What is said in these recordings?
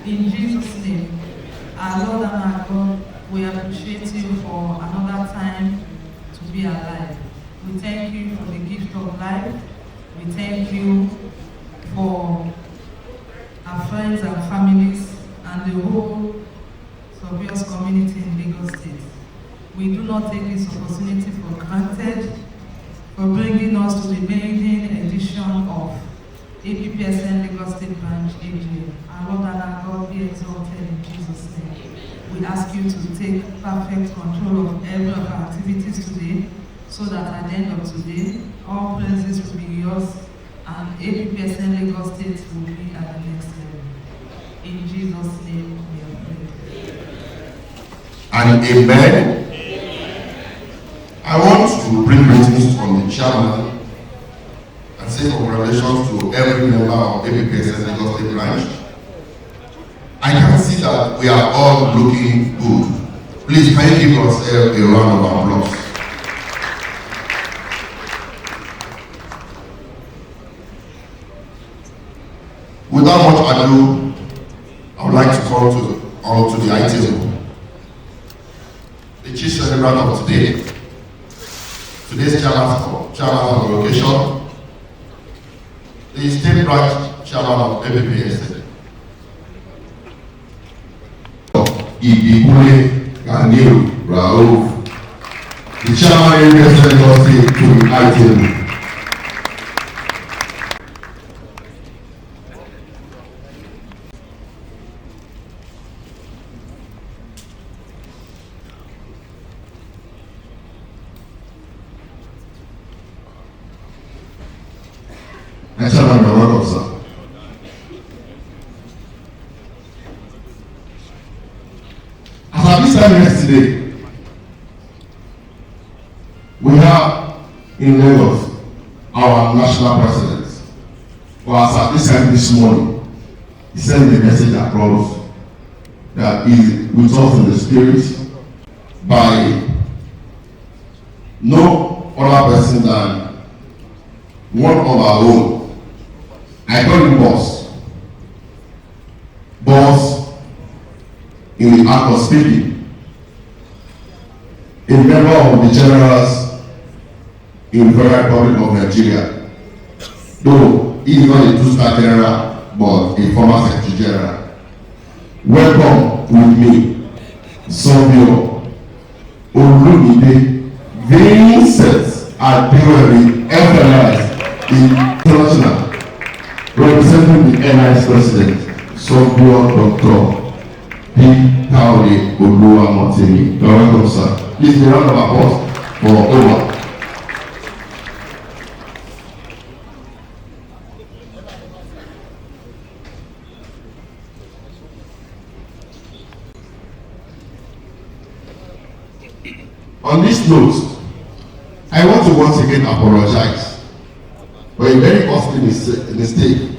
In Jesus' name, our Lord and our God, we appreciate you for another time to be alive. We thank you for the gift of life. We thank you for our friends and families and the whole Survayors community in Lagos State. We do not take this opportunity for granted for bringing us to the maiden edition of Appsn Lagos State Branch AGM. Our Lord and our God be exalted in Jesus' name. We ask you to take perfect control of every of our activities today, so that at the end of today, all praises will be yours and Appsn Lagos State will be at the next level. In Jesus' name we have prayed. And amen. I want to bring greetings from the chairman and say congratulations to every member of Appsn Lagos State Branch. I can see that we are all looking good. Please, can you give us a round of applause? Without much ado, I would like to call to the item the chief celebrant of today. Today's chairman of location, the state branch chairman of Appsn. Ibikule Ganiru Raouf, the chairman of Appsn Lagos State, to the item. As at this time yesterday, we have in Lagos our national president. But as at this time this morning, he sent a message across that is with us in the spirit by no other person than one of our own. I call him boss. Boss in the act of speaking. A member of the generals in the Federal Republic of Nigeria. Though he is not a two-star general, but a former secretary general. Welcome with me, Survayors, Olumide, Vincent Adewale, FLS International, representing the NIS President, Survayors Dr. P. Kaole Oluwamotimi. You're welcome, sir. Please a round of applause for Ola. On this note, I want to once again apologize for a very costly mistake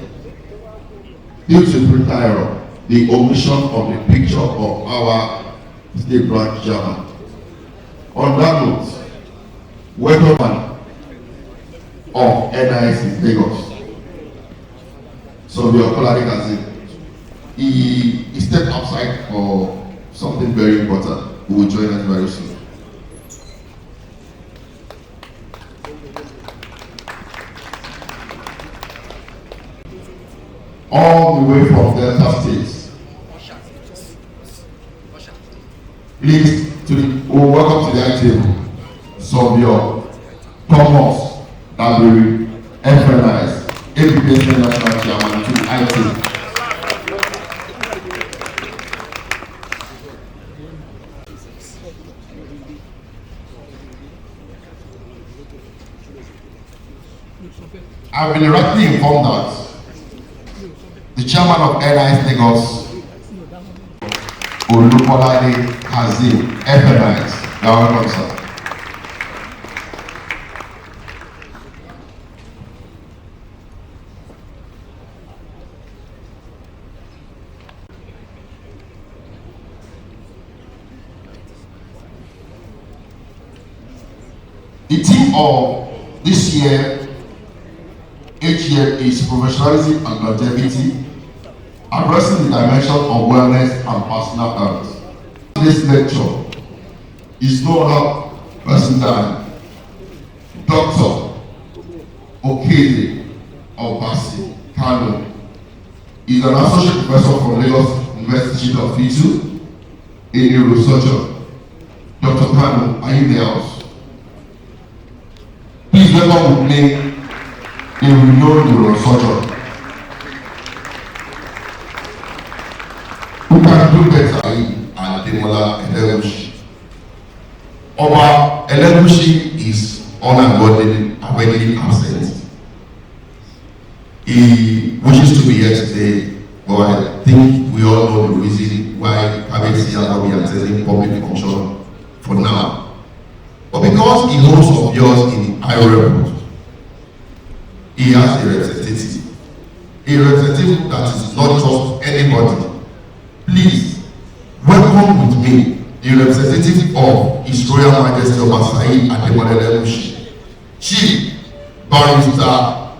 due to printer error, the omission of the picture of our state branch chairman. On that note, welcome of NIS in Lagos. So we are calling as he stepped outside for something very important. Who will join us very soon. All the way from Delta States. Please, welcome to the table. Survayors, Thomas, Dabiri, FLS, Appsn National Chairman to the item. I've been rightly informed that the chairman of NIS Lagos, Olumide Kazim, FLS. You are welcome, sir. The theme of this year, HGM, is professionalism and longevity addressing the dimension of wellness and personal health. This lecture is no other person than Dr. Okele Obasi Kano. He is an associate professor from Lagos University of Fitu, a neurosurgeon. Dr. Kano, are you there? Please welcome with me a renowned neurosurgeon who can do better at Demola Elegushi. Oba Elegushi is unavoidably absent. He wishes to be here today, but I think we all know the reason why Kabezi has not been attending public function for now. But because he holds some years in Ireland, he has a representative. A representative that is not just anybody. Please, welcome with me the representative of His Royal Majesty Obasai Ademola Elegushi, Chief Barrister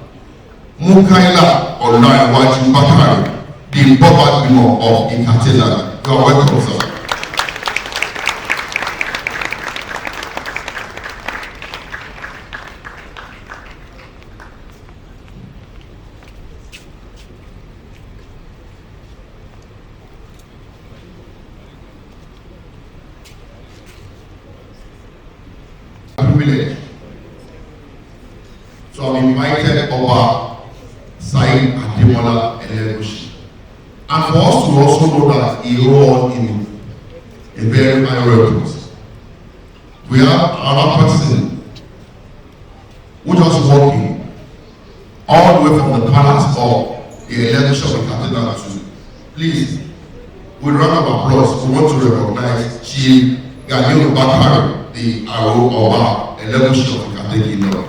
Mukaila Olaiwaju Bakari, the Baba Imo of Ikatela. You are welcome, sir. So I'm invited over Said Ademola Elegushi. And for us to also know that he rose in a very high post. We have another person who just walking all the way from the palace of the election of Cathedral to, please, with a round of applause, we want to recognize Chief Ganil Bakari, the Aro Oba Elegushi of Cathedral.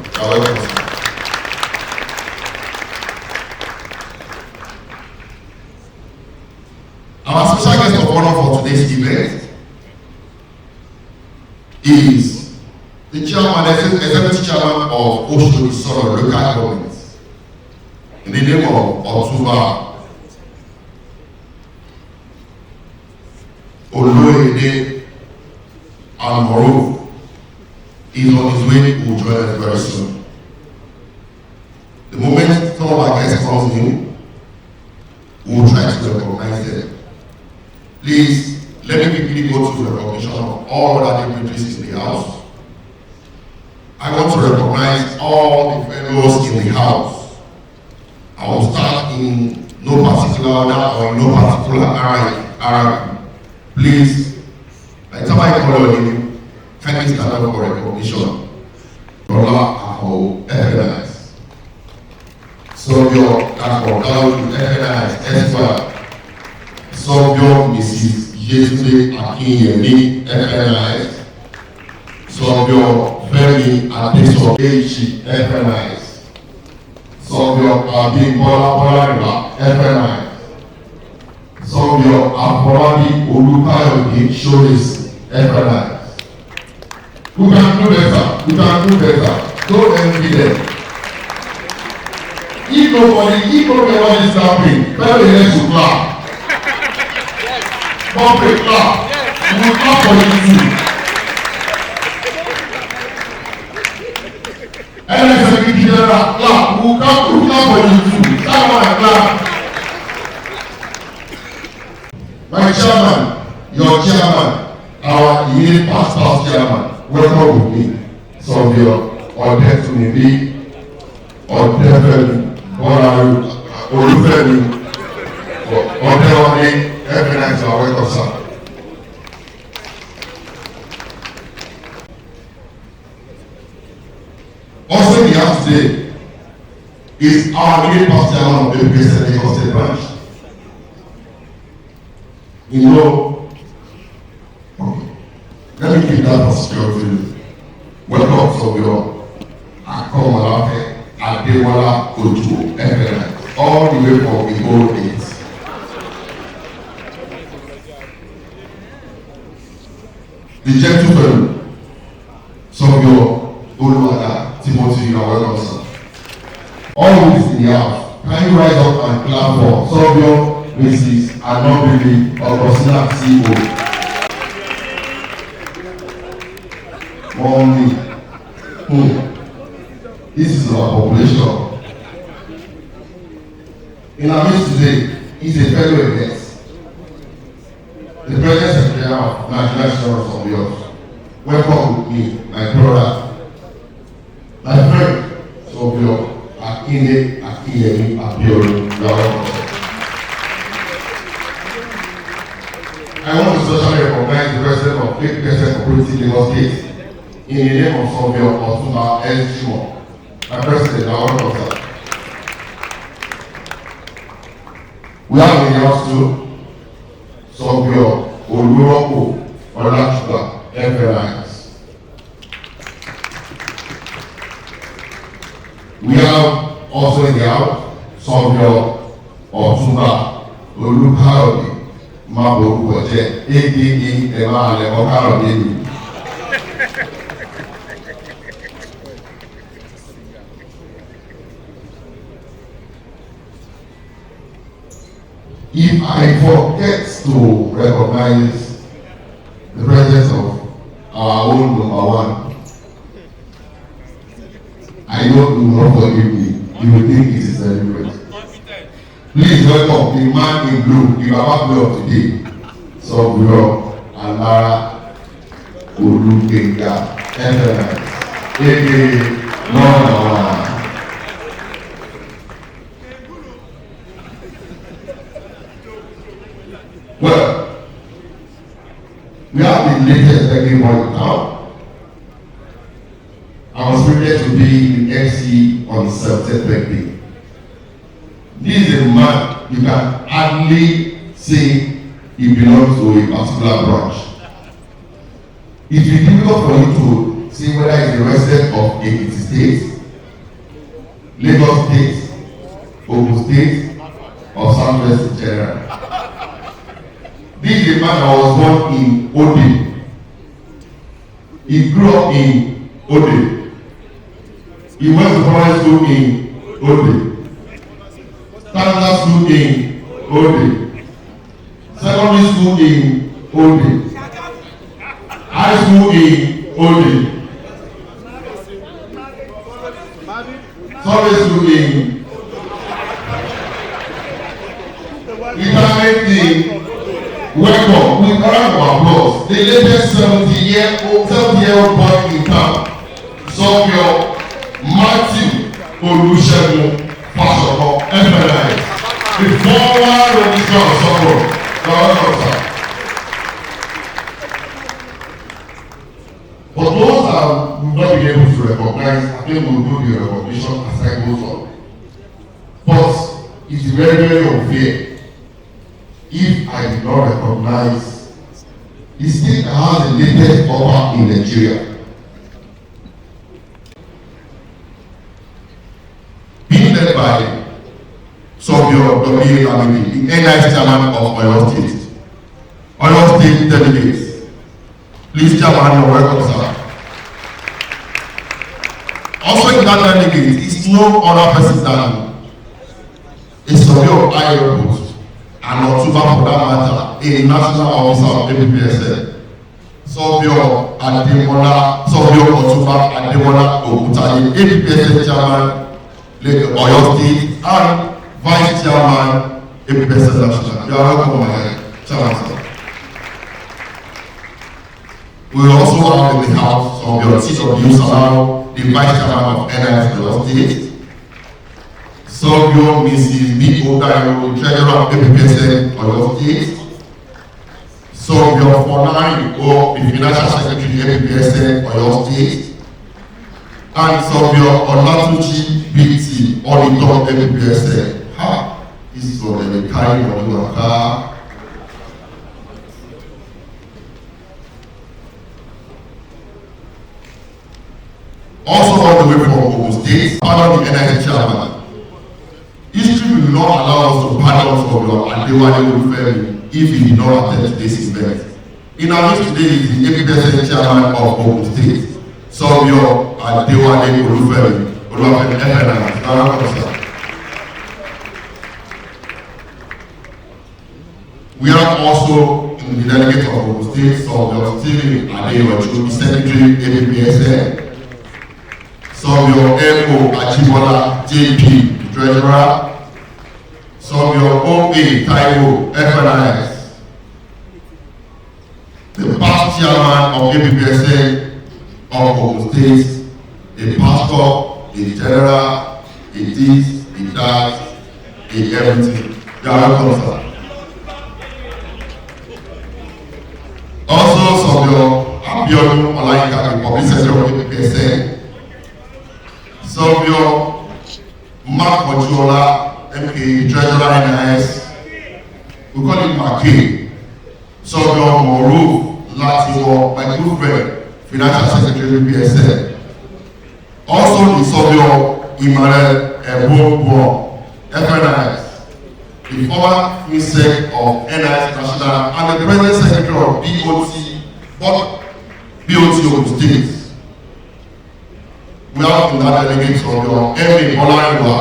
Our special guest of honor for today's event is the executive chairman of Oshodi Soro local government in the name of Otuba Oloyede Almoro. Is on his way to join us very soon. The moment some of our guests comes in, we will try to recognize them. Please, let me quickly go through the recognition of all other dignitaries in the house. I want to recognize all the fellows in the house. I will start in no particular order or in no particular area. Please, by the time I call your name, kindly stand up for recognition. Rola Aho FNIs. Surveyor Akho Dawood FNIs Esquire. Surveyor Mrs. Yetunde Akinyemi FNIs. Surveyor Femi Adeso Echi FNIs. Surveyor Abimbola Bolariba FNIs. Surveyor Afolabi Olukayode Shoris FNIs. Who can do better? Who can do better? Don't envy them. If nobody is clapping, tell the head to clap. Corporate clap. We will clap for you too. NSFP General clap. We will clap for you too. That's why I clap. My chairman, your chairman, our immediate past chairman, welcome with me. Surveyor Odefunibi, Odefemi, Olufemi, Odewani, every night our welcome, sir. Also in the house today is our immediate past chairman of the Lagos State branch. You know, okay. Let me keep that for security. Welcome, Surveyor Akomalafe Ademola Ojo FNI, all the way from the old days. The gentleman, Surveyor Oluwada Timothy, you are welcome, sir. All of this in the house, can you rise up and clap for Surveyor Mrs. Anobili Ogosina CEO. Mommy, this is our population. In our midst today is a fellow guest, the President Secretary of National Insurance Survayors. Welcome with me, my brother, my friend, Surveyor Akinde Akinyemi Abiodun. I want to socially recognize the President of 8% Cooperative Lagos State in the name of Surveyor Otunba Ezimo. My President, I want to observe. We have in the house too, Surveyor Oluropo Olachuba FLIs. We have also in the house Surveyor Otunba Olukayode Maborukoje, aka Emma Okayode. If I forget to recognize the presence of our own number one, I know you will not forgive me. You will think it is deliberate. Please welcome the man in blue, the Baba Play of today, Surveyor Alara Olugenga, FLIs, aka number one. Well, we have the latest executive order now. I was privileged to be the MC on the 70th birthday. This is a man you can hardly say he belongs to a particular branch. It will be difficult for you to say whether he's a resident of Ekiti State, Lagos State, Ogun State, or Southwest in general. This is a man that was born in Ode. He grew up in Ode. He went to primary school in Ode. Standard school in Ode. Secondary school in Ode. High school in Ode. Sunday school in retirement in. Welcome with a round of applause the latest 70-year-old boy in town, Surveyor Matthew Olusegun Fasoko FLIs, the former registrar of Surveyors. For those that will not be able to recognize, I think we will do the recognition as time goes on. But it is very, very unfair if I did not recognize the state that has the latest offer in Nigeria. Being led by Surveyor W. Lamidi, the NIS chairman of Oyo State. Oyo State delegates. Please, chairman, you're welcome, sir. Also in that delegate is no other person than a surveyor of high post. And Otuba for that matter, a national officer of APPSN, Surveyor Otuba Ademola OMOTAYO, APPSN chairman, Oyo State, and vice chairman, APPSN national. You are welcome, my chairman, sir. We also have in the house Surveyor TW Salau, the vice chairman of NIS Oyo State. Surveyor Mrs. B. Odayo, treasurer of APPSN Oyo State. Surveyor Fonari, the financial secretary of APPSN Oyo State. And Surveyor Olatuchi BT, auditor of APPSN. This is for the carry of the car. Also all the way from Ogun State, pardon the NIS chairman. History will not allow us to pardon Surveyor Adewale Olufemi if he did not attend today's event. In our midst today is the APPSN chairman of Ogun State, Surveyor Adewale Olufemi, FLIs. We have also in the delegate of Ogun State, Survayors Stephen Adeyoju, Secretary Appsn. Survayors M.O. Ajibola, JP, Treasurer. Survayors OMOTAYO, FNIS. The past chairman of Appsn of Ogun State, a pastor, a general, a this, a that, a everything. You are welcome, sir. Also, Survayors Abiodun Olayinka, the public secretary of Appsn. Survayors Mark Ojuola, MK, Treasurer NIS. We call it McKay. Survayors Moru Latiwo, my good friend, Financial Secretary Appsn. Also, the Survayors Emmanuel Ebonbo, FNIS. The former minister of NIS National and the present secretary of BOT Ogun State. We have in that delegate Survayors M.A. Olaiwa,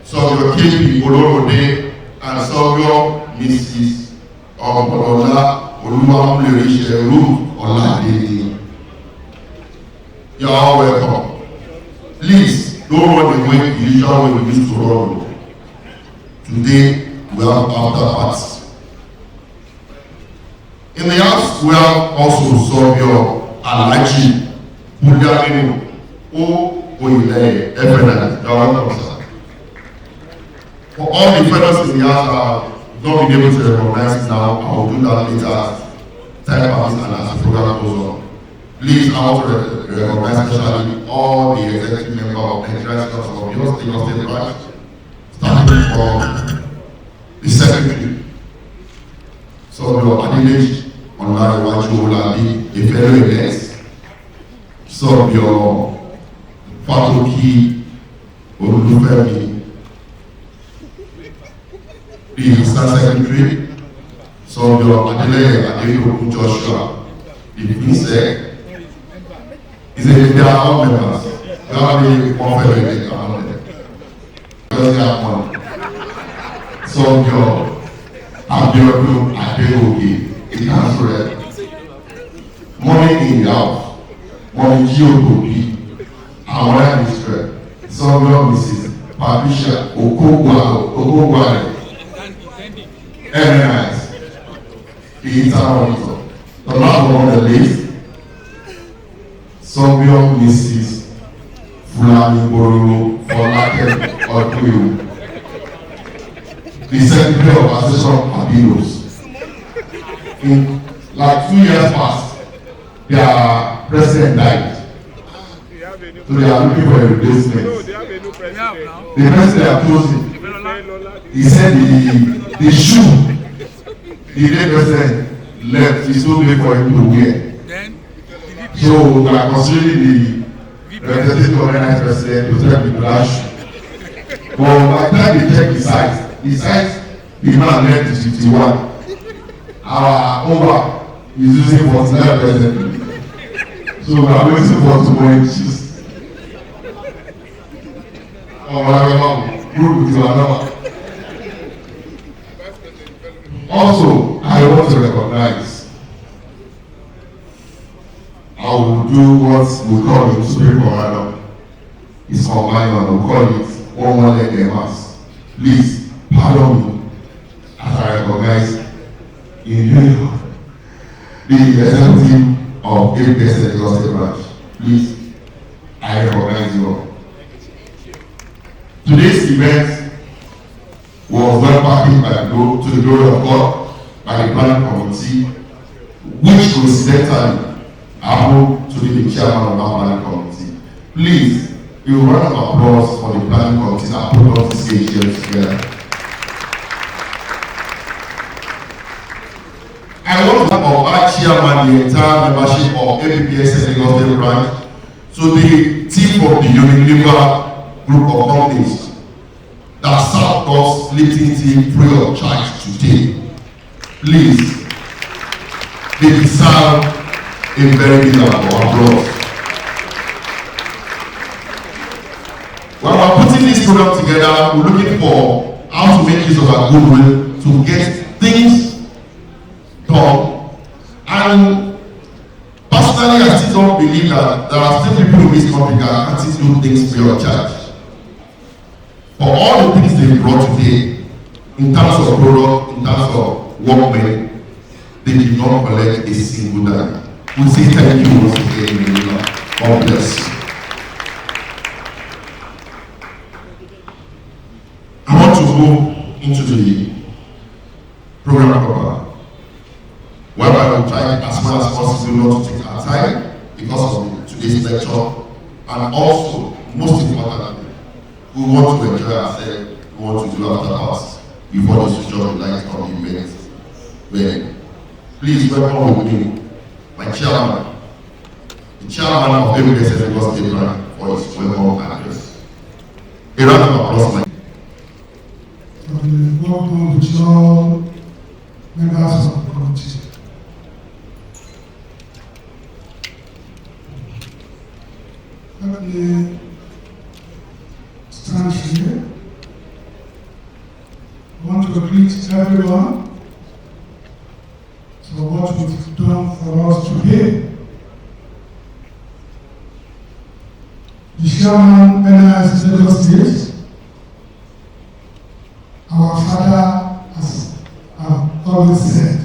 Survayors KP Olorode, and Survayors Mrs. Obolola Oluwamulerisheru Oladele. You are all welcome. Please don't run away the usual way we used to run. Today, we have after parties. In the house, we have also Survayors Alaji Budiaminu, Oyile, FNIS. For all the fellows in the house that not been able to recognize now, I will do that later as time passes and as the program goes on. Please, I want to recognize especially all the executive members of the Nigerian State Branch, starting from the secretary, Survayors Adeleji Onariwaju Olabi, a fellow elect, Survayors Fatoki Olufemi, the assistant secretary, Survayors Adeleye Adeyoku Joshua, the vice they are all members. We have the one fellow elect among them. Because they have one. Survayors Abiodun Adeoye, a council rep. Money in the house, money G.O.B. our wife is Survayors Mrs. Patricia Okogwale, MNIS, the internal auditor. The last one on the list, Survayors Mrs. Fulani Bororo Folake Oduyo, the Secretary of Association of Abinos. In like 2 years past, their president died. So they are looking for a replacement. The president have chosen. He said the shoe the day president left is too big for him to wear. So we are considering the representative of the NIS president to take the black shoe. But by the time they check the size the man left is 51. Our over is using 49 presently. So we are waiting for 2 more inches. Also, I want to recognize, I will do what we call the Supreme Commander. It's combined, we call it one leg mass. Please pardon me as I recognize in the executive of Appsn State Branch. Please, I recognize you all. Today's event was well packaged to the glory of God by the planning committee, which coincidentally happened to be the chairman of our planning committee. Please, a round of applause for the planning committee that put on this stage here together. I want to our chairman, the entire membership of Appsn State Branch, to the team of the Unilever group of companies that served us lifting team free of charge today. Please, they deserve a very big applause. While we're putting this program together, we're looking for how to make use of our goodwill to get things come. And personally, I still don't believe that there are still people in this country that can't do things free of charge. For all the things they brought today, in terms of product, in terms of workmen, they did not collect a single dime. We say thank you once again. God bless. I want to go into the program proper, whereby we try as much as possible not to take our time because of today's lecture, and also, most importantly, we want to enjoy ourselves, we want to do after class before the switch off the light on the event. Well, please welcome with me my chairman, the chairman of MBSS Lagos State Bank, for his welcome address. A round of applause, my welcome with all members of the committee. Let me stand here. I want to greet everyone for what you've done for us today. The chairman, NIS Lagos State, our father, as I've always said,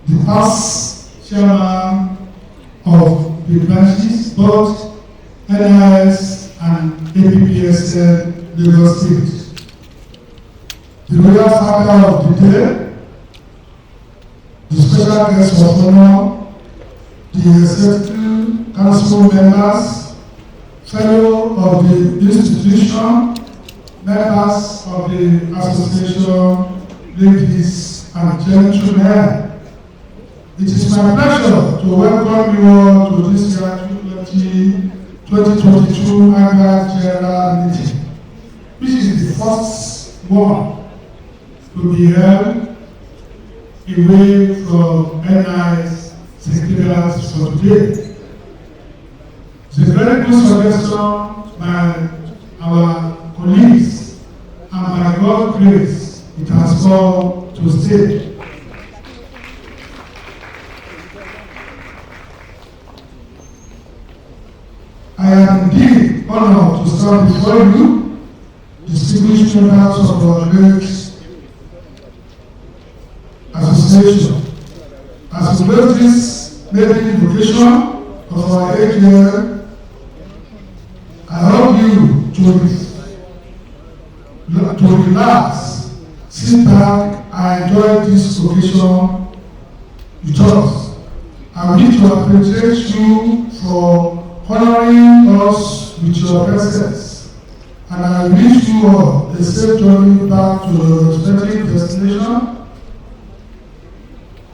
the past chairman of the branches, both NIS and APPSN Lagos State, the royal father of the day, the special guest of honor, the executive council members, fellow of the institution, members of the association, ladies and gentlemen. It is my pleasure to welcome you all to this year 2022 annual general meeting, which is the first one to be held away from NI's secretariat for today. It's a very good suggestion by our colleagues, and by God's grace, it has come to stay. I am indeed honored to stand before you, distinguished members of our great association, as we make this maiden invocation of our AGM. I hope you to relax, sit back, and enjoy this occasion with us. I need to appreciate you for honoring us with your presence, and I wish you all a safe journey back to your respective destination.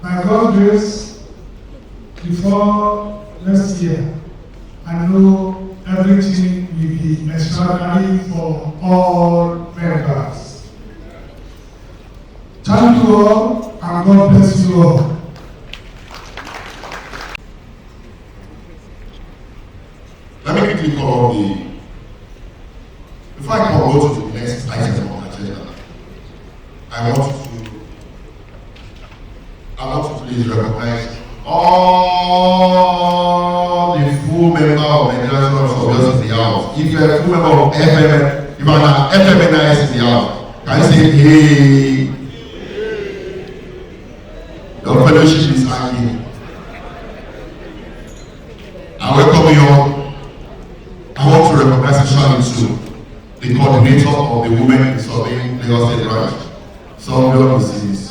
By God's grace, before next year, I know everything will be extraordinary for all members. Thank you all, and God bless you all. Let me quickly cover before I go to the next item on the agenda. I want to please recognize all the full members of the Survayors in the house. If you are a full member of FM, if you are an FMNIS in the house, can you say hey? Your fellowship is hanging. I welcome you all. I want to recognize especially to the coordinator of the Women in Surveying Lagos State Branch, Survayors Mrs.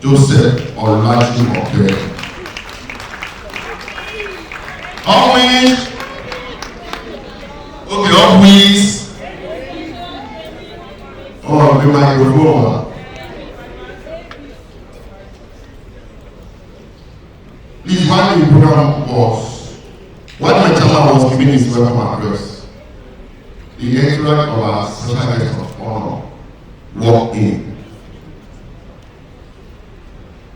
Joseph Olajumoke. Always, okay, always. Oh, the microphone. Please, while the program was, while my chairman was giving his welcome address, the entourage of our special guest of honor walked in.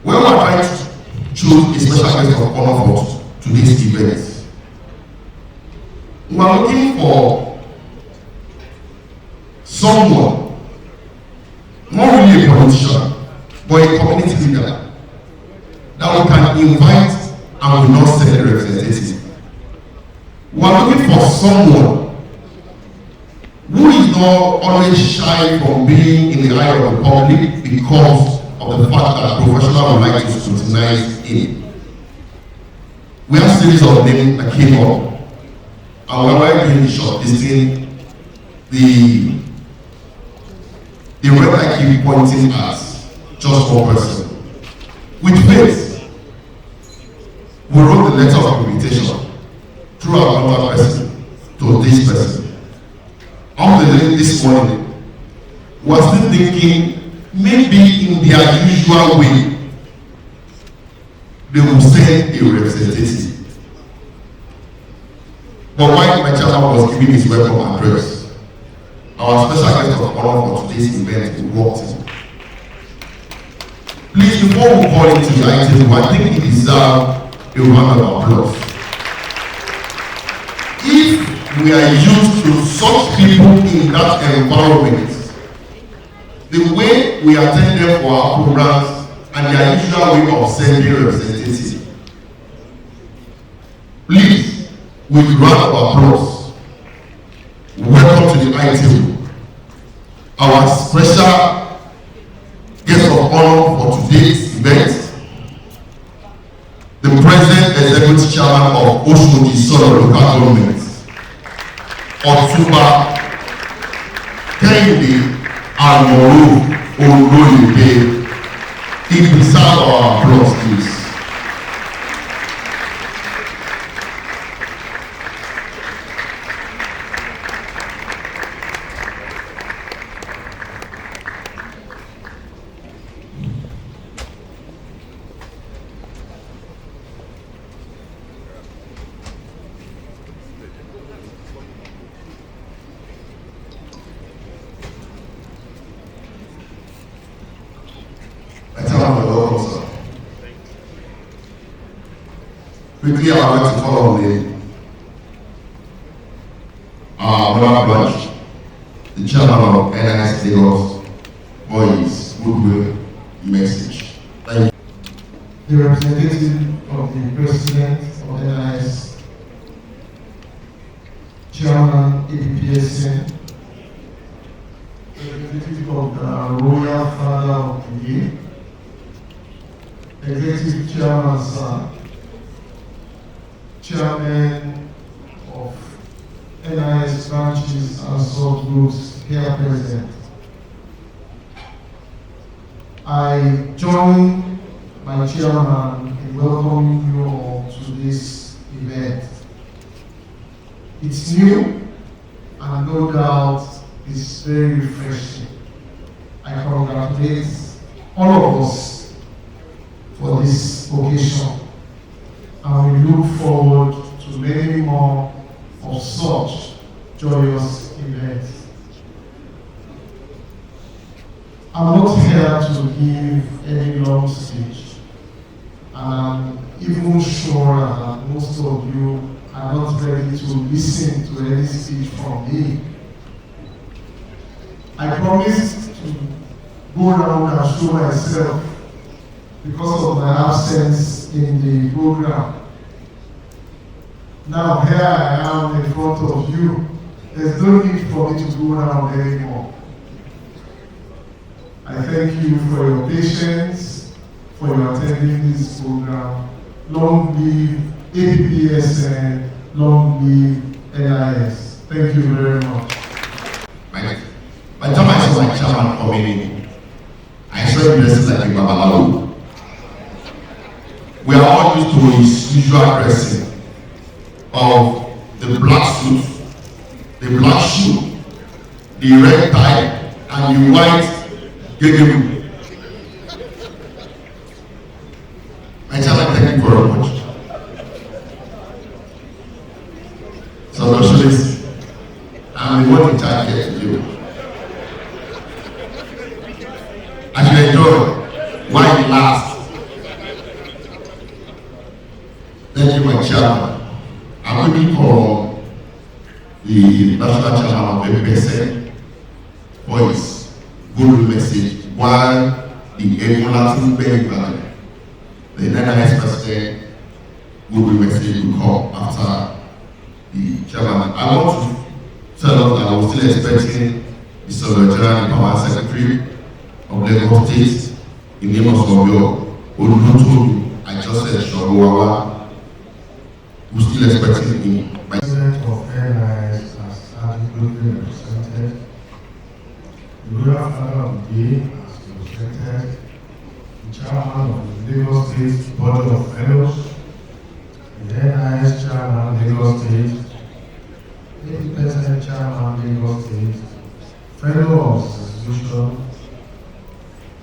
When we are trying to choose a special guest of honor for today's event, we are looking for someone, not really a send a representative. We are looking for someone who is not always shy from being in the eye of the public because of the fact that professionals would like to scrutinize him. We have a series of names that came up, and when we were doing the shortlisting, the red I keep pointing at just one person. With faith, we wrote the letter of invitation through another person to this person. On the day this morning, we are still thinking maybe in their usual way they will send a representative. But while my chairman was giving his welcome address, our special guest of honor for today's event walked in. Please, before we call into the item, I think it deserves a round of applause. If we are used to such people in that environment, the way we attend them for our programs and their usual way of sending representatives, please, with a round of applause, welcome to the item, our special guest of honor for today's event, the President Executive Chairman of Oshodi Solo Local Government, Otuba Kehinde Almoro Oloyede. He deserves our applause, please. Quickly, I would like to call on the ONABANJO, the chairman of NIS Lagos, for his goodwill message. Thank you. The representative of the president of NIS, chairman Appsn, representative of the royal father of the year, executive chairman, sir, chairman of NIS branches and subgroups here present. I join my chairman in welcoming you all to this event. It's new and no doubt it's very refreshing. I congratulate all of us for this occasion, and we look forward to many more of such joyous events. I'm not here to give any long speech, and I'm even sure that most of you are not ready to listen to any speech from me. I promised to go around and show myself because of my absence in the program. Now here I am in front of you. There's no need for me to go around anymore. I thank you for your patience, for your attending this program. Long live Appsn, long live NIS. Thank you very much. By the time I saw my chairman coming in, I saw him dressed like a babalawo. We are all used to his usual dressing of the black suit, the black shoe, the red tie, and the white gegebu. My chairman, thank you very much. So, socialists, I'm the one in charge here to you. I should enjoy why it lasts. Thank you, my chairman. I'm looking for the national chairman of Appsn for his good message while the Latin Bank, the NIS president, good message will come after the chairman. I want to tell us that we're still expecting the Survayors Power Secretary of Lagos State, in the name of Survayors, Olutomi, I just said Shogowawa. We're still expecting him. The President of NIS has adequately represented. The Royal Father of the Day has represented. The Chairman of the Lagos State Board of Fellows, the NIS Chairman Lagos State, the President Chairman Lagos State, Fellow of the Institution,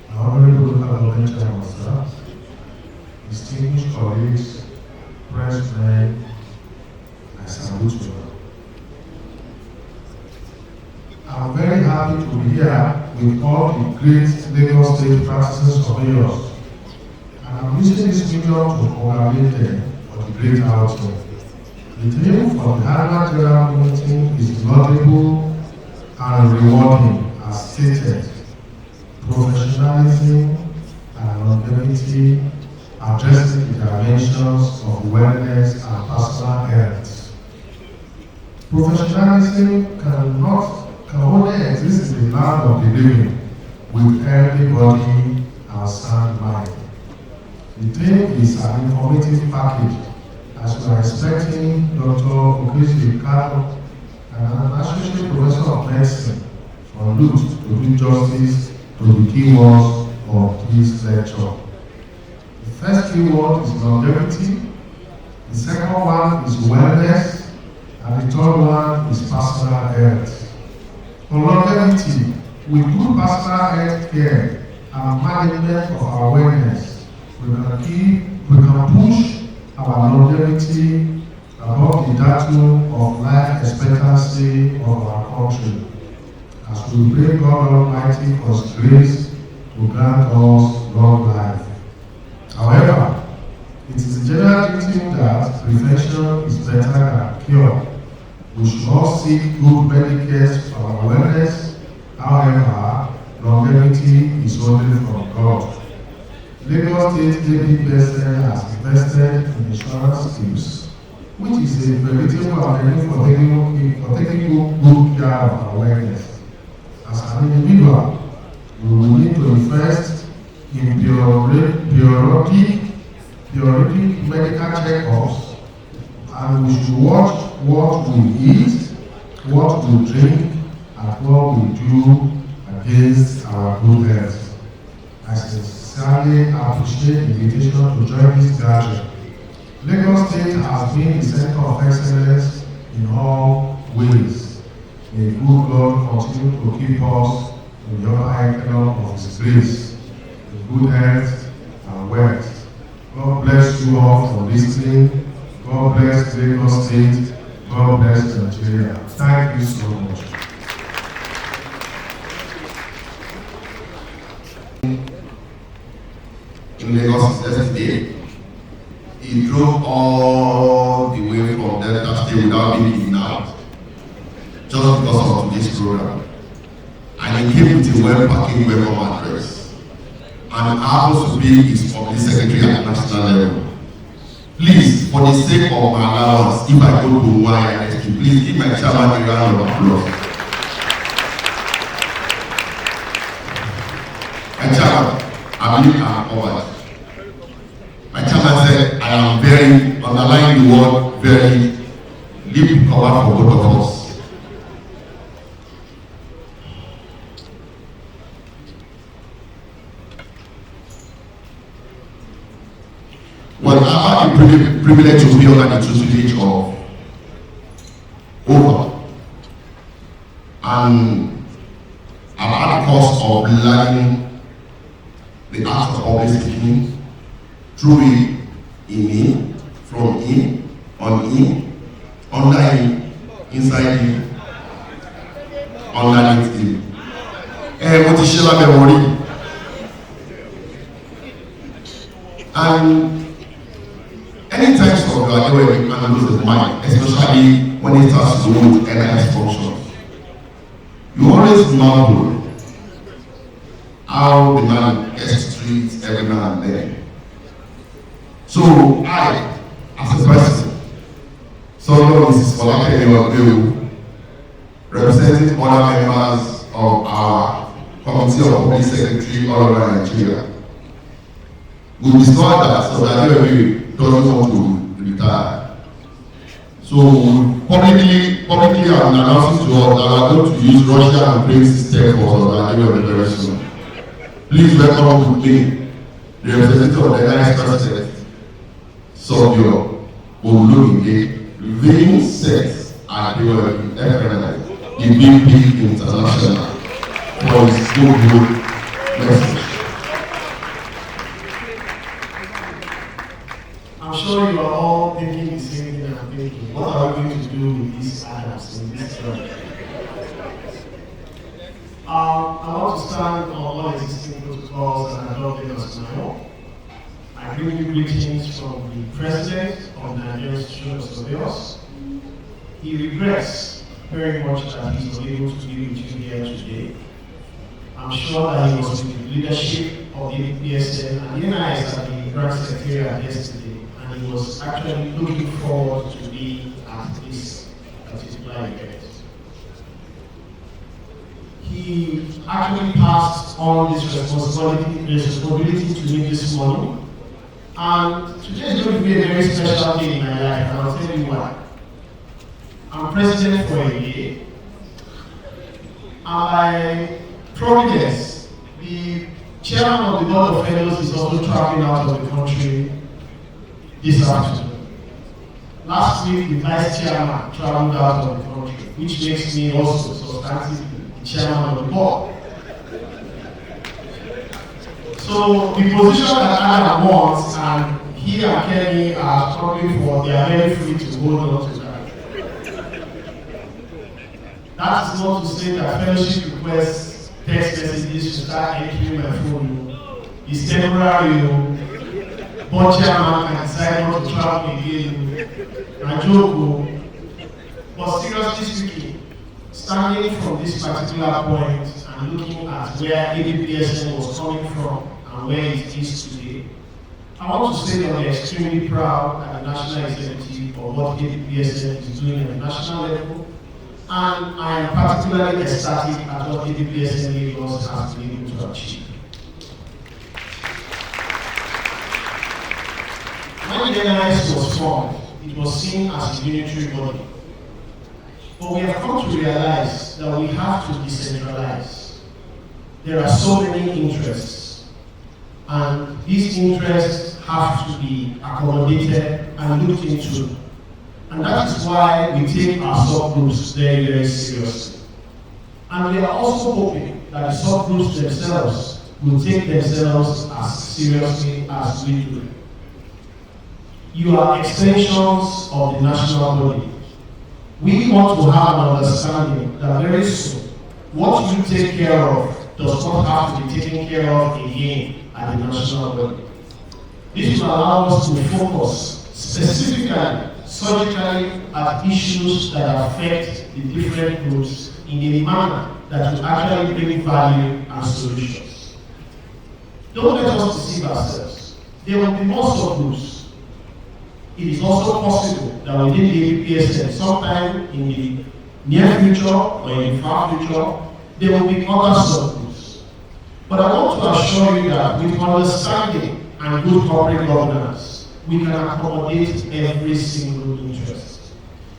the Honorable Government Chairman, distinguished colleagues, pressmen, I salute you. I'm very happy to be here with all the great Lagos State practicing surveyors, and I'm using this medium to congratulate them for the great outing. The theme for the annual general meeting is laudable and rewarding, as stated: professionalism and longevity, addressing the dimensions of wellness and personal health. Professionalism can only exist in the land of the living, with healthy body and sound mind. The theme is an informative package, as we are expecting Dr. Okechi Kano, an associate professor of medicine from LUT, to do justice to the key words of this lecture. The first key word is longevity, the second one is wellness, and the third one is personal health. For longevity, with good personal health care and management of our wellness, we can push our longevity above the datum of life expectancy of our country, as we pray God Almighty for His grace to grant us long life. However, it is a general duty that prevention is better than cure. We should all seek good medical for our wellness. However, longevity is only from God. Lagos State ABPSN has invested in insurance schemes, which is a veritable avenue for taking good care of our wellness. As an individual, we will need to invest in periodic medical checkups, and we should watch what we eat, what we drink, and what we do against our good health. I sincerely appreciate the invitation to join this gathering. Lagos State has been a center of excellence in all ways. May good God continue to keep us in the upper echelon of His grace, in good health and wealth. God bless you all for listening. God bless Lagos State. God bless Nigeria. Thank you so much. In Lagos yesterday, he drove all the way from Delta State without being kidnapped, just because of today's program. And he came with a well-packaged welcome address, and happens to be his public secretary at national level. Please, for the sake of my allowance, if I go to YNST, please give my chairman a round of applause. My chairman, I believe I am covered. My chairman said, I am very, underlying the word, very, leave cover for both of us. Well, I have the privilege to be under the tutelage of OVA, and I've had the course of learning the art of public speaking through it, in him, from him, on him, under him, inside him, underneath him. What is Sheila memory? And anytime you are doing and lose his mind, especially when it starts to do with NIS functions, you always marvel how the man gets to treat every now and then. So I, as a person. So Mrs. Folake, representing other members of our Committee of Public Secretary all over Nigeria. We discovered that Survayors doesn't want to retire. So publicly I'm announcing to us that we are going to use Russia and Ukraine system for Survayors very soon. Please welcome with me the representative of the Vice President, Survayors, Olóyè, Vincent Adéwọ̀lú, FNI, the BP International, for his good message. I'm sure you are all thinking the same thing I'm thinking. What are we going to do with these items in this round? I want to stand on all existing protocols and adopt them as my own. I bring you greetings from the President of the Nigerian Institute of Surveyors. He regrets very much that he is unable to be with you here today. I'm sure that he was with the leadership of the Appsn and the NIS at the Grand Secretariat yesterday, and he was actually looking forward to be at this particular event. He actually passed on this responsibility to me this morning, and today is going to be a very special day in my life, and I'll tell you why. I'm president for a year, and by providence, the chairman of the board of fellows is also traveling out of the country this afternoon. Last week, the vice chairman traveled out of the country, which makes me also substantively the chairman of the board. So the position that Adam wants, and he and Kenny are struggling for, they are very free to hold on to that. That is not to say that fellowship requests, text messages to start entering my phone is temporary. Board chairman can decide not to travel again. I joke, but seriously speaking, standing from this particular point and looking at where Appsn was coming from and where it is today, I want to say that we are extremely proud at the national executive of what Appsn is doing at the national level. And I am particularly ecstatic at what Appsn Lagos has been able to achieve. When the NIS was formed, it was seen as a unitary body. But we have come to realize that we have to decentralize. There are so many interests, and these interests have to be accommodated and looked into. And that is why we take our subgroups very, very seriously. And we are also hoping that the subgroups themselves will take themselves as seriously as we do. You are extensions of the national body. We want to have an understanding that very soon, what you take care of does not have to be taken care of again at the national body. This will allow us to focus specifically, surgically, at issues that affect the different groups in a manner that will actually bring value and solutions. Don't let us deceive ourselves. There will be more subgroups. It is also possible that within the Appsn, sometime in the near future or in the far future, there will be other subgroups. But I want to assure you that with understanding and good corporate governance, we can accommodate every single interest.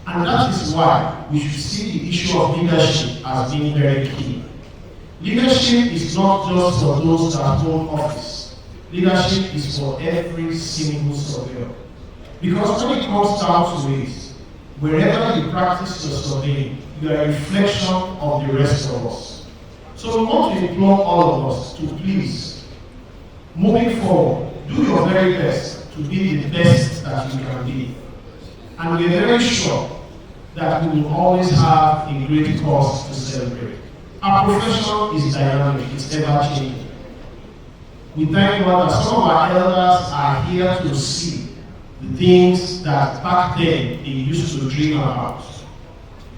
And that is why we should see the issue of leadership as being very key. Leadership is not just for those that hold office. Leadership is for every single surveyor. Because when it comes down to it, wherever you practice your surveying, you are a reflection of the rest of us. So we want to implore all of us to please, moving forward, do your very best to be the best that you can be. And we are very sure that we will always have a great cause to celebrate. Our profession is dynamic, it's ever changing. We thank God that some of our elders are here to see the things that back then they used to dream about.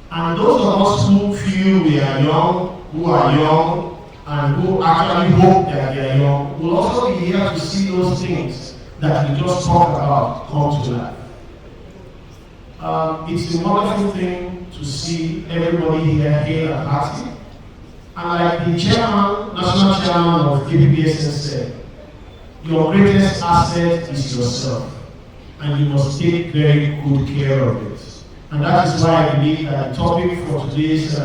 And those of us who feel we are young, who are young, and who actually hope that they are young, will also be here to see those things that we just talked about come to life. It's a wonderful thing to see everybody here at party. And like the chairman, national chairman of APPSN said, your greatest asset is yourself, and you must take very good care of it. And that is why I believe that the topic for today's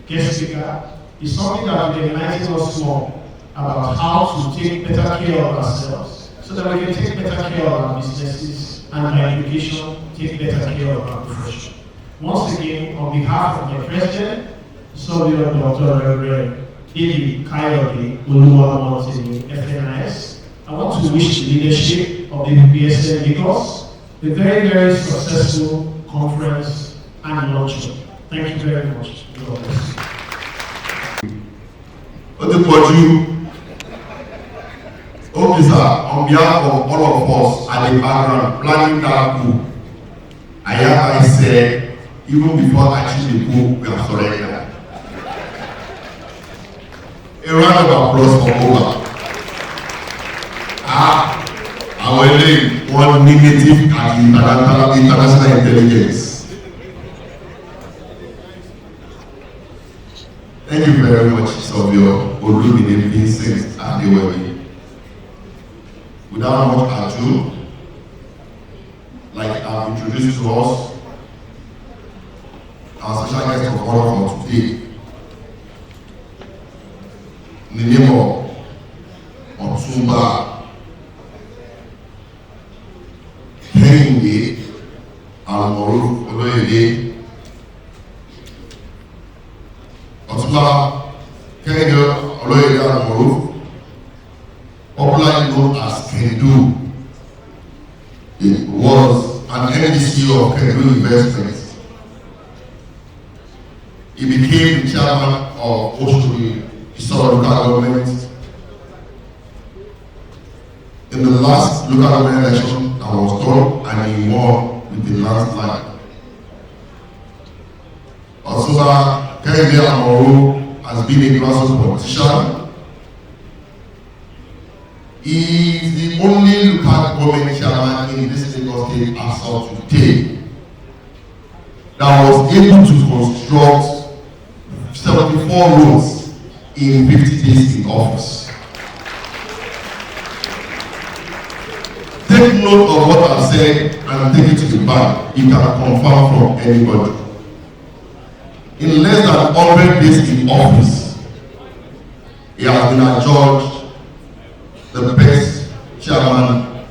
guest speaker is something that will enlighten us more about how to take better care of ourselves, so that we can take better care of our businesses and by education, take better care of our profession. Once again, on behalf of my president, Survayors Dr. Reverend David Kayode OMOTAYO, FNIS, I want to wish the leadership of the APPSN Lagos a very, very successful conference and Launcheon. Thank you very much. God bless. Okay, sir, on behalf of all of us at the background planning that coup, I hereby say, even before achieving the coup, we have surrendered. A round of applause for Oba. Our name, one negative and international intelligence. Thank you very much, Survayors, Olumide Vincent Adewale. Without much ado, like I've introduced to us, our special guest of honor for today, in the name of Otumba Kehinde Almoruf Oloyede. Otumba Kehinde Oloyede Almoruf, popularly known as Kendu, it was an NDC of Kendu Investments. He became the chairman of Oshodi local government in the last local government election that was done, and he won with the landslide. Otumba Kehinde Almoruf has been a grassroots politician. He is the only local government chairman in this Lagos state as of today that was able to construct 74 roads in 50 days in office. Take note of what I've said and take it to the bank. You can confirm from anybody. In less than 100 days in office, he has been adjudged the best chairman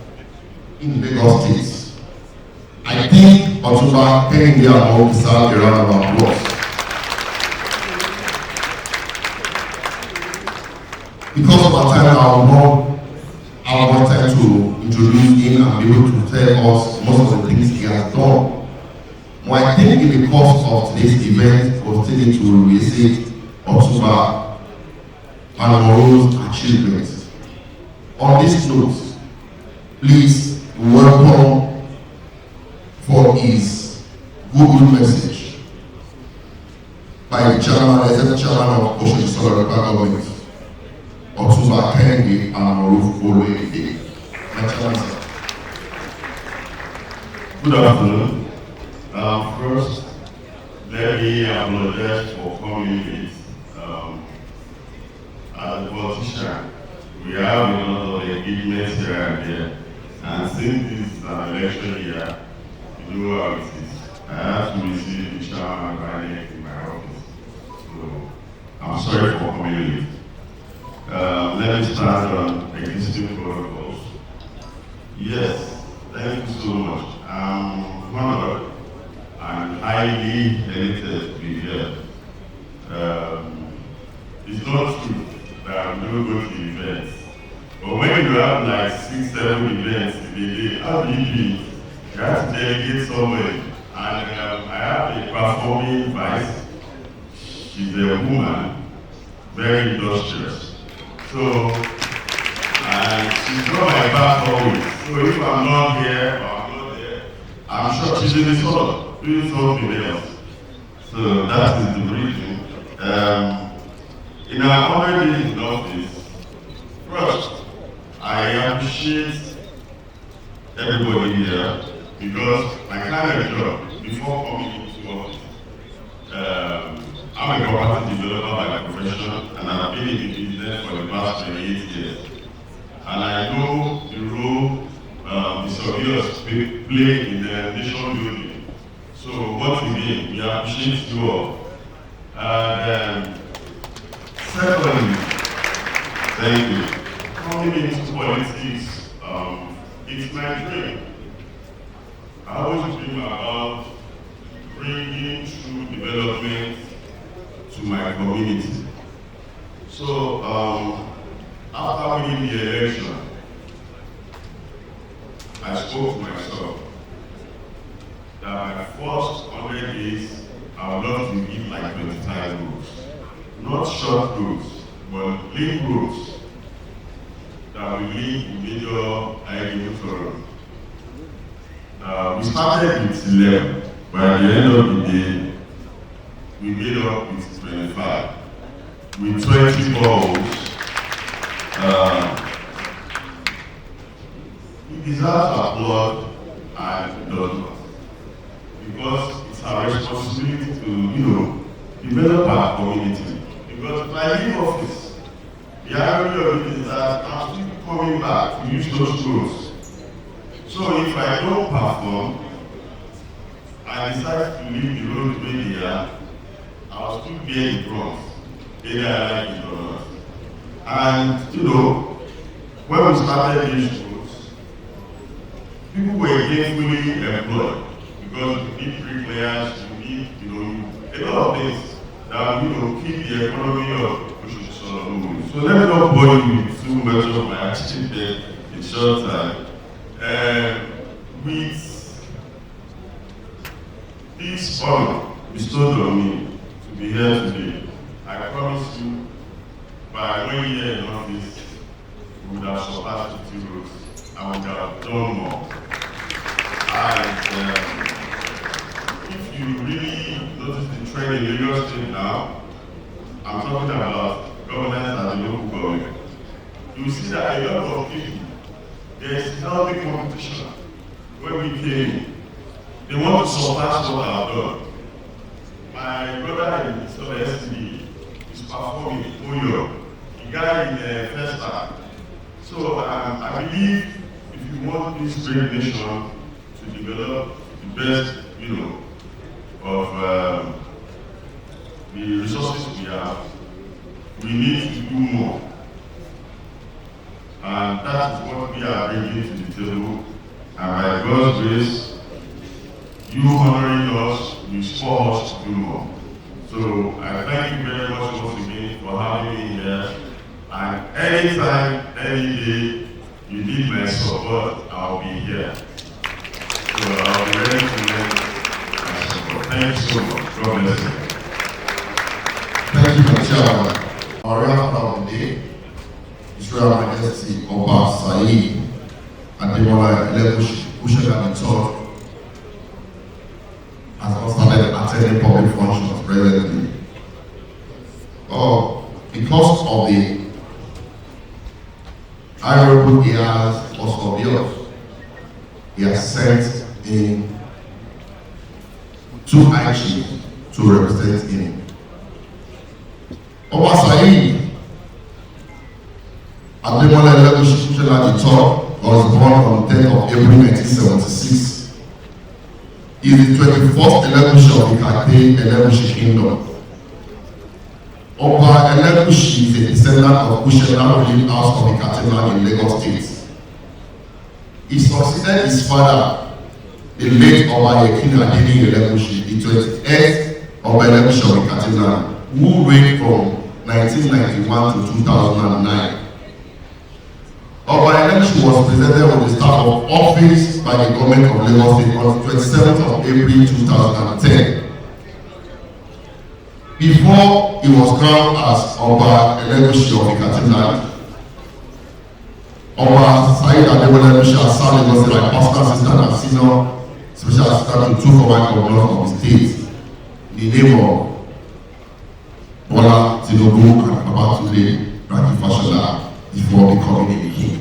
in Lagos State. I think Otumba Kehinde Almoruf deserves a round of applause. Because of our time, I will not have more time to introduce him and be able to tell us most of the things he has done. But I think in the course of today's event, was taken to revisit Otumba Almoruf's achievements. On this note, please welcome for his Google message by the chairman, executive chairman of Oshodi local government, Otumba Kehinde Almoruf Oloyede. Good afternoon. First, let me apologize for coming late. As a politician, we have a lot of engagements here and there, and since this is an election year, you know how it is. I have to receive the chairman by in my office, so I'm sorry for coming late. Let me start on existing protocols. Yes, thank you so much. I'm honored and highly elated to be here. It's not true that I'm not going to events. But when you have like 6-7 events in a day, how do you do it? You have to delegate somebody. And I have a performing vice. She's a woman, very industrious. So, and she's got my back always. So if I'm not here or I'm not there, I'm sure she's in the store doing something else. So that is the reason. In our 100 days in office, first, I appreciate everybody here because my kind of job before coming into office, I'm a property developer by profession, and I've been in the business for the past 28 years. And I know the role the surveyors play in the nation building. So once again, we appreciate you all. And secondly, thank you. Coming into politics, it's my dream. I always dream about bringing true development to my community. So after winning the election, I spoke to myself that my first 100 days, I would love to give like 25 roads. Not short roads, but link roads that will link the major highway forum. We started with 11, but at the end of the day, we made up with 25. With 20 balls, it deserves applaud and does not. Because it's our responsibility to, develop our community. Because if I leave office, the irony of it is that I'm still coming back to use those tools. So if I don't perform, I decide to leave the road where they are, I'll still bear the brunt, whether I like it or not. And when we started these roads, people were gainfully employed because you need bricklayers, you need, a lot of things that keep the economy of Oshun moving. So let me not bore you with too much of my achievement in short time. With this honor bestowed on me to be here today, I promise you, by 1 year in office, we would have surpassed 50 roads and we would have done more. And if you really notice the trend in Lagos State now, I'm talking about governance and the local government. You see that a lot of people, there's healthy competition. When we came, they want to surpass what I've done. My brother in SASTOY is performing ORIYOMI, the guy in the first time. So I believe if you want this great nation to develop the best, of the resources we have, we need to do more. And that is what we are bringing to the table. And by God's grace, you honoring us, you spur us to do more. So I thank you very much once again for having me here. And anytime, any day, you need my support, I'll be here. So I'll be ready to lend my support. Thank you so much. God bless you. Thank you, Chairman. Our real proud of the day, His Royal Majesty Oba Said Ademola Elegushi III has not started attending public functions presently. Because of the honorable he has for Survayors, he has sent in 2 high chiefs to represent him. Oba Said Ademola Elegushi III was born on 10th of April 1976. He is the 21st Elegushi of the Kate Elegushi Kingdom. Oba Elegushi is a descendant of Kushela ruling house of the Kate in Lagos State. He succeeded his father, the late Oba Yekini Adeni Elegushi, the 28th Oba Elegushi of the Kate, who reigned from 1991 to 2009. Oba Elegushi was presented with the staff of office by the government of Lagos State on 27th of April 2010. Before he was crowned as Oba Elegushi of Ikatiland, Oba Said Ademola Elegushi has served as my personal assistant and senior special assistant to 2 former governors of the state in the name of Bola Tinubu and Babatunde before becoming a king.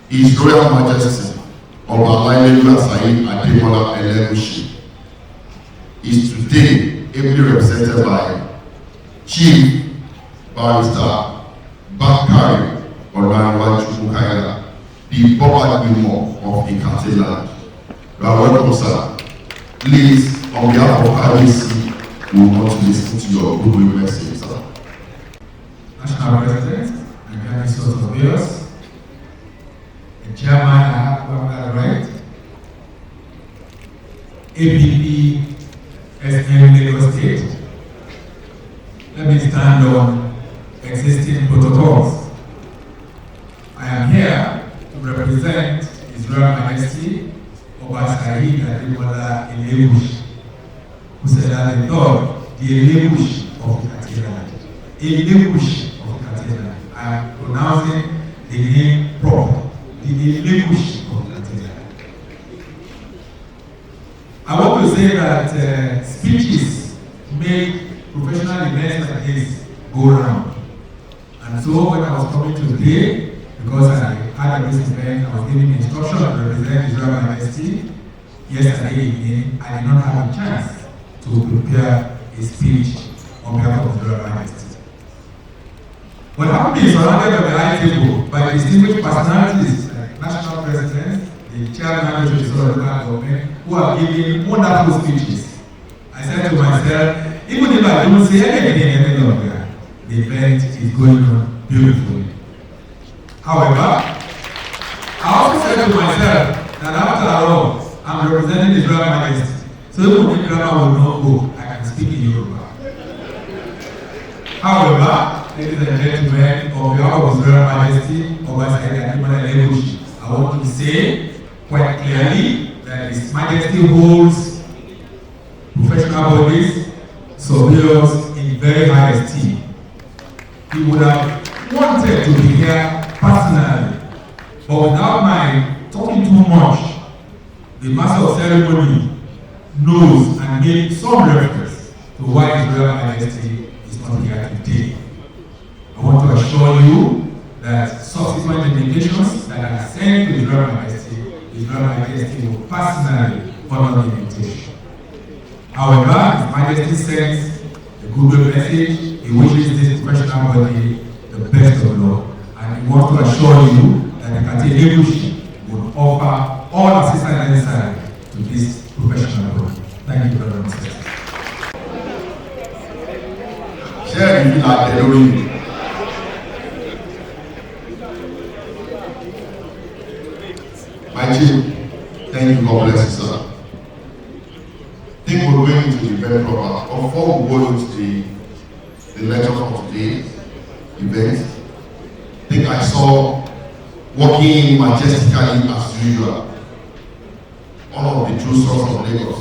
His Royal Majesty Ọba Aláìlélúwà Saheed Adémọ́lá Ẹlẹ́gùṣì is today ably represented by Chief Barrister Bakari Ọ̀làníwájú Mukaila, the Boba Gbimo of Ikate land. You are welcome, sir. Please, on behalf of RBC, we want to listen to your goodwill message, sir. National President, Nigerian Survayors, the Chairman, I have that right, APP, SN Lagos State. Let me stand on existing protocols. I am here to represent His Royal Majesty Oba Saheed Adémọ́lá Elégùṣì, who said that the Lord, the Elégùṣì of the Katila, Elégùṣì of the Katila. I am pronouncing the name proper, the Elégùṣì of the Katila. I want to say that speeches make professional events like this go round. And so when I was coming today, because I had this event, I was giving instruction to represent His Royal Majesty. Yesterday evening, I did not have a chance to prepare a speech on behalf of His Royal Majesty. But having been surrounded by the high table by distinguished personalities like national presidents, the chairman of the local government, who are giving wonderful speeches, I said to myself, even if I don't say anything any longer, the event is going on beautifully. However, I also said to myself that after all, I'm representing His Royal Majesty. So even if grammar will not go, I can speak in Yoruba. However, ladies and gentlemen, on behalf of His Royal Majesty, Oba Saheed Adémọ́lá Elégùṣì, I want to say quite clearly that His Majesty holds professional bodies, surveyors in very high esteem. He would have wanted to be here personally, but without my talking too much, the Master of Ceremony knows and made some reference to why His Royal Majesty is not here today. I want to assure you that subsequent invitations that are sent to His Royal Majesty will personally honor the invitation. However, His Majesty sends a goodwill message. He wishes this professional body the best of luck, and he wants to assure you that the Kati Elégùṣì will offer all assistance necessary to this professional body. Thank you very much, sir. Share the like the My chief, thank you, God bless you, sir. I think we're going into the event proper. Before we go into the lecture for today's event, I think I saw walking majestically as usual, one of the true sons of Lagos.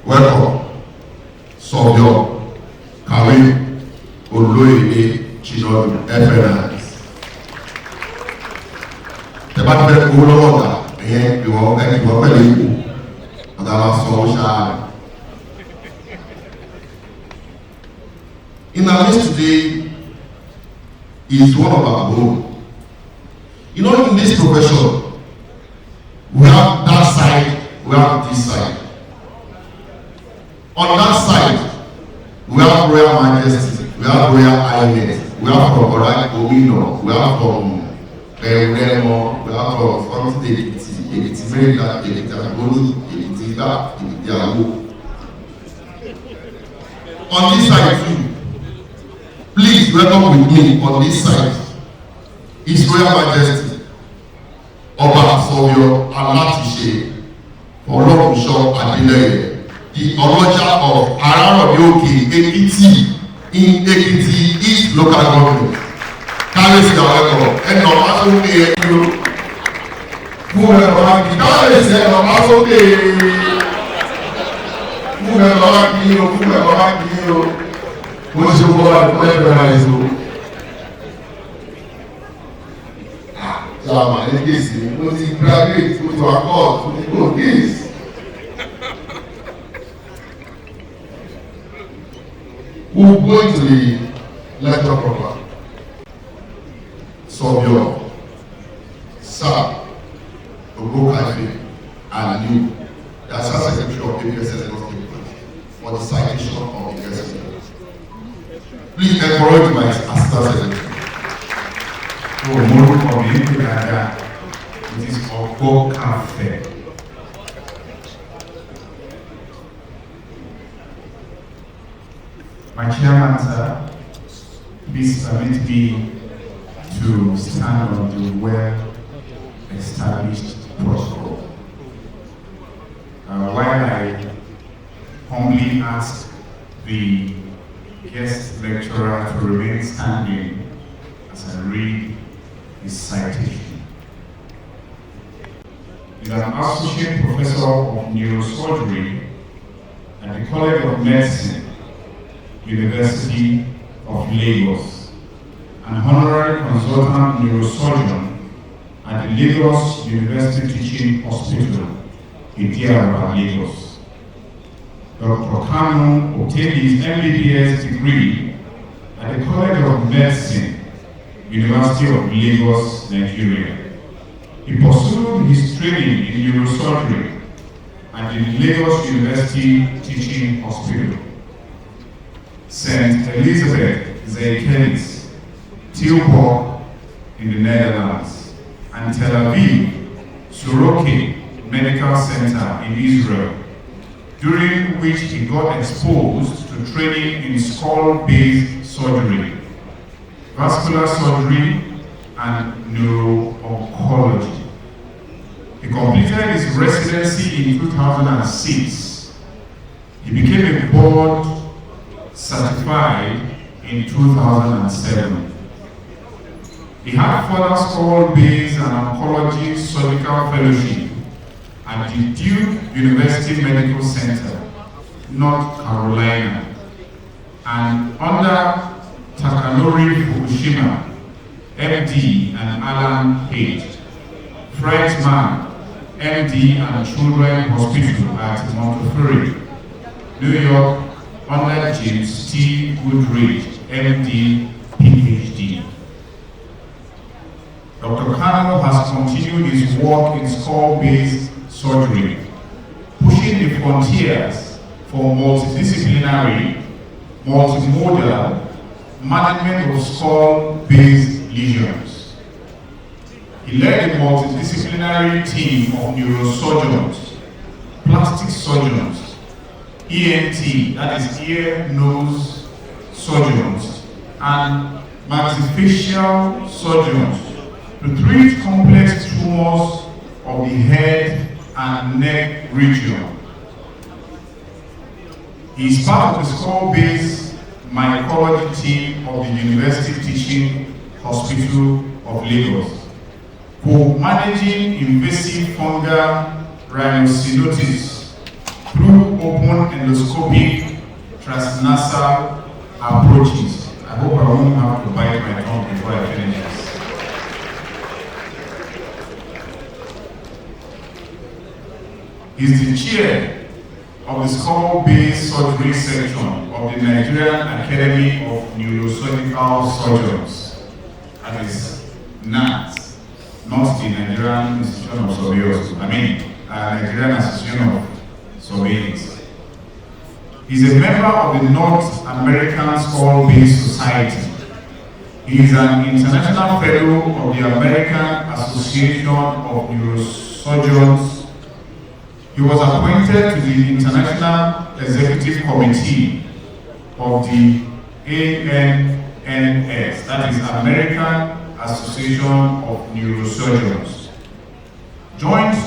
Welcome, Survayors, Karim, Oloyede, Chidon, FNI. The battle of the water, and you are going to go very and I was so shy. In our midst today is one of our own. You know, in this profession, we have that side, we have this side. On that side, we have Royal Majesty, we have Royal Highness, we have from ORIYOMI, we have from Remo, we have from something Ekiti Maryland, Ekiti Agoni, Ekiti Ida, Ekiti Ago. On this side too, please welcome with me on this side His Royal Majesty Oba Survayors Alátiṣe Ológunṣọ́ Adélẹ́yẹ, the Ọlọ́jà of Ararobi-Òkè, Ekiti, in Ekiti East local government. Kábíyèsí àwọn ẹ̀kọ́ ẹ̀nà ọ̀pá sókè ẹ̀kí o. Fún ẹ̀rọ àkì kábíyèsí ẹ̀nà ọ̀pá sókè. Fún ẹ̀rọ àkì o, fún ẹ̀rọ àkì o. Mo ṣe wọ́n wá ní ẹ̀rọ àìsàn o. Ṣàmà ní kéèsì mo ti graduate, mo ti wà court, mo ti go case. We'll go into the lecture proper. Survayors, sir, the Assistant Secretary of APSN for the citation of the guest. Please encourage my Assistant Secretary. Oh, more for me, it is Oko Cafe. My chairman, sir, please permit me to stand on the well-established protocol. While I humbly ask the guest lecturer to remain standing as I read his citation. He is an associate professor of neurosurgery at the College of Medicine, University of Lagos, an honorary consultant neurosurgeon at the Lagos University Teaching Hospital in Lagos. Dr. Kanu obtained his MBBS degree at the College of Medicine, University of Lagos, Nigeria. He pursued his training in neurosurgery at the Lagos University Teaching Hospital, St. Elizabeth Ziekenhuis, Tilburg in the Netherlands, and Tel Aviv Soroke Medical Center in Israel, during which he got exposed to training in skull-based surgery, vascular surgery, and neuro-oncology. He completed his residency in 2006. He became a board certified in 2007. He had further skull-based and oncology surgical fellowship at the Duke University Medical Center, North Carolina, and under Takanori Fukushima, MD, and Alan H. Freitman, MD, and Children's Hospital at Montefiore, New York, under James T. Goodrich, MD, PhD. Dr. Kanu has continued his work in skull-based surgery, pushing the frontiers for multidisciplinary, multimodal management of skull-based lesions. He led a multidisciplinary team of neurosurgeons, plastic surgeons, ENT, that is ear, nose surgeons, and maxillofacial surgeons to treat complex tumors of the head and neck region. He is part of the skull-based mycology team of the University Teaching Hospital of Lagos, for managing invasive fungal rhinosinusitis through open endoscopic transnasal approaches. I hope I won't have to bite my tongue before I finish this. He is the chair of the skull-based surgery section of the Nigerian Academy of Neurosurgical Surgeons, that is NAS, not the Nigerian Institution of Survayors, Nigerian Association of Surveyors. He is a member of the North American Skull-Based Society. He is an international fellow of the American Association of Neurosurgeons. He was appointed to the International Executive Committee of the ANNS, that is American Association of Neurosurgeons. Joined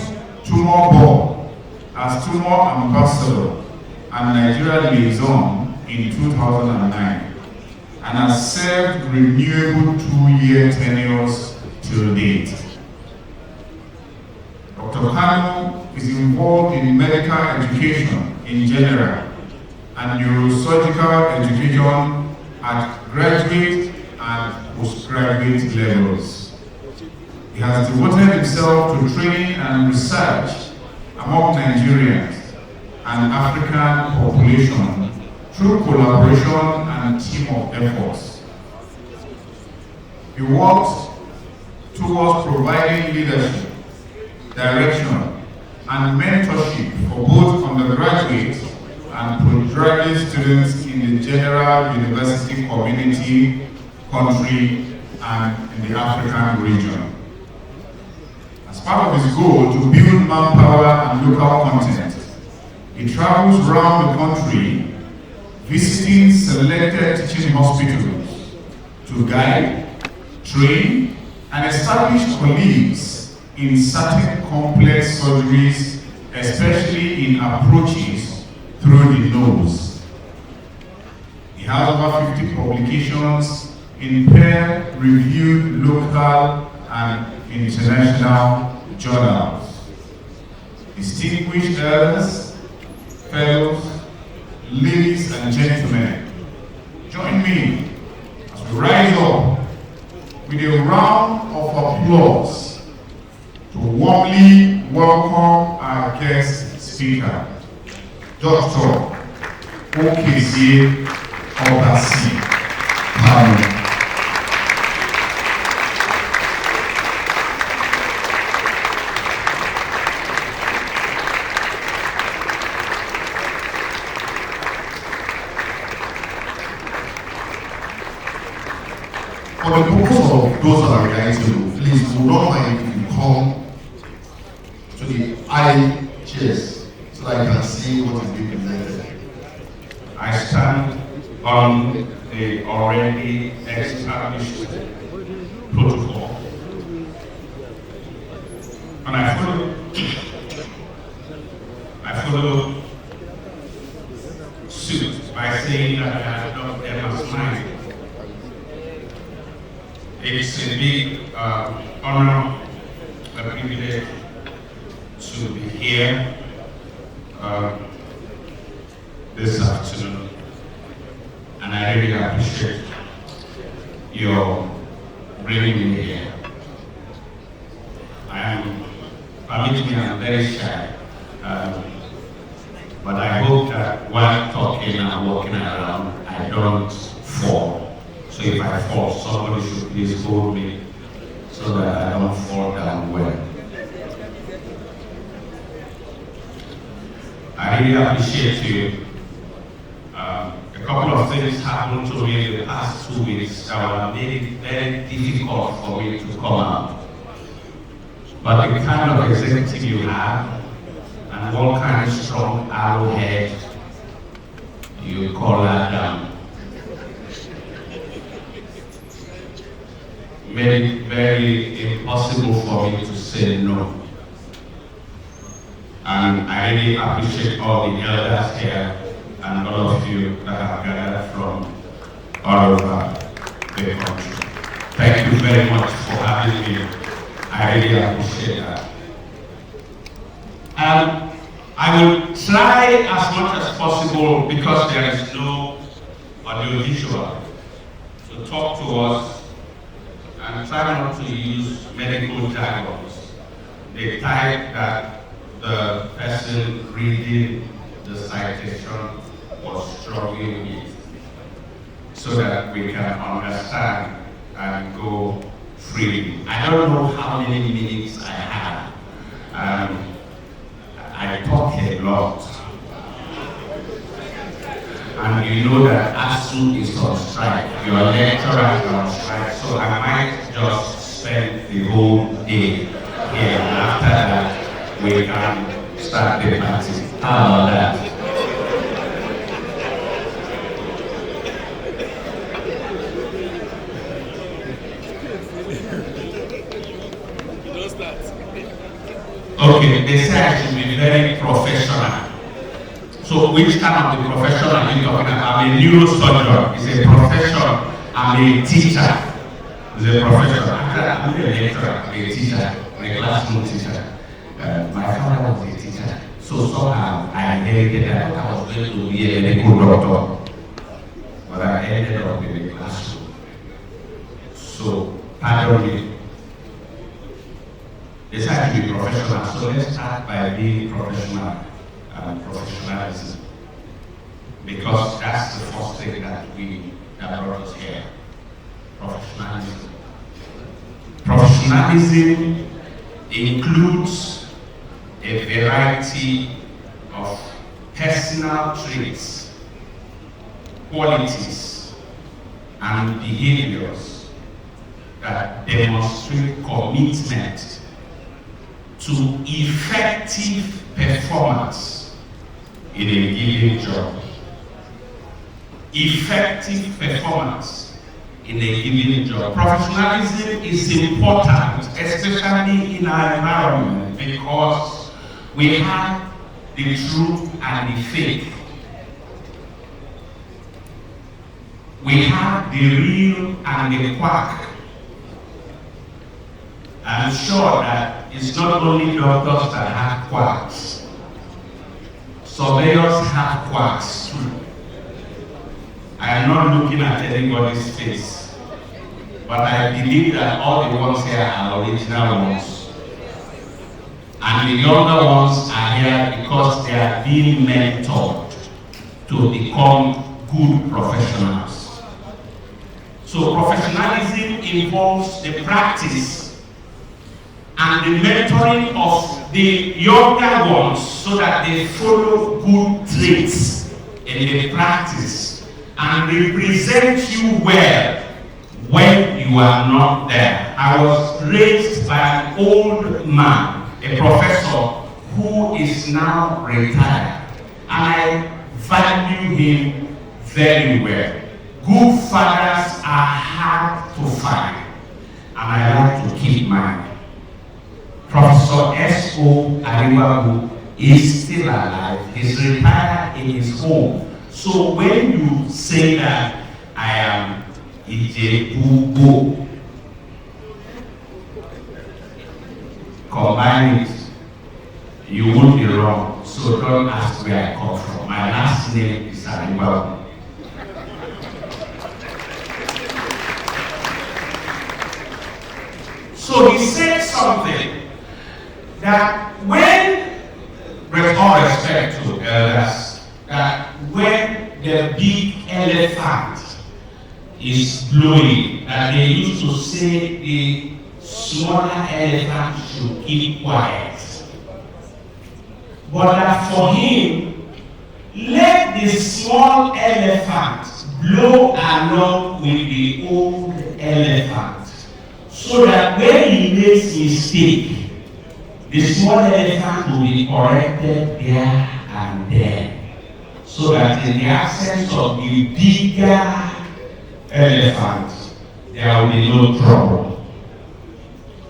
Tumor Board as Tumor Ambassador and Nigeria Liaison in 2009, and has served renewable 2-year tenures till date. Dr. Kanu is involved in medical education in general and neurosurgical education at graduate and postgraduate levels. He has devoted himself to training and research among Nigerians and African population through collaboration and team of efforts. He works towards providing leadership, direction, and mentorship for both students in the general university community, country, and in the African region. As part of his goal to build manpower and local content, he travels around the country visiting selected teaching hospitals to guide, train, and establish colleagues in certain complex surgeries, especially in approaches through the nose. He has over 50 publications in peer-reviewed local and international journals. Distinguished elders, fellows, ladies and gentlemen, join me as we rise up with a round of applause to warmly welcome our guest speaker, Dr. Okezie Obasi Kanu. For the purpose of those that are guiding, please do not mind if you come to the high chairs so that I can see what is being presented. I stand on the already established protocol, and I follow suit by saying that I adopt Emma's mind. It's a big honor, a privilege to be here this afternoon, and I really appreciate your bringing me here. Permit me, I'm very shy, but I hope that while talking and walking around, I don't fall. So if I fall, somebody should please hold me so that I don't fall down well. I really appreciate you. A couple of things happened to me in the past 2 weeks that were made it very difficult for me to come out. But the kind of executive you have, and what kind of strong arrowhead you call that down, made it very impossible for me to say no. And I really appreciate all the elders here and all of you that have gathered from all over the country. Thank you very much for having me. I really appreciate that. I will try as much as possible, because there is no audio visual, to talk to us and try not to use medical jargons, the type that the person reading the citation was struggling with, so that we can understand and go freely. I don't know how many minutes I have. I talk a lot. And you know that Appsn is on strike. Your lecturer is on strike, so I might just spend the whole day here, and after that we can start the party. How about that? Okay, they say I should be very professional. So which kind of the profession are you talking about? I'm a neurosurgeon, it's a profession. I'm a teacher, it's a profession. I'm a lecturer, I'm a teacher, I'm a classroom teacher. My father was a teacher. So somehow I inherited that I was going to be a medical doctor, but I ended up in the classroom. So pardon me. It's had to be professional, so let's start by being professional and professionalism, because that's the first thing that brought us here. Professionalism. Professionalism includes a variety of personal traits qualities and behaviors that demonstrate commitment to effective performance in a given job. Effective performance in a given job. Professionalism is important, especially in our environment, because we have the truth and the fake. We have the real and the quack. I'm sure that it's not only doctors that have quacks. Surveyors have quacks too. I am not looking at anybody's face, but I believe that all the ones here are original ones. And the younger ones are here because they are being mentored to become good professionals. So professionalism involves the practice and the mentoring of the younger ones so that they follow good traits in the practice and represent you well when you are not there. I was raised by an old man, a professor who is now retired, and I value him very well. Good fathers are hard to find, and I like to keep mine. Professor S.O. Ariwabu is still alive. He's retired in his home. So when you say that I am Ijebubo, combine it, you won't be wrong. So don't ask where I come from. My last name is Ariwabu. So he said something that when, with all respect to elders, that when the big elephant is blowing, that they used to say the smaller elephant should keep quiet. But that for him, let the small elephant blow along with the old elephant, so that when he makes mistake, the small elephant will be corrected there and then, so that in the absence of the bigger elephant, there will be no trouble.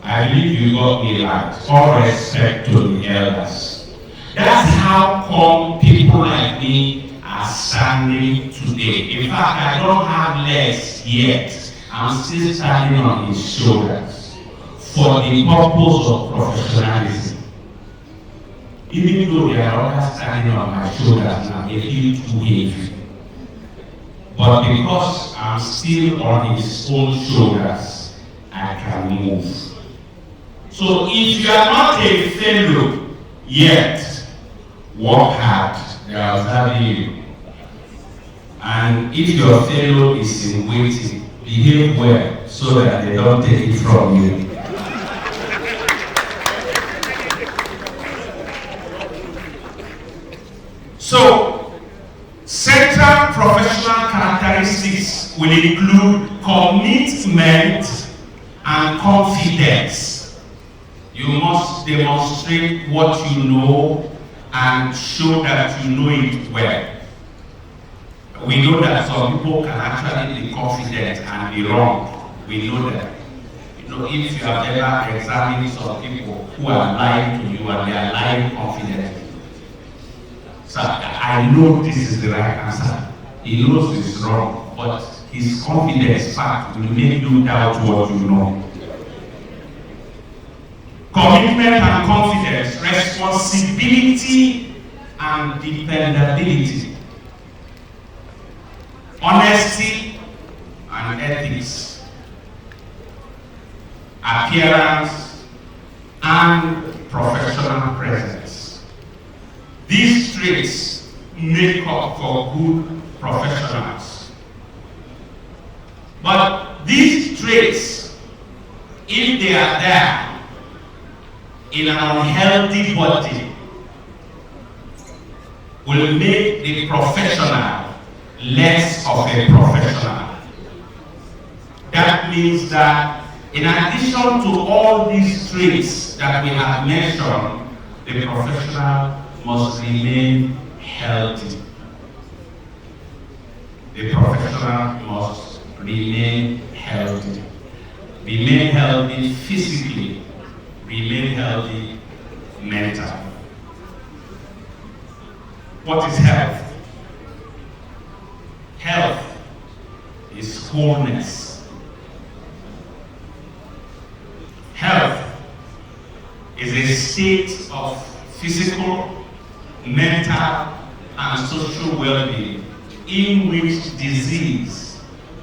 I believe you got me right. All respect to the elders. That's how come people like me are standing today. In fact, I don't have legs yet. I'm still standing on his shoulders for the purpose of professionalism. Even though there are others standing on my shoulders now, they feel too heavy. But because I'm still on his own shoulders, I can move. So if you are not a fellow yet, work hard. They are observing you. And if your fellow is in waiting, behave well so that they don't take it from you. So, central professional characteristics will include commitment and confidence. You must demonstrate what you know and show that you know it well. We know that some people can actually be confident and be wrong. We know that. You know, if you have ever examined some people who are lying to you and they are lying confidently. So I know this is the right answer. He knows it's wrong, but his confidence fact will make you doubt what you know. Commitment and confidence, responsibility and dependability, honesty and ethics, appearance and professional presence. These traits make up for good professionals. But these traits, if they are there in an unhealthy body, will make the professional less of a professional. That means that in addition to all these traits that we have mentioned, the professional must remain healthy. The professional must remain healthy. Remain healthy physically, remain healthy mentally. What is health? Health is wholeness. Health is a state of physical, mental, and social well-being in which disease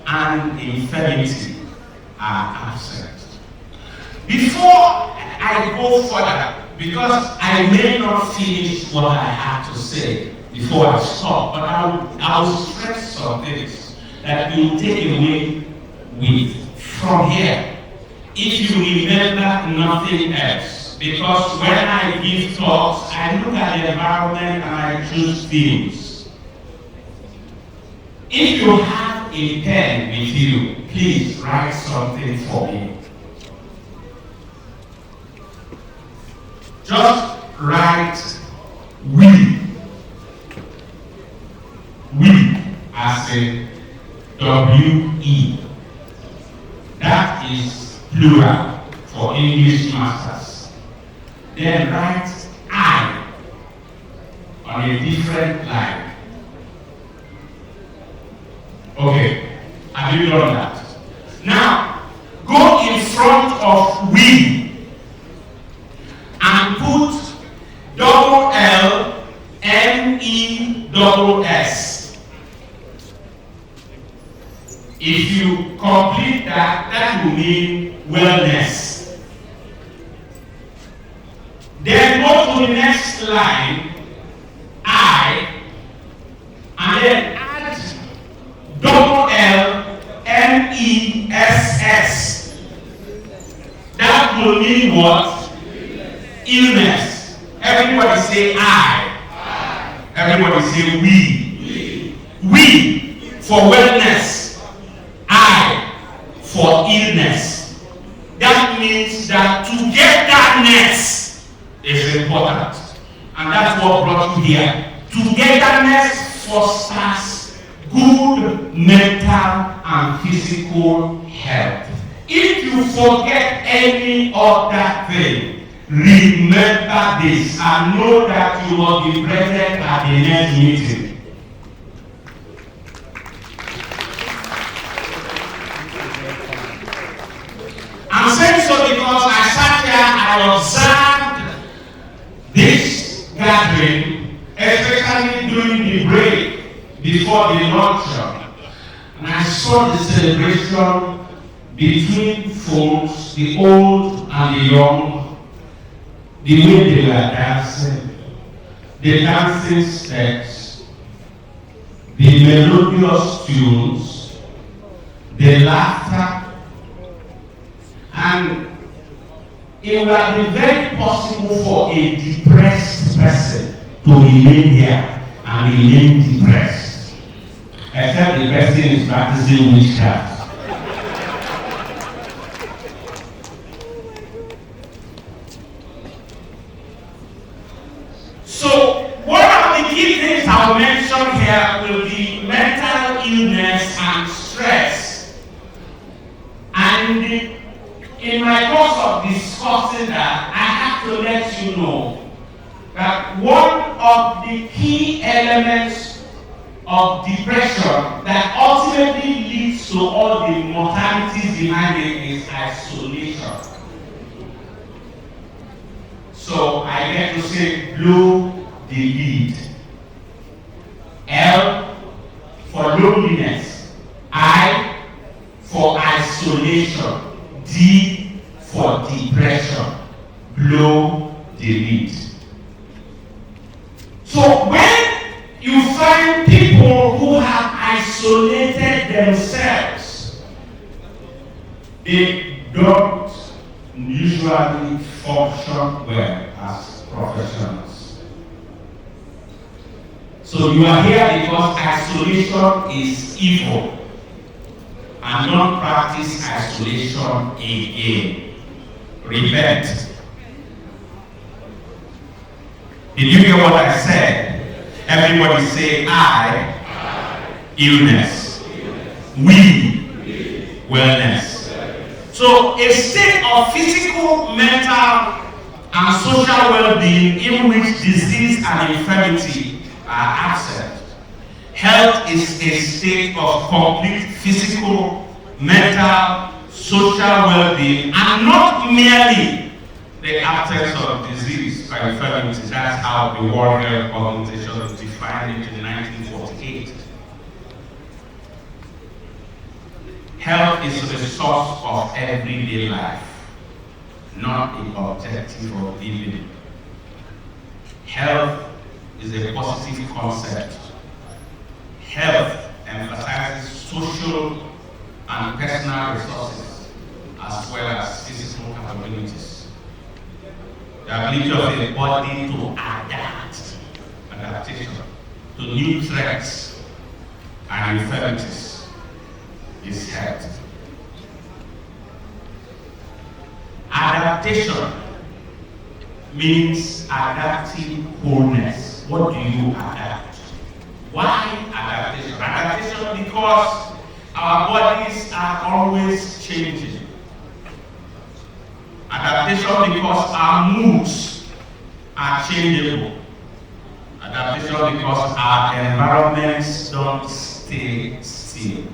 and infirmity are absent. Before I go further, because I may not finish what I have to say before I stop, but I will stress some things that you take away with from here. If you remember nothing else, because when I give talks, I look at the environment and I choose themes. If you have a pen with you, please write something for me. Just write we. We as a W-E. That is plural for English masters. Then write I on a different line. Okay, have you done that? Now, go in front of we and put double L N-E double S. If you complete that, that will mean wellness. Then go to the next line, I, and then add double L N-E-S-S. That will mean what? Illness. Everybody say I. Everybody say we. We for wellness. I for illness. That means that togetherness is important. And that's what brought you here. Togetherness fosters good mental and physical health. If you forget any other thing, remember this and know that you will be present at the next meeting. I'm saying so because I sat here, I observed this gathering, especially during the break before the Launcheon, and I saw the celebration between folks, the old and the young, the way they were dancing, the dancing steps, the melodious tunes, the laughter, and it will be very possible for a depressed person to remain here and remain depressed, except the person is practicing witchcraft. So, one of the key things I'll mention here will be mental illness and stress. And in my course of discussing that, I have to let you know that one of the key elements of depression that ultimately leads to all the mortalities behind it is isolation. So I get to say blow the lead. L for loneliness, I for isolation, D for depression. Blow the lead. So when you find people who have isolated themselves, they don't usually function well as professionals. So you are here because isolation is evil. And don't practice isolation again. Repent. Did you hear what I said? Everybody say I, illness. We, wellness. So a state of physical, mental, and social well-being in which disease and infirmity are absent. Health is a state of complete physical, mental, social well-being, and not merely the absence of disease or infirmity. That's how the World Health Organization defined it in 1948. Health is the source of everyday life, not the objective of living. Health is a positive concept. Health emphasizes social and personal resources as well as physical capabilities. The ability of a body to adaptation to new threats and infirmities is health. Adaptation means adapting wholeness. What do you adapt? Why adaptation? Adaptation because our bodies are always changing. Adaptation because our moods are changeable. Adaptation because our environments don't stay still.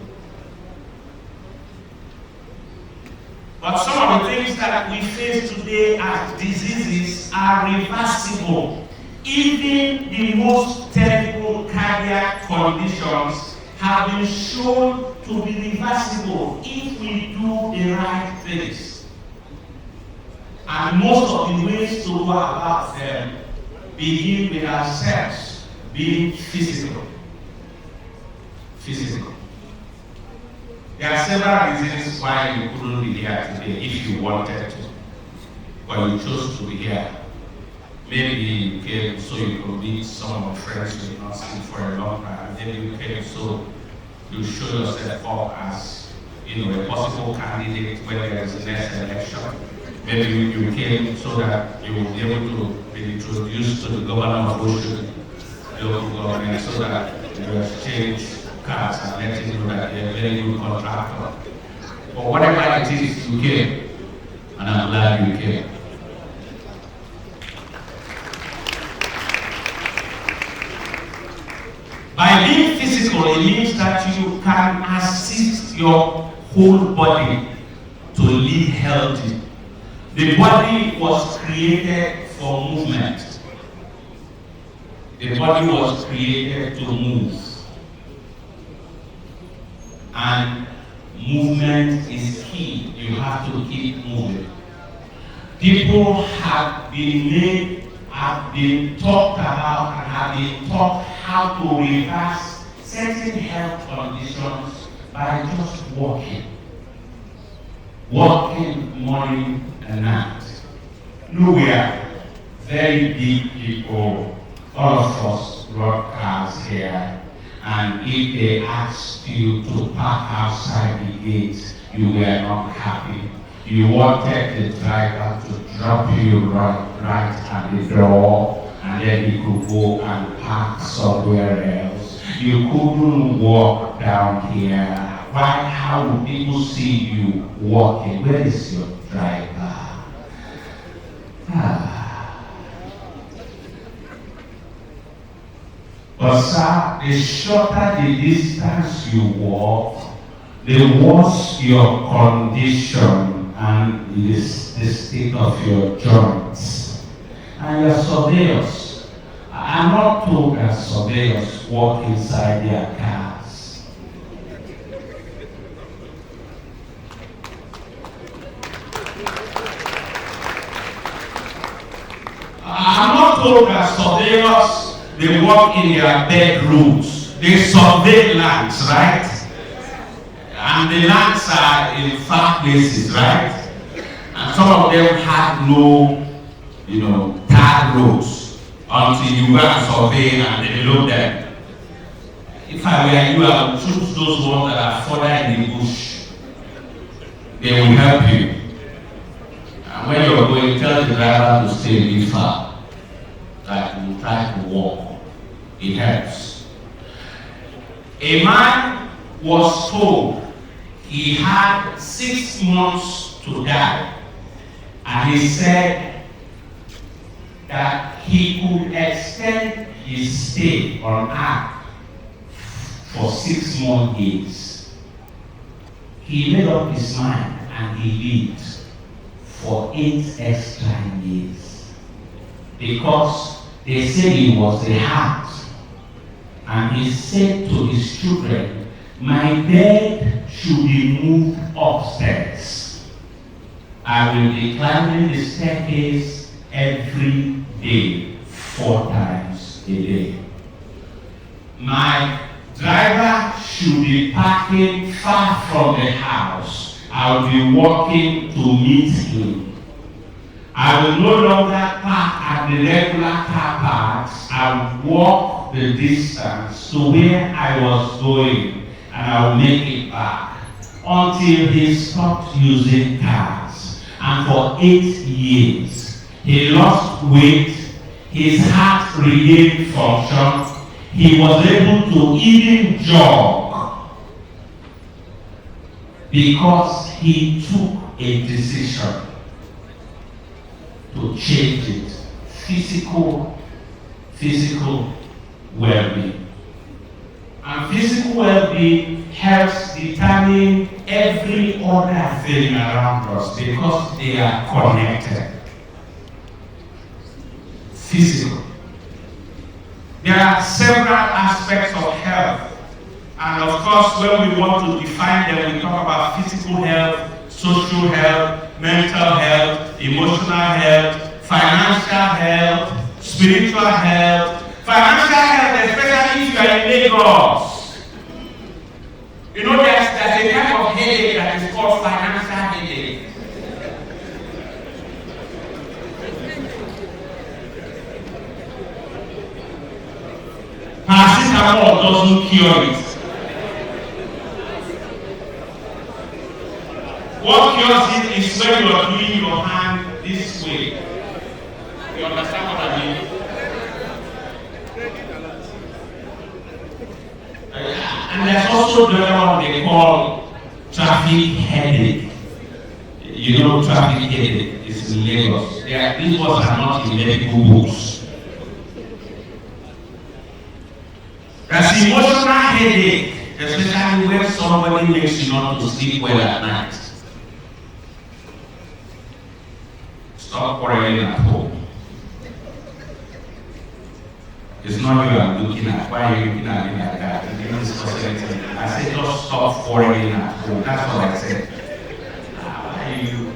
But some of the things that we face today as diseases are reversible. Even the most terrible cardiac conditions have been shown to be reversible if we do the right things. And most of the ways to go about them begin with ourselves being physical. Physical. There are several reasons why you couldn't be here today if you wanted to, but you chose to be here. Maybe you came so you could meet some of your friends you've not seen for a long time. Maybe you came so you show yourself up as, a possible candidate when there is the next election. Maybe you came so that you will be able to be introduced to the governor of Ocean, local government, so that you exchange cards and let him know that you're a very good contractor. But whatever it is, you came, and I'm glad you came. By being physical, it means that you can assist your whole body to live healthy. The body was created for movement. The body was created to move. And movement is key. You have to keep moving. People have been talked about and have been taught how to reverse certain health conditions by just walking. Walking morning and night. Nowhere. Very big people, all of us brought cars here, and if they asked you to park outside the gate, you were not happy. You wanted the driver to drop you right at the door, and then he could go and park somewhere else. You couldn't walk down here. Why? How would people see you walking? Where is your driver? But sir, the shorter the distance you walk, the worse your condition and the state of your joints. And your surveyors, I'm not told that surveyors walk inside their cars. I'm not told that surveyors, they walk in their bedrooms. They survey lands, right? And the lands are in far places, right? And some of them have no, tarred roads. until you go and survey and develop them. If I were you, I would choose those ones that are further in the bush. They will help you. And when you're going, tell the driver to stay a bit far. Like you try to walk. It helps. A man was told he had 6 months to die. And he said that he could extend his stay on earth for 6 more years. He made up his mind and he lived for 8 extra years. Because they said he was a heart. And he said to his children, my bed should be moved upstairs. I will be climbing the staircase every day, 4 times a day. My driver should be parking far from the house. I will be walking to meet him. I will no longer park at the regular car parks. I will walk the distance to where I was going, and I will make it back until he stopped using cars. And for 8 years, he lost weight, his heart regained function, he was able to even jog because he took a decision to change it. Physical well-being. And physical well-being helps determine every other thing around us because they are connected. Physical. There are several aspects of health. And of course, when we want to define them, we talk about physical health, social health, mental health, emotional health, financial health, spiritual health. Financial health, especially if you are in Lagos. You know, there's a type of headache that is called financial headache. Paracetamol doesn't cure it. What cures it is when you are doing your hand this way. You understand what I mean? And there's also the other one they call traffic headache. You know, traffic headache is in Lagos. These ones are not in medical books. There's emotional headache, especially when somebody makes you not to sleep well at night. Stop quarreling at home. It's not you I'm looking at. Why are you looking at me like that? I said just stop quarreling at home. That's what I said. Why are you?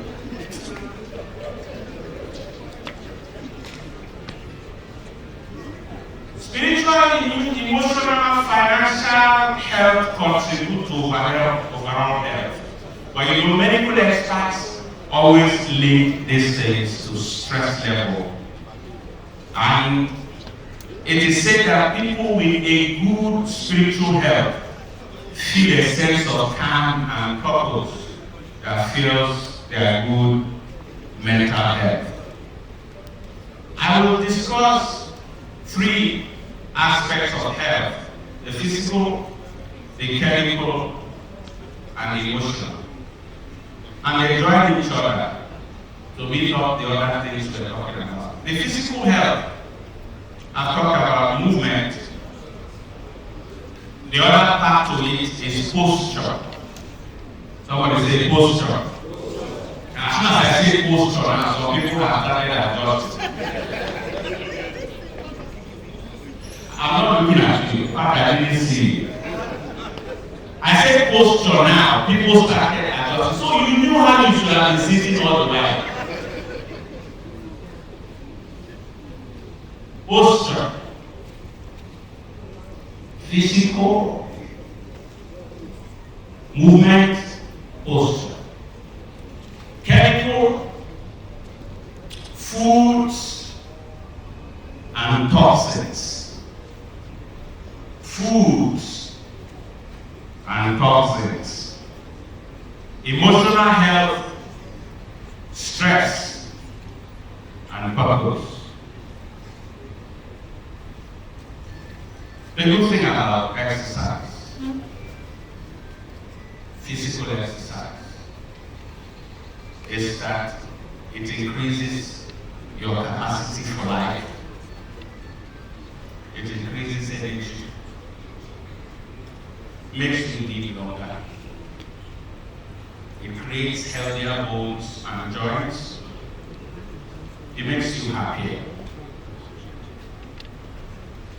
Spiritual, emotional, financial health contribute to overall health. But you know, medical experts always link these things to stress level. And it is said that people with a good spiritual health feel a sense of calm and purpose that fuels their good mental health. I will discuss 3 aspects of health: the physical, the chemical, and the emotional. And they join each other to meet up the other things we're talking about. The physical health, I've talked about movement. The other part to it is posture. Somebody say posture. As soon as I say posture, now some people have started adjusting. I'm not looking at you, but I didn't see you. I said posture now, people started adjusting. So you knew how you should have been sitting all the while. Posture. Physical movement, posture. Chemical, foods, and foods, and toxins. Emotional health, stress, and purpose. The good thing about exercise, physical exercise, is that it increases your capacity for life. It increases energy, makes you live longer. It creates healthier bones and joints. It makes you happier.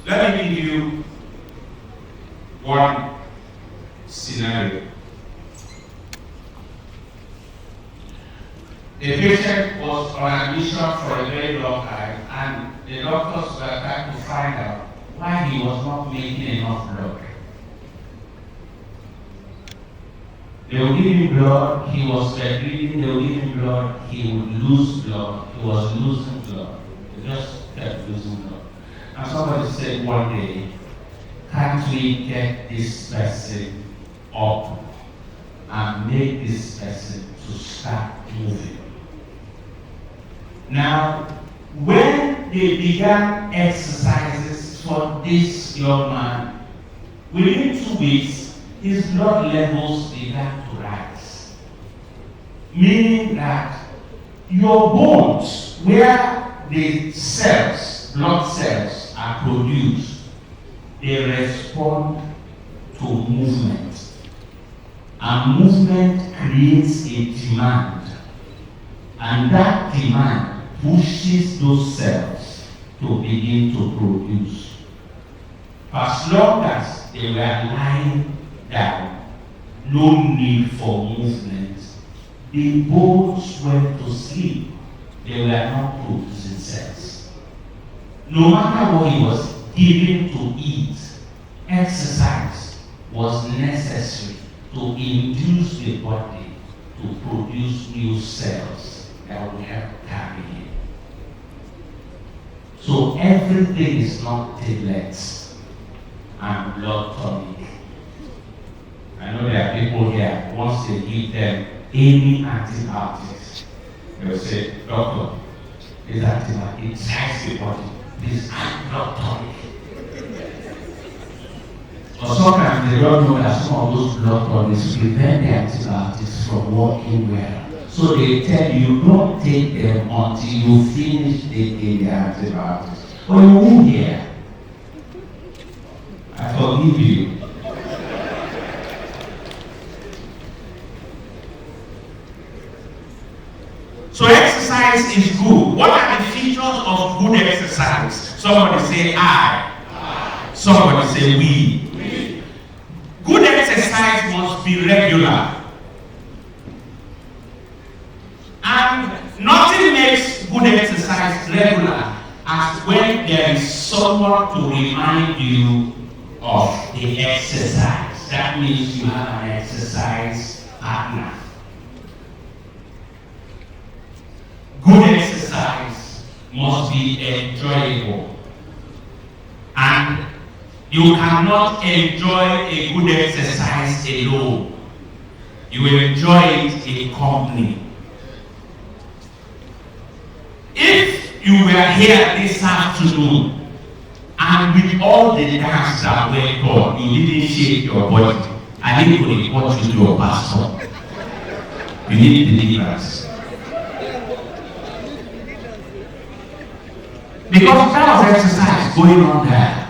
Let me give you one scenario. A patient was on admission for a very long time, and the doctors were trying to find out why he was not making enough blood. They would give him blood, he was bleeding, they would give him blood, he would lose blood, he was losing blood. He just kept losing blood. And somebody said one day, can't we get this person up and make this person to start moving? Now, when they began exercises for this young man, within 2 weeks, his blood levels began to rise. Meaning that your bones, where the cells, blood cells, are produced, they respond to movement. And movement creates a demand. And that demand pushes those cells to begin to produce. As long as they were lying down, no need for movement, the bones went to sleep. They were not producing cells. No matter what he was given to eat, exercise was necessary to induce the body to produce new cells that will help carry him. So everything is not tablets and blood tonic. I know there are people here, once they give them any antibiotics, they will say, doctor, this antibiotic drives the body. This blood tonic. But sometimes they don't know that some of those blood tonics prevent the antibiotics from working well. So they tell you, don't take them until you finish taking the antibiotics. But you won't hear. I forgive you. So exercise is good. What are the features of good exercise? Somebody say I. Somebody say we. Good exercise must be regular. And nothing makes good exercise regular as when there is someone to remind you of the exercise. That means you have an exercise partner. Good exercise must be enjoyable. And you cannot enjoy a good exercise alone. You will enjoy it in company. If you were here this afternoon and with all the dance that went on, you didn't shake your body, I need to report you to your pastor. You need deliverance. Because that was exercise going on there.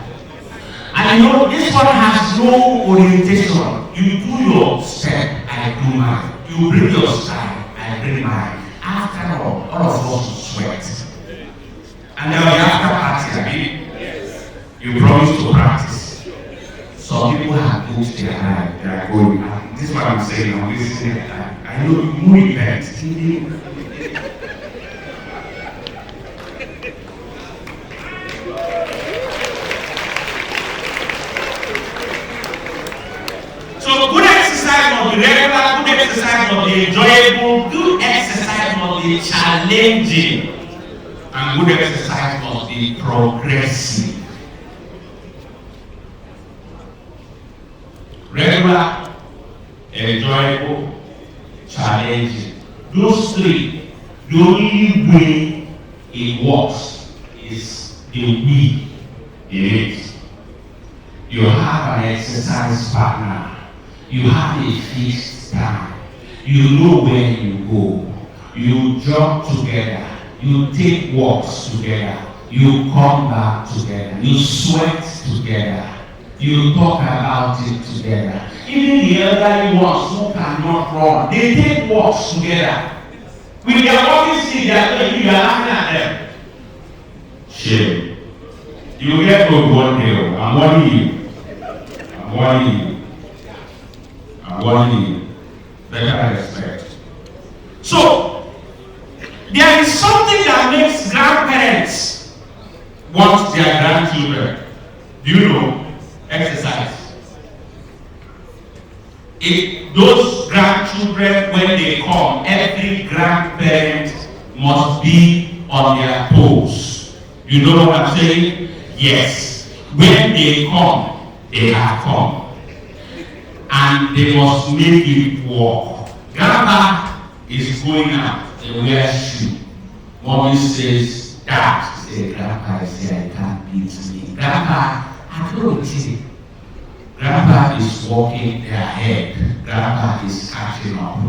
And you know, this one has no orientation. You do your step, I do mine. You bring your style, I bring mine. After all of us sweat. And then the after party, I mean, you promise to practice. Some people have moved their life, they are going. This is what I'm saying now. This is I know you events. So good exercise must be regular, good exercise must be enjoyable, good exercise must be challenging, and good exercise must be progressive. spectacular, enjoyable, challenging. Those three, the only way it works is the we in it. You have an exercise partner. You have a fixed time. You know where you go. You jog together. You take walks together. You come back together. You sweat together. You talk about it together. Even the elderly ones who cannot run, they take walks together. With their walking stick, they are telling you, are laughing at them. Shame. You will get to one day. I'm warning you. I'm warning you. I'm warning you. Better respect. So, there is something that makes grandparents want their grandchildren. Do you know? Exercise. Those grandchildren, when they come, every grandparent must be on their toes. You know what I'm saying? Yes. When they come, they have come. And they must make it walk. Grandpa is going out, they wear shoe. Mommy says, Dad, say, Grandpa is here, you can't beat me. Grandpa, I don't see. Grandpa is walking ahead. Grandpa is catching up.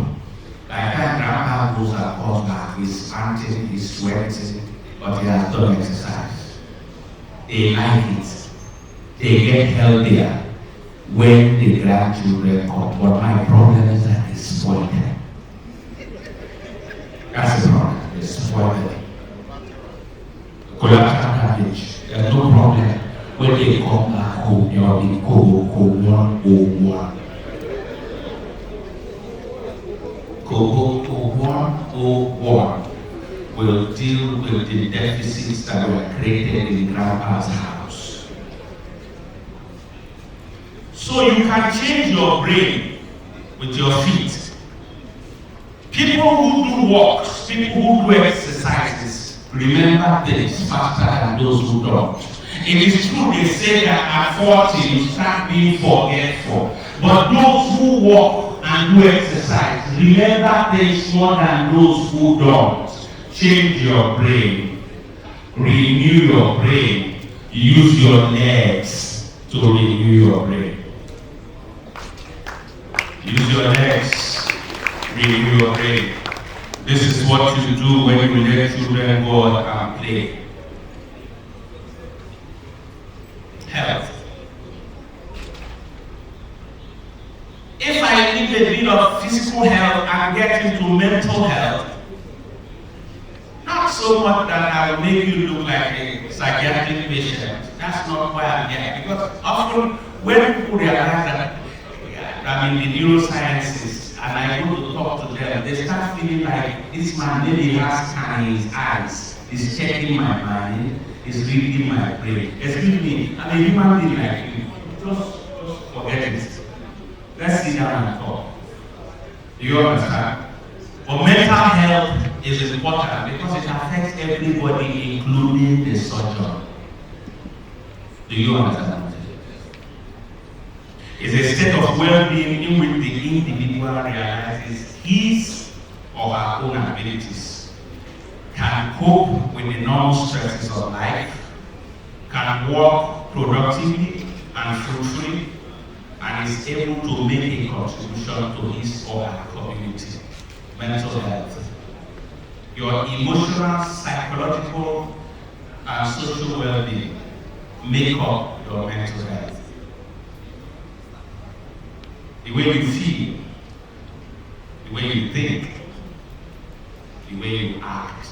By the time Grandpa goes and comes back, he's panting, he's sweating, but he has done exercise. They like it. They get healthier when the grandchildren come. But my problem is that they spoil them. That's the problem. They spoil them. Collateral damage. There's no problem. When they come back home, they will be Kobo 101. Kobo 101 will deal with the deficits that were created in Grandpa's house. So you can change your brain with your feet. People who do walks, people who do exercises, remember things faster than those who don't. It is true, they say that at 40 you start being forgetful. But those who walk and do exercise, remember things more than those who don't. Change your brain. Renew your brain. Use your legs to renew your brain. Use your legs. Renew your brain. This is what you do when you let children go out and play. Health. If I need a bit of physical health and get into mental health, not so much that I will make you look like a psychiatric patient. That's not why I'm here. Because often when people realize that I'm in the neurosciences and I go to talk to them, they start feeling like this man maybe has scan in his eyes, he's checking my mind, he's reading my brain. Excuse me, I'm a human being like you. Just forget it. Let's sit down and talk. Do you understand? But mental health is important because it affects everybody, including the surgeon. Do you understand? It's a state of well-being in which the individual realizes his or her own abilities, can cope with the normal stresses of life, can work productively and fruitfully, and is able to make a contribution to his or her community. Mental health. Your emotional, psychological, and social well-being make up your mental health. The way you feel, the way you think, the way you act.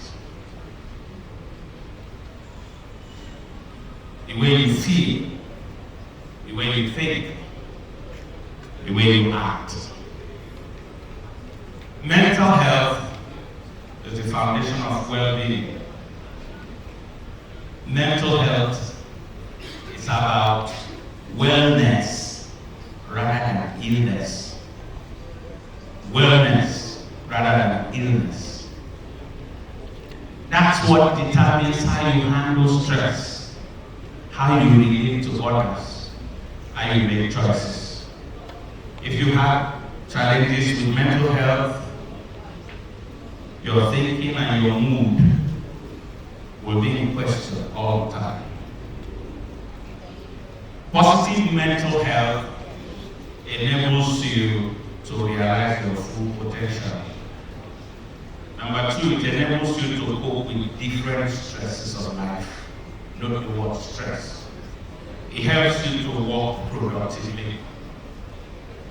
The way you feel, the way you think, the way you act. Mental health is the foundation of well-being. Mental health is about wellness rather than illness. Wellness rather than illness. That's what determines how you handle stress, how you relate to others, how you make choices. If you have challenges with mental health, your thinking and your mood will be in question all the time. Positive mental health enables you to realize your full potential. Number two, it enables you to cope with different stresses of life. Note the word stress. It helps you to work productively.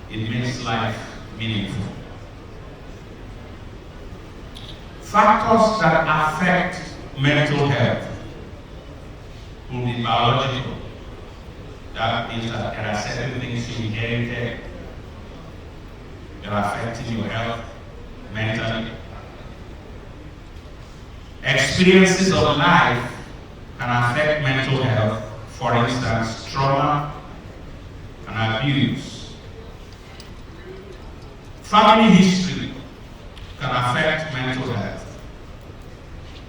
It makes life meaningful. Factors that affect mental health will be biological. That means that there are certain things you inherited that are affecting your health mentally. Experiences of life can affect mental health. For instance, trauma and abuse. Family history can affect mental health.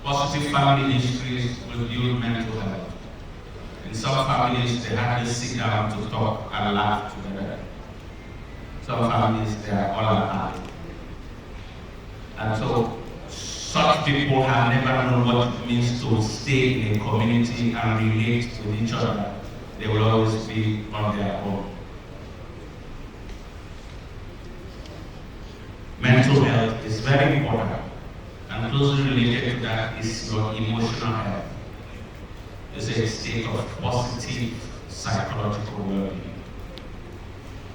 Positive family histories will build mental health. In some families, they hardly sit down to talk and laugh together. Some families, they are all apart. And so, such people have never known what it means to stay in a community and relate with each other. They will always be on their own. Mental health is very important, and closely related to that is your emotional health. It's a state of positive psychological well-being.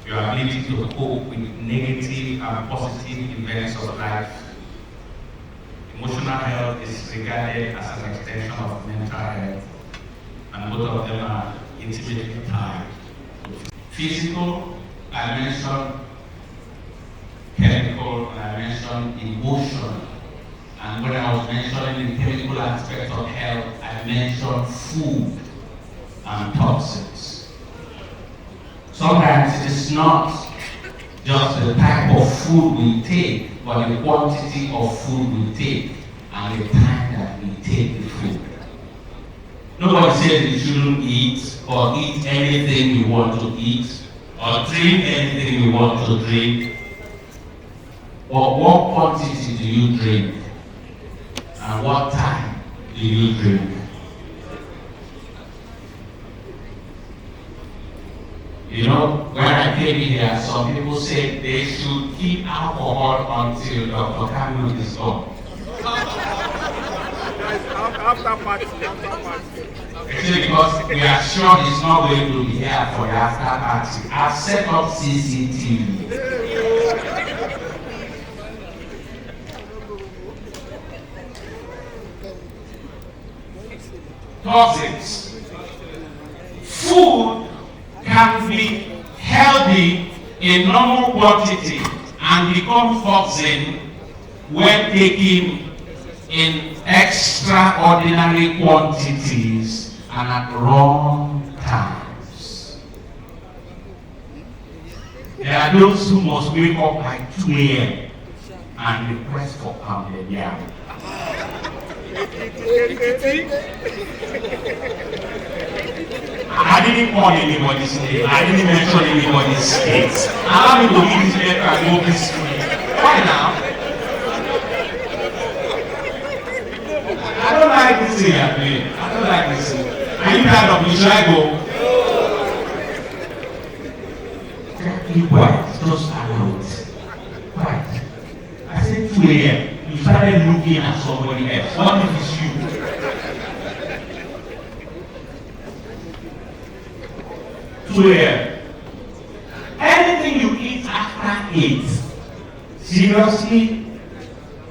Your ability to cope with negative and positive events of life. Emotional health is regarded as an extension of mental health, and both of them are intimately tied. Physical, I mentioned chemical, and I mentioned emotional. And when I was mentioning the chemical aspect of health, I mentioned food and toxins. Sometimes it is not just the type of food we take, but the quantity of food we take and the time that we take the food. Nobody says we shouldn't eat or eat anything we want to eat or drink anything we want to drink. But what quantity do you drink? And what time do you drink? You know, when I came here, some people said they should keep alcohol until Dr. Cameron is gone. After party. Actually, because we are sure he's not going to be here for the after party. I've set up CCTV. Toxins. Food can be healthy in normal quantity and become toxic when taken in extraordinary quantities and at wrong times. There are those who must wake up by 2 a.m. and request for pounded yam. I didn't call anybody's name. I didn't mention anybody's state. Allow me to leave this letter and go this way. Why now? I don't like this thing you're doing. I don't like this thing. Are you tired of me? Should I go? Be quiet. Just allow it. Quiet. I said 2 a.m. You started looking at somebody else. What if it's you? Anything you eat after 8, seriously,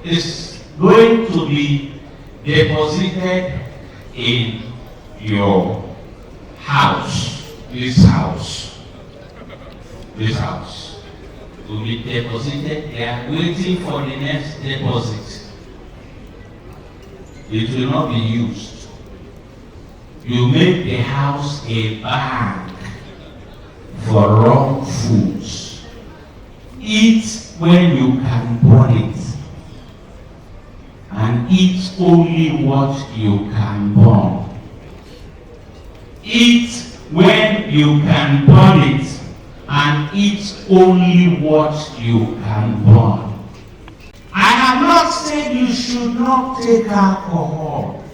is going to be deposited in your house. This house will be deposited there, waiting for the next deposit. It will not be used. You make the house a bank for wrong foods. Eat when you can burn it, and eat only what you can burn. Eat when you can burn it, and eat only what you can burn. I have not said you should not take alcohol.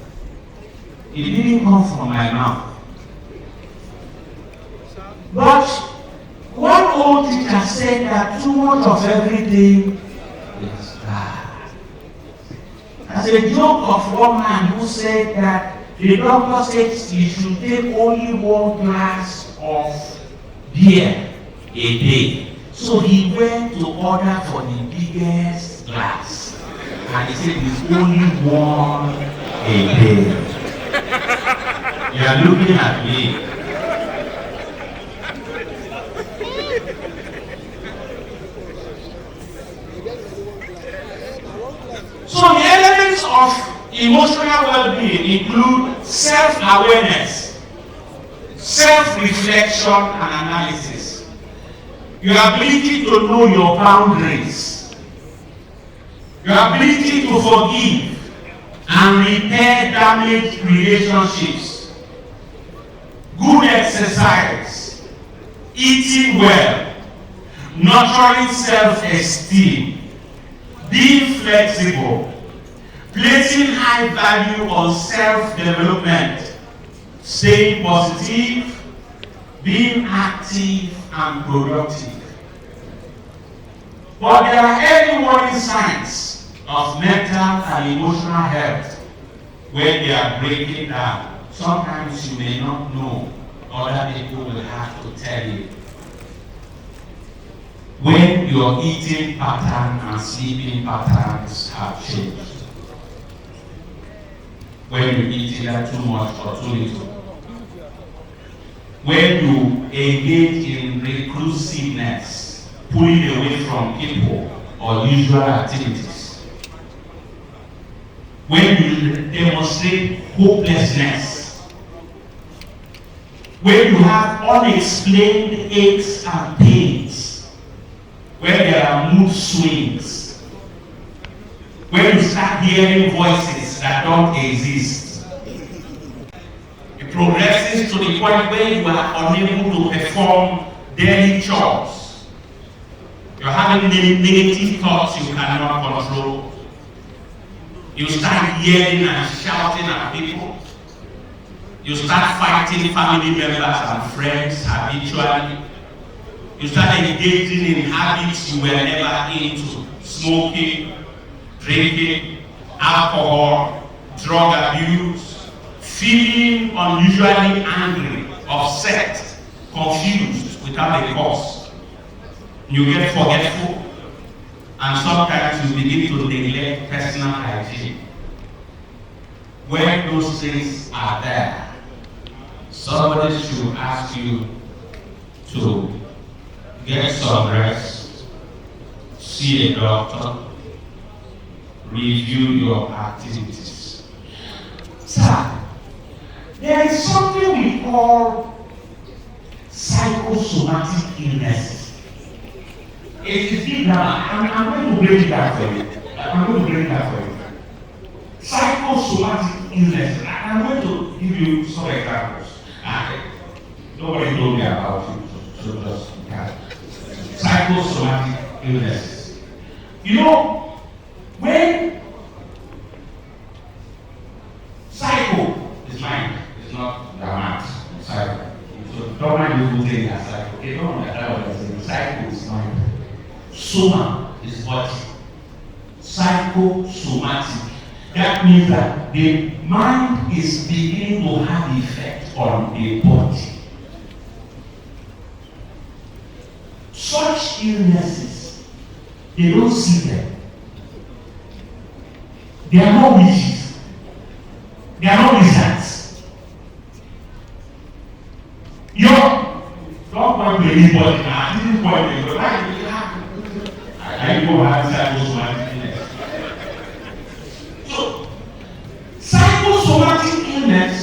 It didn't come from my mouth. But one old teacher said that too much of everything is bad. As a joke of one man who said that the doctor said you should take only 1 glass of beer a day. So he went to order for the biggest glass. And he said it's only 1 a day. You are looking at me. So the elements of emotional well-being include self-awareness, self-reflection and analysis, your ability to know your boundaries, your ability to forgive and repair damaged relationships, good exercise, eating well, nurturing self-esteem, being flexible, placing high value on self-development, staying positive, being active and productive. But there are early warning signs of mental and emotional health when they are breaking down. Sometimes you may not know, other people will have to tell you. When your eating pattern and sleeping patterns have changed. When you eat either too much or too little. When you engage in reclusiveness, pulling away from people or usual activities. When you demonstrate hopelessness. When you have unexplained aches and pains. When there are mood swings. When you start hearing voices that don't exist. It progresses to the point where you are unable to perform daily chores. You're having negative thoughts you cannot control. You start yelling and shouting at people. You start fighting family members and friends habitually. You start engaging in habits you were never into. Smoking, drinking, alcohol, drug abuse, feeling unusually angry, upset, confused without a cause. You get forgetful, and sometimes you begin to neglect personal hygiene. When those things are there, somebody should ask you to get some rest, see a doctor, review your activities. Sir, there is something we call psychosomatic illnesses. It's deep now. I'm going to break that for you. Psychosomatic illness. I'm going to give you some examples. Nobody told me about it, so just psychosomatic illnesses. You know, when psycho is mind, it's not grammar, psycho. So don't mind you saying that psycho. Okay, don't understand what I'm saying. Psycho is mind. Soma is body. Psychosomatic. That means that the mind is beginning to have effect on the body. Such illnesses, they don't see them. They are not witches. They are not wizards. Don't point to anybody now. I didn't point to anybody. I don't have psychosomatic illness. So, psychosomatic illness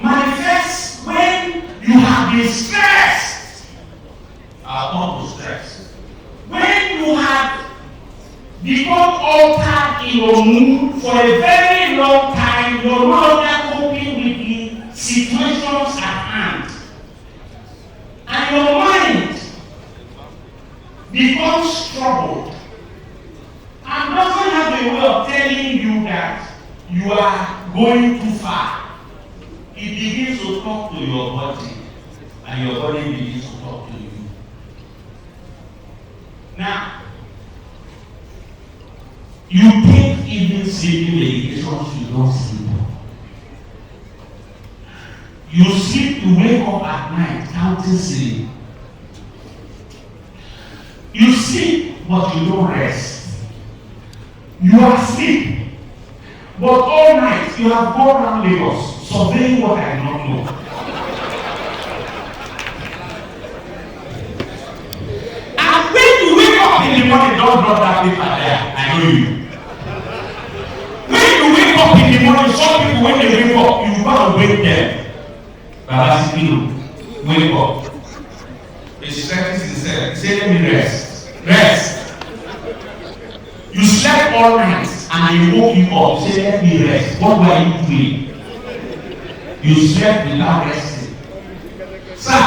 manifests when you have been stressed. I'll come to stress. When you have become altered in your mood for a very long time, you're no longer coping with the situations at hand. And your mind becomes troubled and doesn't have a way of telling you that you are going too far, it begins to talk to your body, and your body begins to talk to you. Now, you take even sleeping medications, you don't sleep. You sleep to wake up at night counting sleep. You sleep, but you don't rest. You are asleep, but all night you have gone around Lagos surveying what I do not know. And when you wake up in the morning, don't drop that paper there. I know you. When you wake up in the morning, some people when they wake up, you gotta wake them. Baba Sikiru, wake up. He stretches himself. He said, let me rest. Rest. You slept all night and they woke you up. Say, let me rest. What were you doing? You slept without resting. Sir,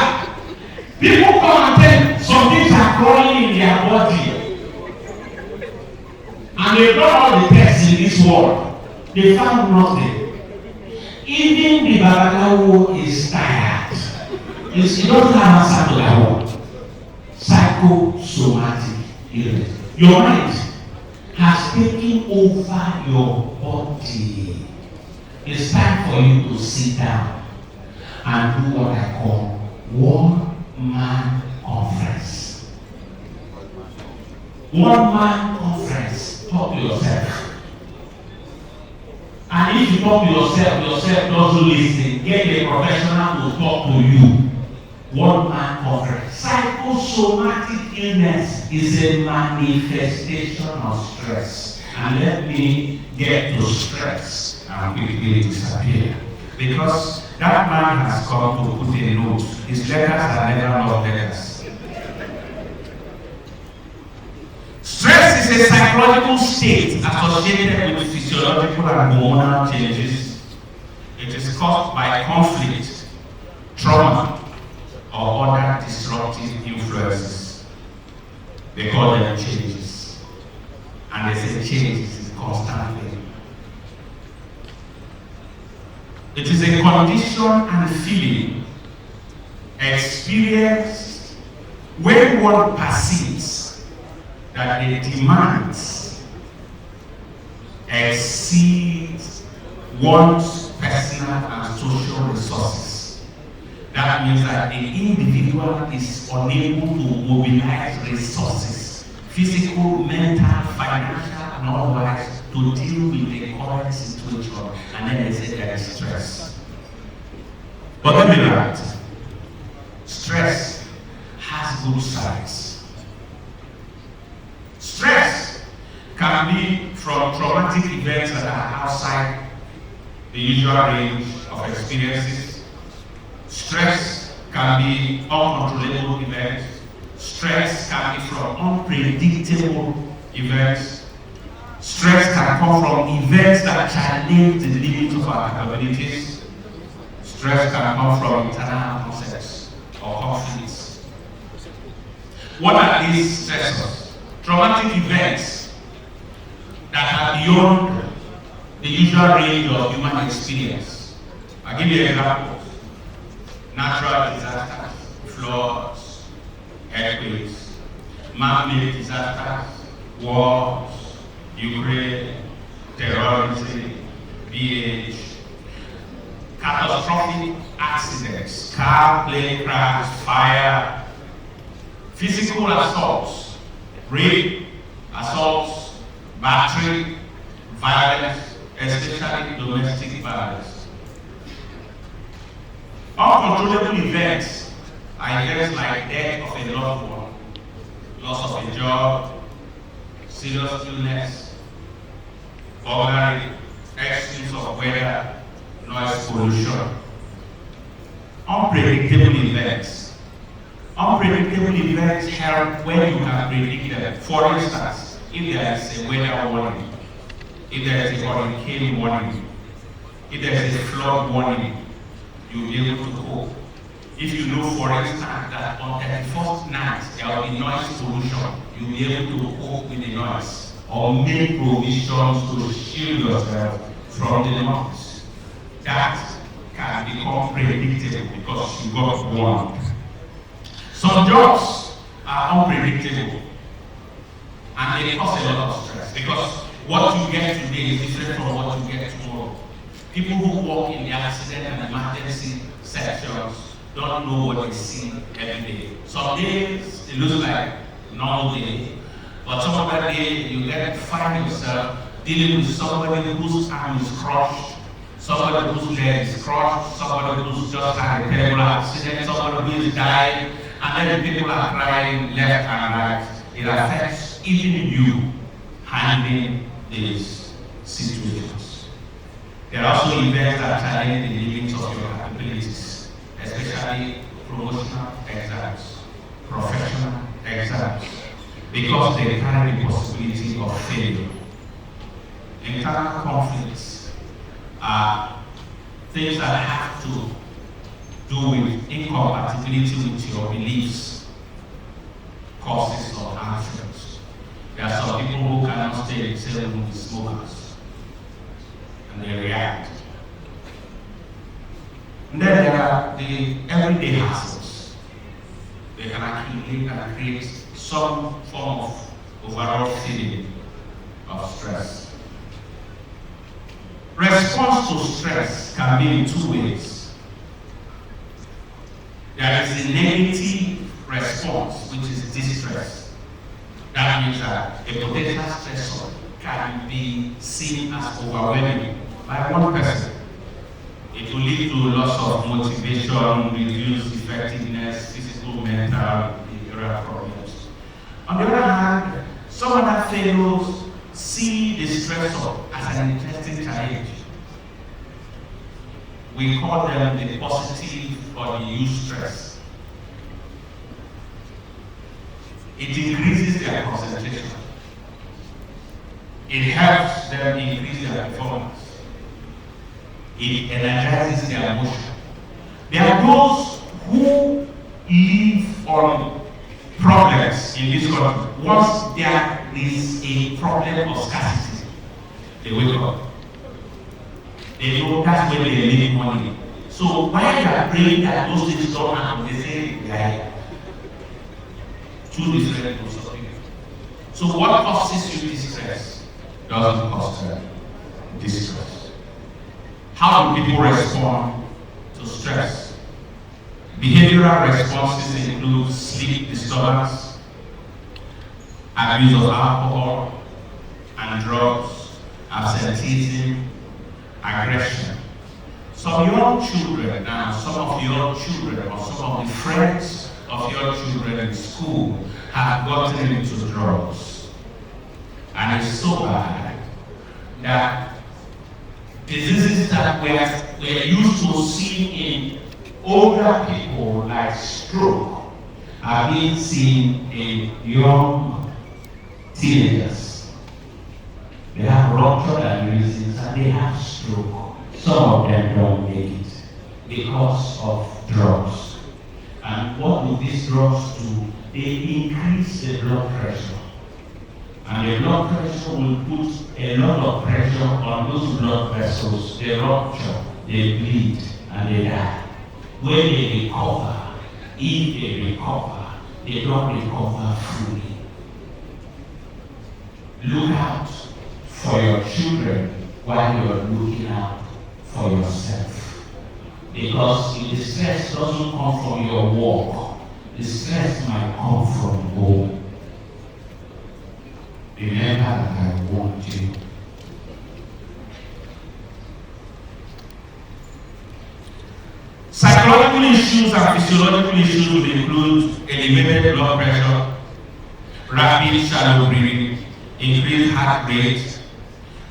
people come and tell some things are crawling in their body. And they've done all the tests in this world. They found nothing. Even the Babalawo is tired. He doesn't have answer to that one. Psychosomatic illness. Your mind has taken over your body. It's time for you to sit down and do what I call one-man conference. One-man conference. Talk to yourself. And if you talk to yourself doesn't listen, get a professional to talk to you. One-man conference. Psychosomatic illness is a manifestation of stress. And let me get to stress and quickly disappear. Because that man has come to put a note. His letters are never not letters. Stress is a psychological state associated with physiological and hormonal changes. It is caused by conflict, trauma, or other disruptive influences. They call them changes. And they say changes constantly. It is a condition and feeling experienced when one perceives that the demands exceeds one's personal and social resources. That means that the individual is unable to mobilize resources, physical, mental, financial, and otherwise, to deal with the current situation, and then they say there is stress. But let me write, stress has good sides. Stress can be from traumatic events that are outside the usual range of experiences. Stress can be uncontrollable events. Stress can be from unpredictable events. Stress can come from events that challenge the limits of our capabilities. Stress can come from internal concepts or conflicts. What are these stressors? Traumatic events that are beyond the usual range of human experience. I'll give you examples. Natural disasters, floods, earthquakes, man-made disasters, wars, Ukraine, terrorism, BH, catastrophic accidents, car, plane crash, fire, physical assaults, rape, assaults, battery, violence, especially domestic violence. Uncontrollable events are events like death of a loved one, loss of a job, serious illness, burglary, extremes of weather, noise pollution. Unpredictable events. Unpredictable events help when you can predict them. For instance, if there is a weather warning, if there is a hurricane warning, if there is a flood warning, you'll be able to cope. If you know, for instance, that on 31st night there will be noise pollution, you'll be able to cope with the noise or make provisions to shield yourself from the noise. That can become predictable because you got warned. Some jobs are unpredictable and they cause a lot of stress because what you get today is different from what you get tomorrow. People who work in the accident and emergency sections don't know what they see every day. Some days it looks like normal day, but some other day you find yourself dealing with somebody whose arm is crushed, somebody whose leg is crushed, somebody who's just had a terrible accident, somebody who is dying, and then people are crying left and right. It affects even you handling these situations. There are also events that challenge the limits of your capabilities, especially promotional exams, professional exams, because they carry the possibility of failure. Internal conflicts are things that have to do with incompatibility with your beliefs, causes or actions. There are some people who cannot stay in the same room with smokers, and they react. And then there are the everyday hassles. They can accumulate and create some form of overall feeling of stress. Response to stress can be in two ways. There is a negative response, which is distress. That means that a potential stressor can be seen as overwhelming by one person. It will lead to loss of motivation, reduced effectiveness, physical, mental, behavioral problems. On the other hand, some other fellows see the stressor as an interesting challenge. We call them the positive or the eustress. It increases their concentration. It helps them increase their performance. It energizes their emotion. There are those who live on problems in this country. Once there is a problem of scarcity, they wake up. They know that's where they make money. So while they are praying that those things don't happen, they say they are two different groups of people. So what causes you distress doesn't cause them distress. How do people respond to stress? Behavioral responses include sleep disturbance, abuse of alcohol and drugs, absenteeism, aggression. Some young children now, some of your children or some of the friends of your children in school have gotten into drugs. And it's so bad that diseases that we're used to seeing in older people like stroke are being seen in young teenagers. They have ruptured aneurysms and they have stroke. Some of them don't make it because of drugs. And what do these drugs do? They increase the blood pressure. And the blood pressure will put a lot of pressure on those blood vessels. They rupture, they bleed, and they die. When they recover, if they recover, they don't recover fully. Look out for your children while you're looking out for yourself. Because if the stress doesn't come from your work, the stress might come from home. Remember that I want you. Psychological issues and physiological issues will include elevated blood pressure, rapid shallow breathing, increased heart rate,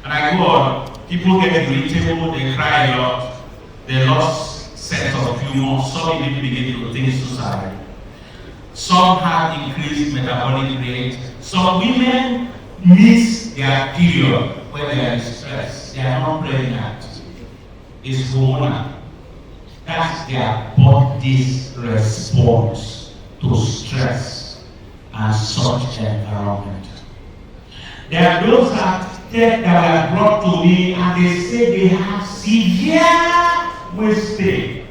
and I go on. People get irritable, they cry a lot, they lost sense of humor, some even begin to think suicide. Some have increased metabolic rate. Some women miss their period when they are stressed. They are not pregnant. It's hormonal. That's their body's response to stress and such environment. There are those that were brought to me and they say they have severe waist pain.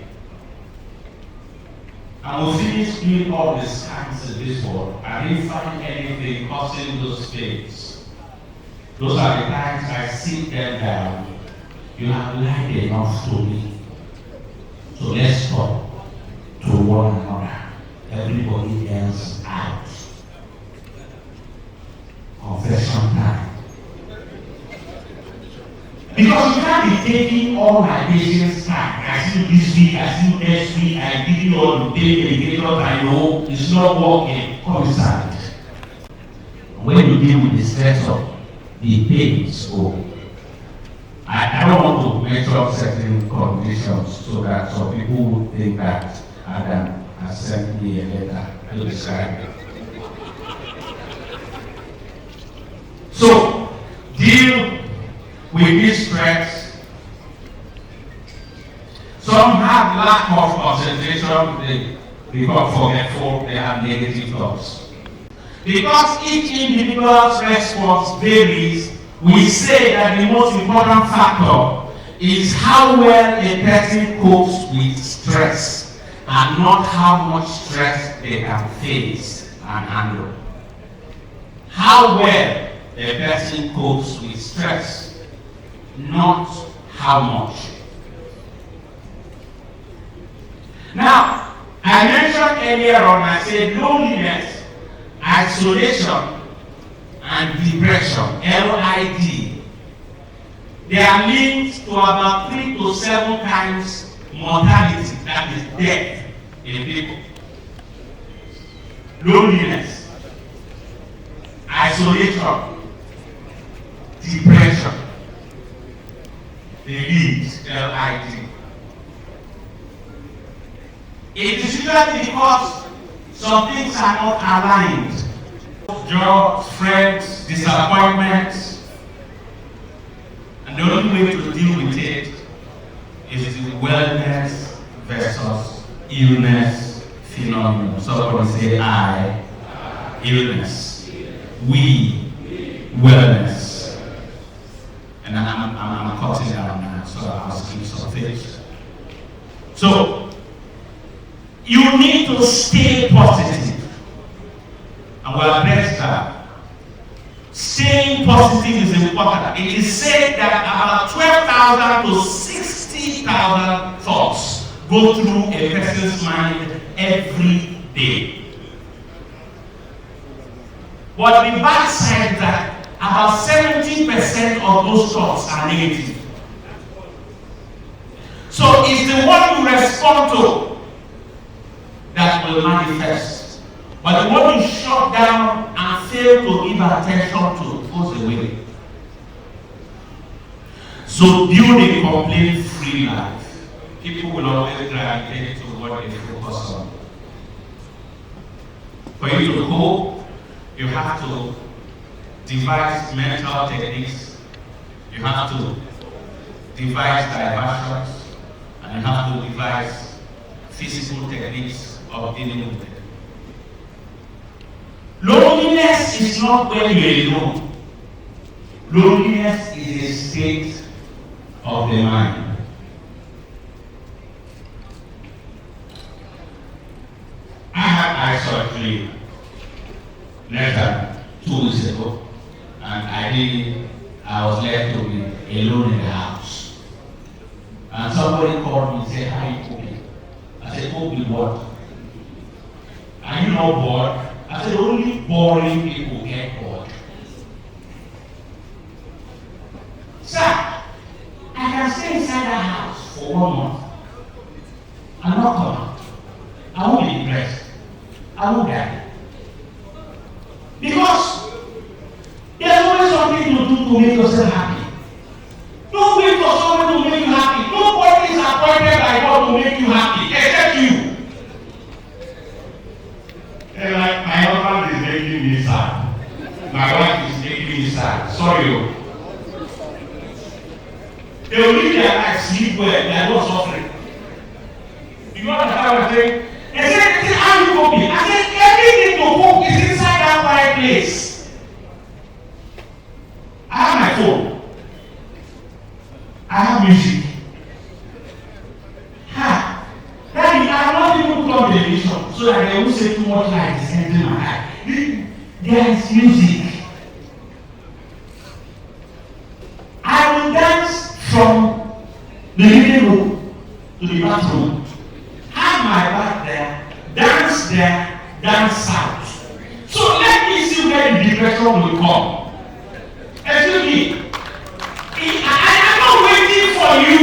And we finished doing all the scans in this world. I didn't find anything causing those pains. Those are the times I sit them down. You have lied enough to me. So let's talk to one another. Everybody else out. Confession time. Because you can't be taking all my patients' time. I see you this week, I see you next week, I give you all the pain indicators I know it's not working. Come inside. When you deal with the stress of the pains, I don't want to mention certain conditions so that some people would think that Adam has sent me a letter to describe it. So, deal with this stress. Some have lack of concentration, they become forgetful, they have negative thoughts. Because each individual's response varies, we say that the most important factor is how well a person copes with stress and not how much stress they can face and handle. How well a person copes with stress, not how much. Now, I mentioned earlier on, I said loneliness, isolation, and depression, LID. They are linked to about 3 to 7 times mortality, that is death in people. Loneliness, isolation, depression, they lead LID. It is usually because some things are not aligned. Jobs, friends, disappointments, and the only way to deal with it is the wellness versus illness phenomenon. Somebody say I, illness, we, wellness. And I'm cutting down now, so I'll skip some things. So, you need to stay positive. And we'll address that. Staying positive is important. It is said that about 12,000 to 60,000 thoughts go through a person's mind every day. But the bad side is that about 70% of those thoughts are negative. So it's the one you respond to that will manifest. But the one you shut down and fail to give attention to goes away. So build a complaint-free life. People will always gravitate to what they focus on. For you to cope, you have to devise mental techniques. You have to devise diversions, and you have to devise physical techniques of dealing with it. Loneliness is not when you're alone. Loneliness is a state of the mind. I had eye surgery less than 2 weeks ago, and I was left to be alone in the house. And somebody called me and said, "How are you coping?" I said, "Coping what? Are you not bored?" I said, "Only boring people get bored." Sir, I can stay inside the house for 1 month and not come out. I won't be depressed. I won't die. Because there's always something to do to make yourself happy. Don't wait for someone to make you happy. Nobody is appointed by God to make you happy, except you. And like my husband is making me sad. My wife is making me sad. Sorry. They will live their life, sleep well, they are not suffering. You know what I was saying? They said, how you copy? I said, everything to cook is inside that quiet place. I have my phone. I have music. Daddy, I have not even put on television so that they won't say too much light is entering my eye. There is music. I will dance from the living room to the bathroom. Have my back there, dance out. So let me see where the depression will come. Excuse me. I am not waiting for you.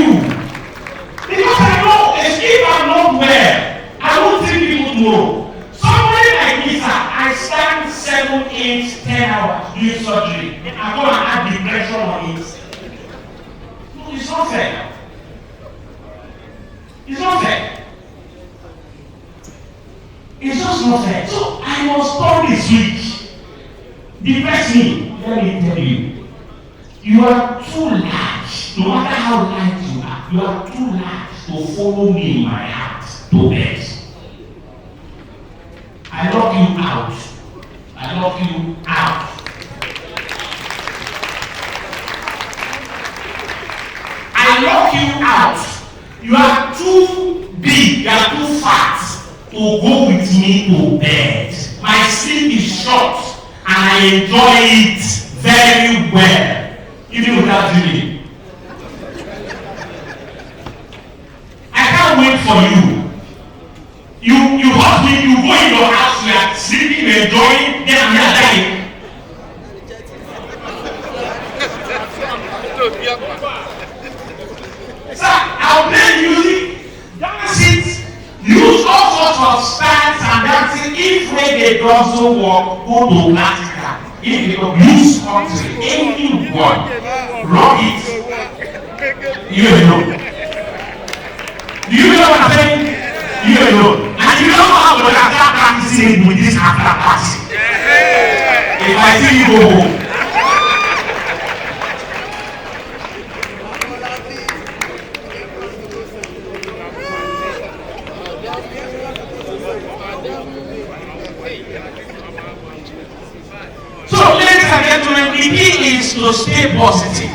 Because I know if I'm not well, I won't think people tomorrow. Somebody like me, sir, I stand 7, 8, 10 hours doing surgery. I'm going to add depression on it. No, it's not fair. It's not fair. It's just not fair. So I was told this week, depress me, let me tell you, you are too large, no matter how large you are too large to follow me in my heart to bed. I lock you out. I lock you out. I lock you out. You are too big, you are too fat to go with me to bed. My sleep is short and I enjoy it very well, even without dreaming. I can't wait for you. You hurt me, you go in your house, you are sleeping, enjoying, then I'm here dying. Sir, I'll play music, dance it, use all sorts of styles and dancing. If reggae doesn't work, go to classical. If you don't use country, anyone, rock it. You know. Do you know what I'm saying? You know. And you know how to start practicing with this after party. If I see you go home. So, ladies and gentlemen, the key is to stay positive.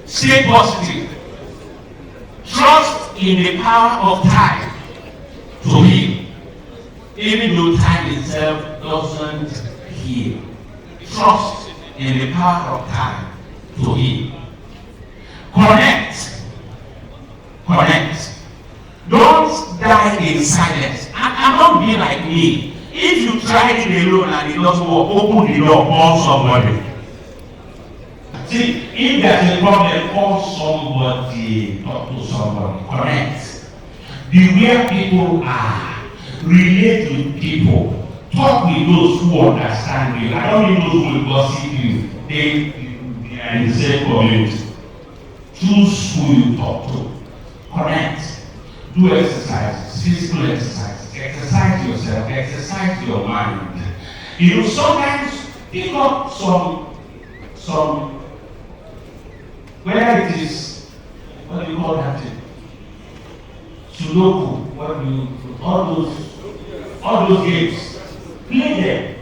Stay positive. Trust in the power of time to heal, even though time itself doesn't heal. Trust in the power of time to heal. Connect. Don't die in silence. And don't be like me. If you try it alone and it doesn't work, open the door, call somebody. See, if there's a problem, call somebody, talk to somebody, connect. Be where people are, relate with people, talk with those who understand you. I don't mean those who will gossip you. They are in the same community. Choose who you talk to. Connect. Do exercises, physical exercise. Exercise yourself, exercise your mind. You know, sometimes pick up some whether it is, what do you call that thing? Sudoku, what do you, all those games, play them.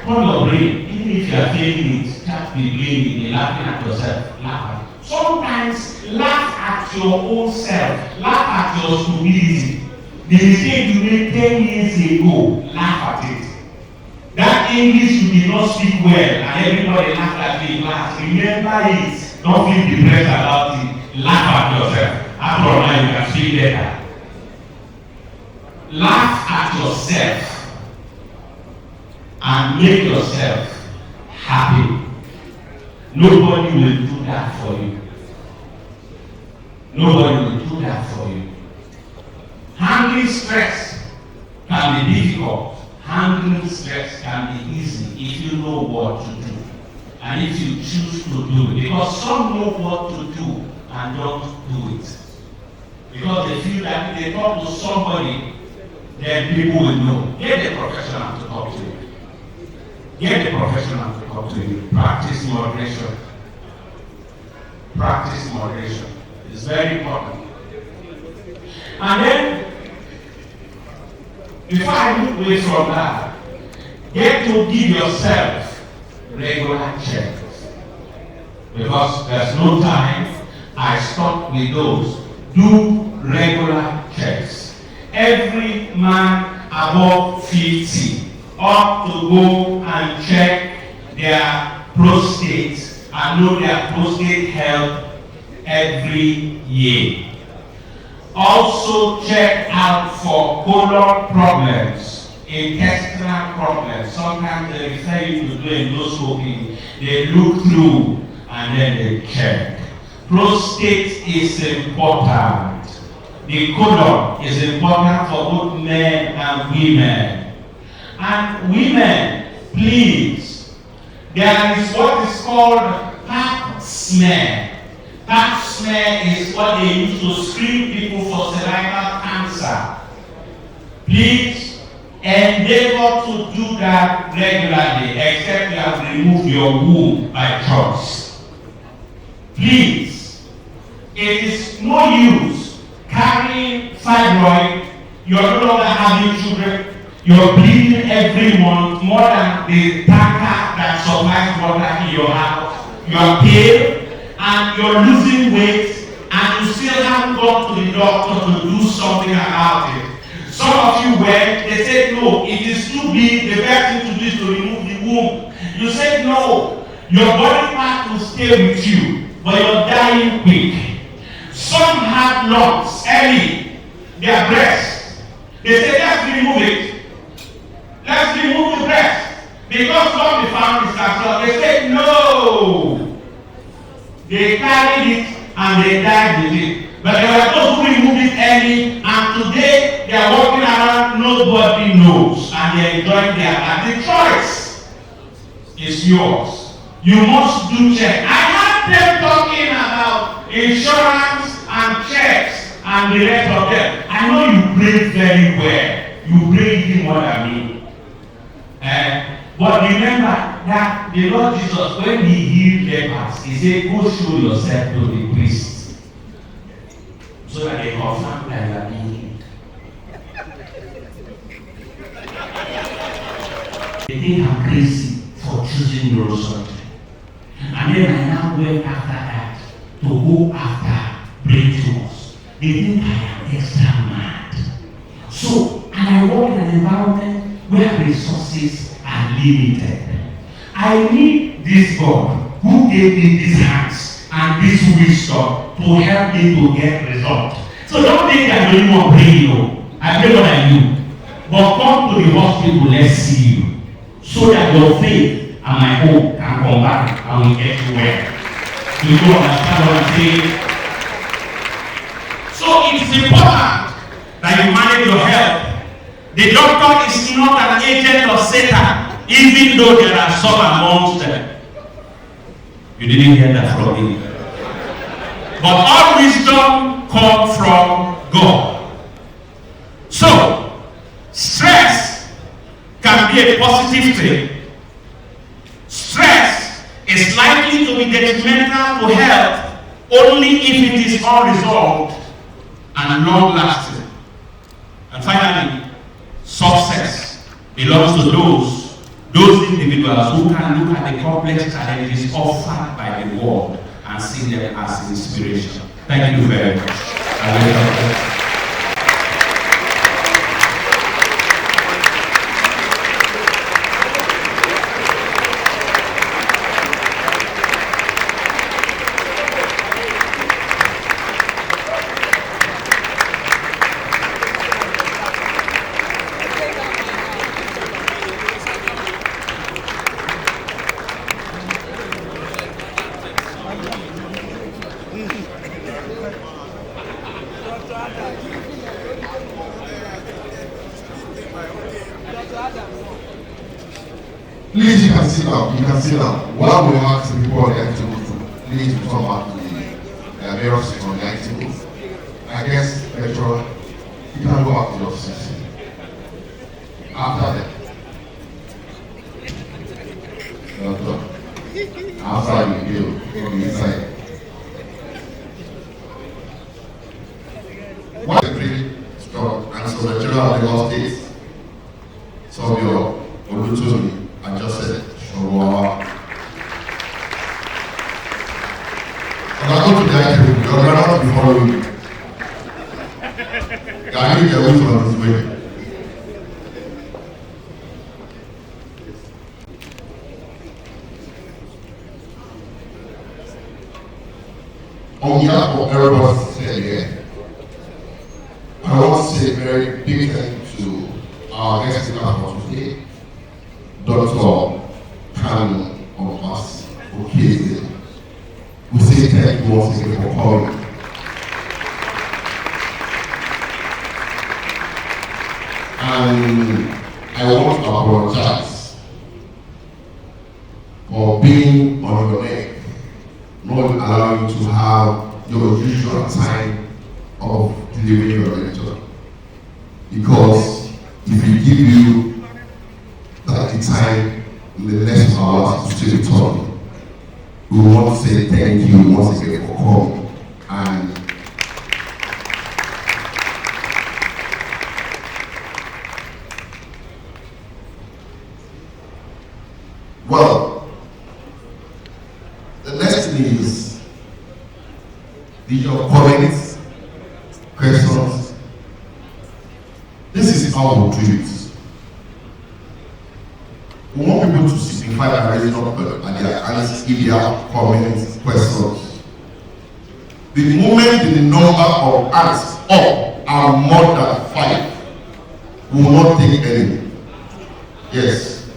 Turn your brain, even if you are playing it, can't be playing it, laughing at yourself, laugh at it. Sometimes laugh at your own self, laugh at your stupidity. The mistake you made 10 years ago, laugh at it. That English you did not speak well and everybody laughed at you in class. Remember it. Don't feel depressed about it. Laugh at yourself. After all, now you can speak better. Laugh at yourself and make yourself happy. Nobody will do that for you. Nobody will do that for you. Handling stress can be difficult. Handling stress can be easy if you know what to do and if you choose to do it. Because some know what to do and don't do it. Because they feel that if they talk to somebody, then people will know. Get a professional to talk to you. Get a professional to talk to you. Practice moderation. Practice moderation. It's very important. And then, before I move away from that, get to give yourself regular checks. Because there's no time, I stop with those. Do regular checks. Every man above 50 ought to go and check their prostate and know their prostate health every year. Also check out for colon problems, intestinal problems. Sometimes they refer you to do endoscopy. They look through and then they check. Prostate is important. The colon is important for both men and women. And women, please, there is what is called pap smear. Pap smear is what they use to screen people for cervical cancer. Please endeavor to do that regularly, except you have removed your womb by choice. Please, it is no use carrying fibroid, you're no longer having children, you're bleeding every month more than the tanker that supplies water in your house. You are pale and you're losing weight and you still haven't gone to the doctor to do something about it. Some of you went, they said no, it is too big, the best thing to do is to remove the womb. You said no, your body part will stay with you, but you're dying quick. Some have lumps early, their breast. They say let's remove it. Let's remove the breast. Because what we found is cancer. They said no. They carried it and they died with it. But there were those who removed it early, and today they are walking around, nobody knows, and they are enjoying their life. The choice is yours. You must do check. I had them talking about insurance and checks and the rest of them. I know you pray very well. You pray even more than me. But remember that the Lord Jesus, when he healed lepers, he said, go show yourself to the priest. So that they confirm that you are being healed. They think I'm crazy for choosing neurosurgery. And then I now went after that to go after brain tumors. They think I am extra mad. So, and I work in an environment where resources are limited. I need this God who gave me these hands and this wisdom to help me to get results. So don't think I'm the only one praying, you. I pray what I do. But come to the hospital, let's see you. So that your faith and my hope can come back and we get you well. You don't understand what I'm saying? So it is important that you manage your health. The doctor is not an agent of Satan, even though there are some amongst them. You didn't hear that from me. But all wisdom comes from God. So, stress can be a positive thing. Stress is likely to be detrimental to health only if it is unresolved and long-lasting. And finally, success belongs to those individuals who can look at the complex challenges offered by the world and see them as inspiration. Thank you very much. Please, you can sit down. You can sit down. While we ask the people on the activity, please come back to the various on the activity. I guess, Petro, you can go back to the offices. After that. Outside you do, from the inside. What the Federal Lagos State, Survayors, OMOTAYO, I just said, Showa. And I go to the IQ, you're not be following me. I need your wisdom on this way. On behalf of everybody here, I want to say a very big thank you to our guest speaker for today, Dr. Kanu Omas Okeze. We say thank you once again for coming. And I want to apologize for being on your neck, not allowing you to have your usual time of delivering your lecture. Because if we give you that time in the next hours to still talk, we want to say thank you once again for coming. And well, the next thing is your comments, questions. This is how we do it. We want people to signify that raise up and their hands if they have comments, questions. The moment the number of hands up are more than 5, we will not take any. Yes.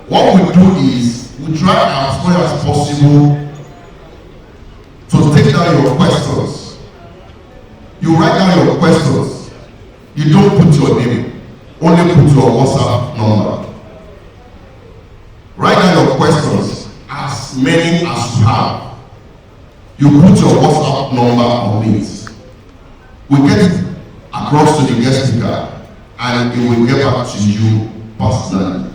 What we do is we try as much as possible to take down your questions. You write down your questions. You don't put your name, only put your WhatsApp number. Write down your questions, as many as you have. You put your WhatsApp number on it. We get it across to the guest speaker and it will get back to you personally.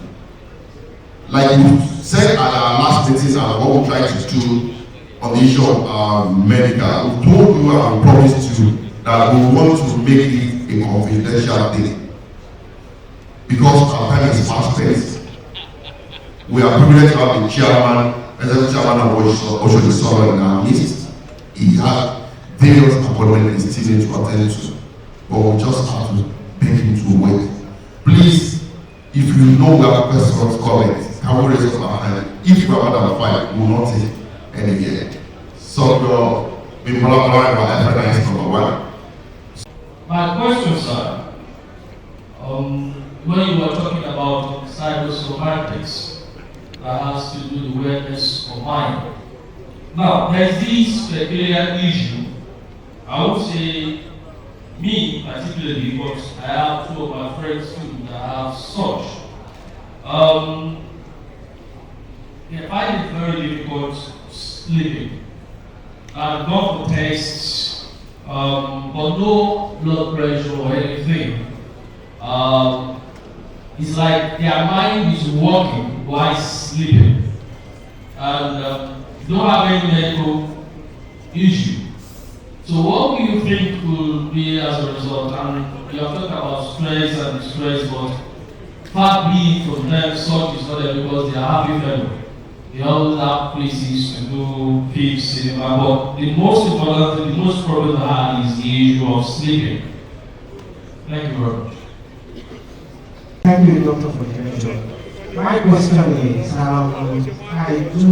Like we said at our last meeting and what we tried to do on the issue of medical, we told you and we promised you that we want to make it a confidential thing. Because our time is fast paced. We are privileged to have the chairman, executive chairman of ONABANJO in our midst. He has various appointments he still needs to attend to. But we just have to beg him to wait. Please, if you know we have questions, comments, can we raise up our hand? If you have more than 5, we will not take any here. So you're being collaborated by FNIS number 1. My question, sir, when you were talking about cybersemantics, that has to do with awareness of mind. Now, there's this peculiar issue. I would say, me particularly, because I have 2 of my friends too that have such. I find it very difficult sleeping. I've gone for tests, but no blood pressure or anything. It's like their mind is working while sleeping. And don't have any medical issue. So what do you think will be as a result? And you have talked about stress and stress, but far be it from them, such is not because they are happy fellow. They always have places to go, film, cinema, but the most important thing, the most problem I have is the issue of sleeping. Thank you very much. Thank you, Doctor, for the lecture. My question is, I do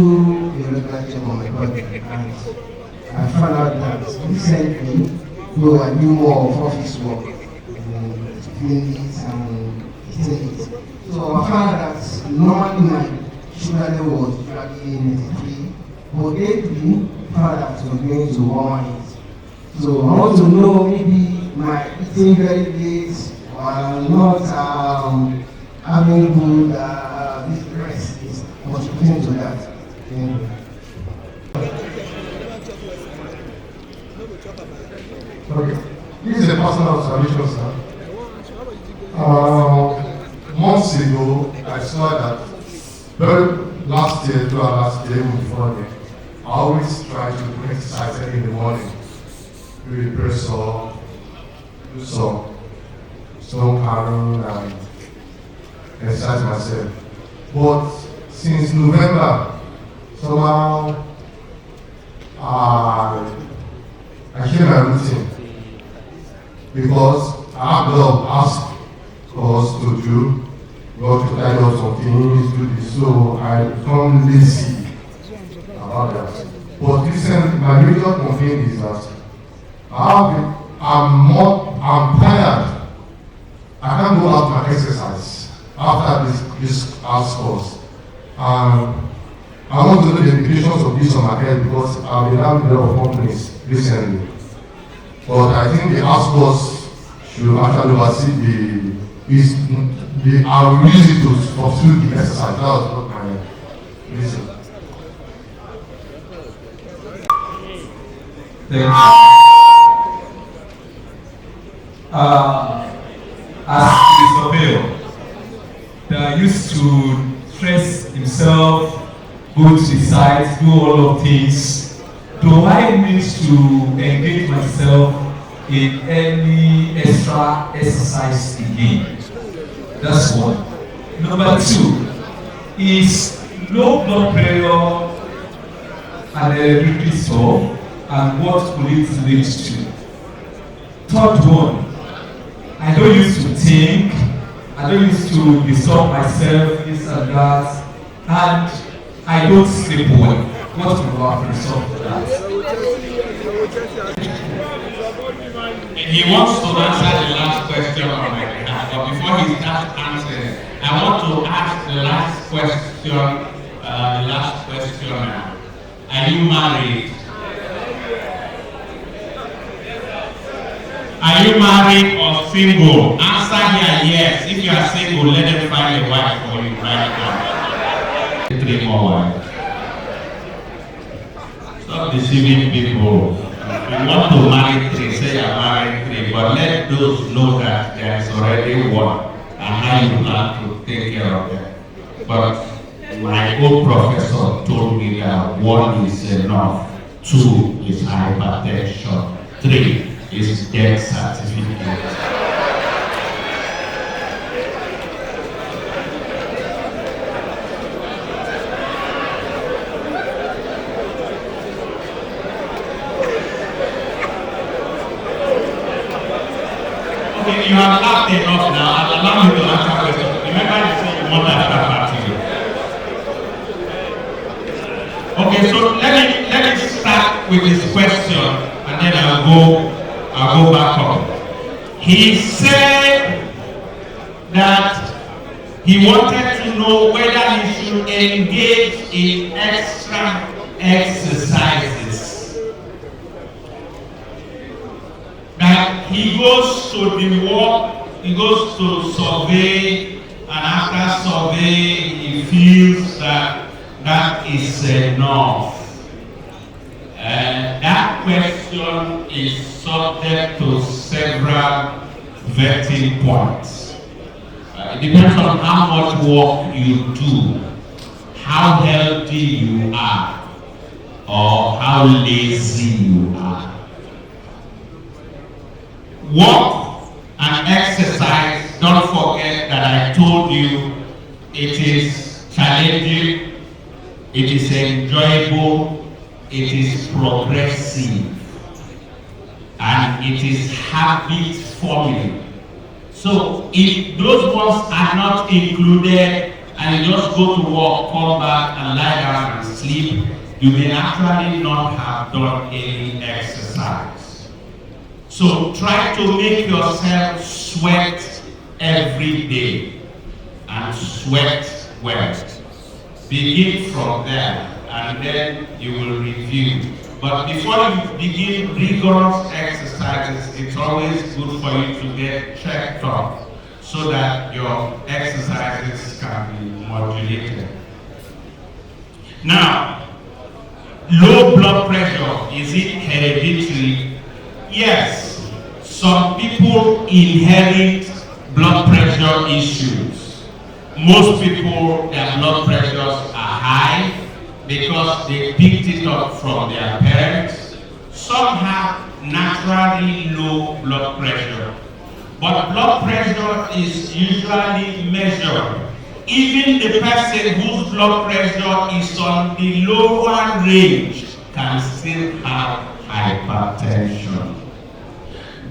the regular check on my body, and I found out that recently, though I do more of office work, clean it and eating it. So I found that normally my sugar level was usually 93, but lately, I found that it was going to 118. So I want to know maybe my eating very late, or not having good this rest is contributing to that. Okay. This is a personal observation, sir. Months ago, I saw that very last year, even before then, I always try to do exercise early in the morning. Do the press up, do some stone carving and exercise myself. But since November, somehow I changed my routine because I have a lot of tasks for us to do. Got to tidy up some things, do this, so I become lazy about that. But recently, my major complaint is that I'm tired. I can't go out my exercise after this house course. I want to know the implications of this on my head because I've been having a lot of complaints recently. But I think the house course should actually oversee I will use it to fulfill the exercise. That was not my reason. Thank you. As a surveyor that used to stress himself, go to the site, do all of things, do I need to engage myself in any extra exercise again? That's one. Number two is low blood pressure and hereditary stuff, and what could it lead to? Third one, I don't used to think, I don't used to disturb myself, this and that, and I don't sleep well. What will happen to that? He wants to answer the last question on my behalf, but before he starts answering, I want to ask the last question. Are you married? Are you married or single? Answer here yes. If you are single, let them find a wife for you right now. 3 more wives. Stop deceiving people. If you want to marry 3, say you are married 3, but let those know that there is already one and how you plan to take care of them. But my old professor told me that 1 is enough, 2 is hypertension, 3 is death certificate. You have laughed enough now. I'll allow you to answer questions. Remember you said you want to start party. Okay, so let me start with his question and then I'll go back up. He said that he wanted to know whether he should engage in extra exercises. That he goes to the work, he goes to survey, and after survey he feels that that is enough. That question is subject to several vetting points. It depends on how much work you do, how healthy you are, or how lazy you are. Work and exercise, don't forget that I told you it is challenging, it is enjoyable, it is progressive, and it is habit forming. So if those ones are not included and you just go to work, come back and lie down and sleep, you may actually not have done any exercise. So try to make yourself sweat every day and sweat well. Begin from there and then you will review. But before you begin rigorous exercises, it's always good for you to get checked up so that your exercises can be modulated. Now, low blood pressure, is it hereditary? Yes, some people inherit blood pressure issues. Most people, their blood pressures are high because they picked it up from their parents. Some have naturally low blood pressure. but blood pressure is usually measured. Even the person whose blood pressure is on the lower range can still have hypertension.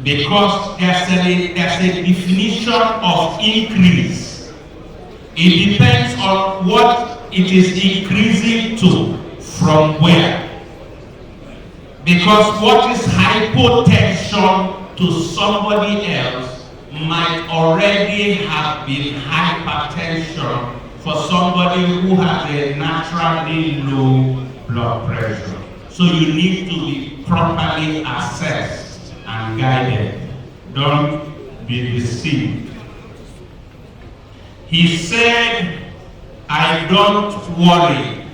Because there's a definition of increase. It depends on what it is increasing to, from where. Because what is hypotension to somebody else might already have been hypertension for somebody who has a naturally low blood pressure. So you need to be properly assessed and guided. Don't be deceived. He said, I don't worry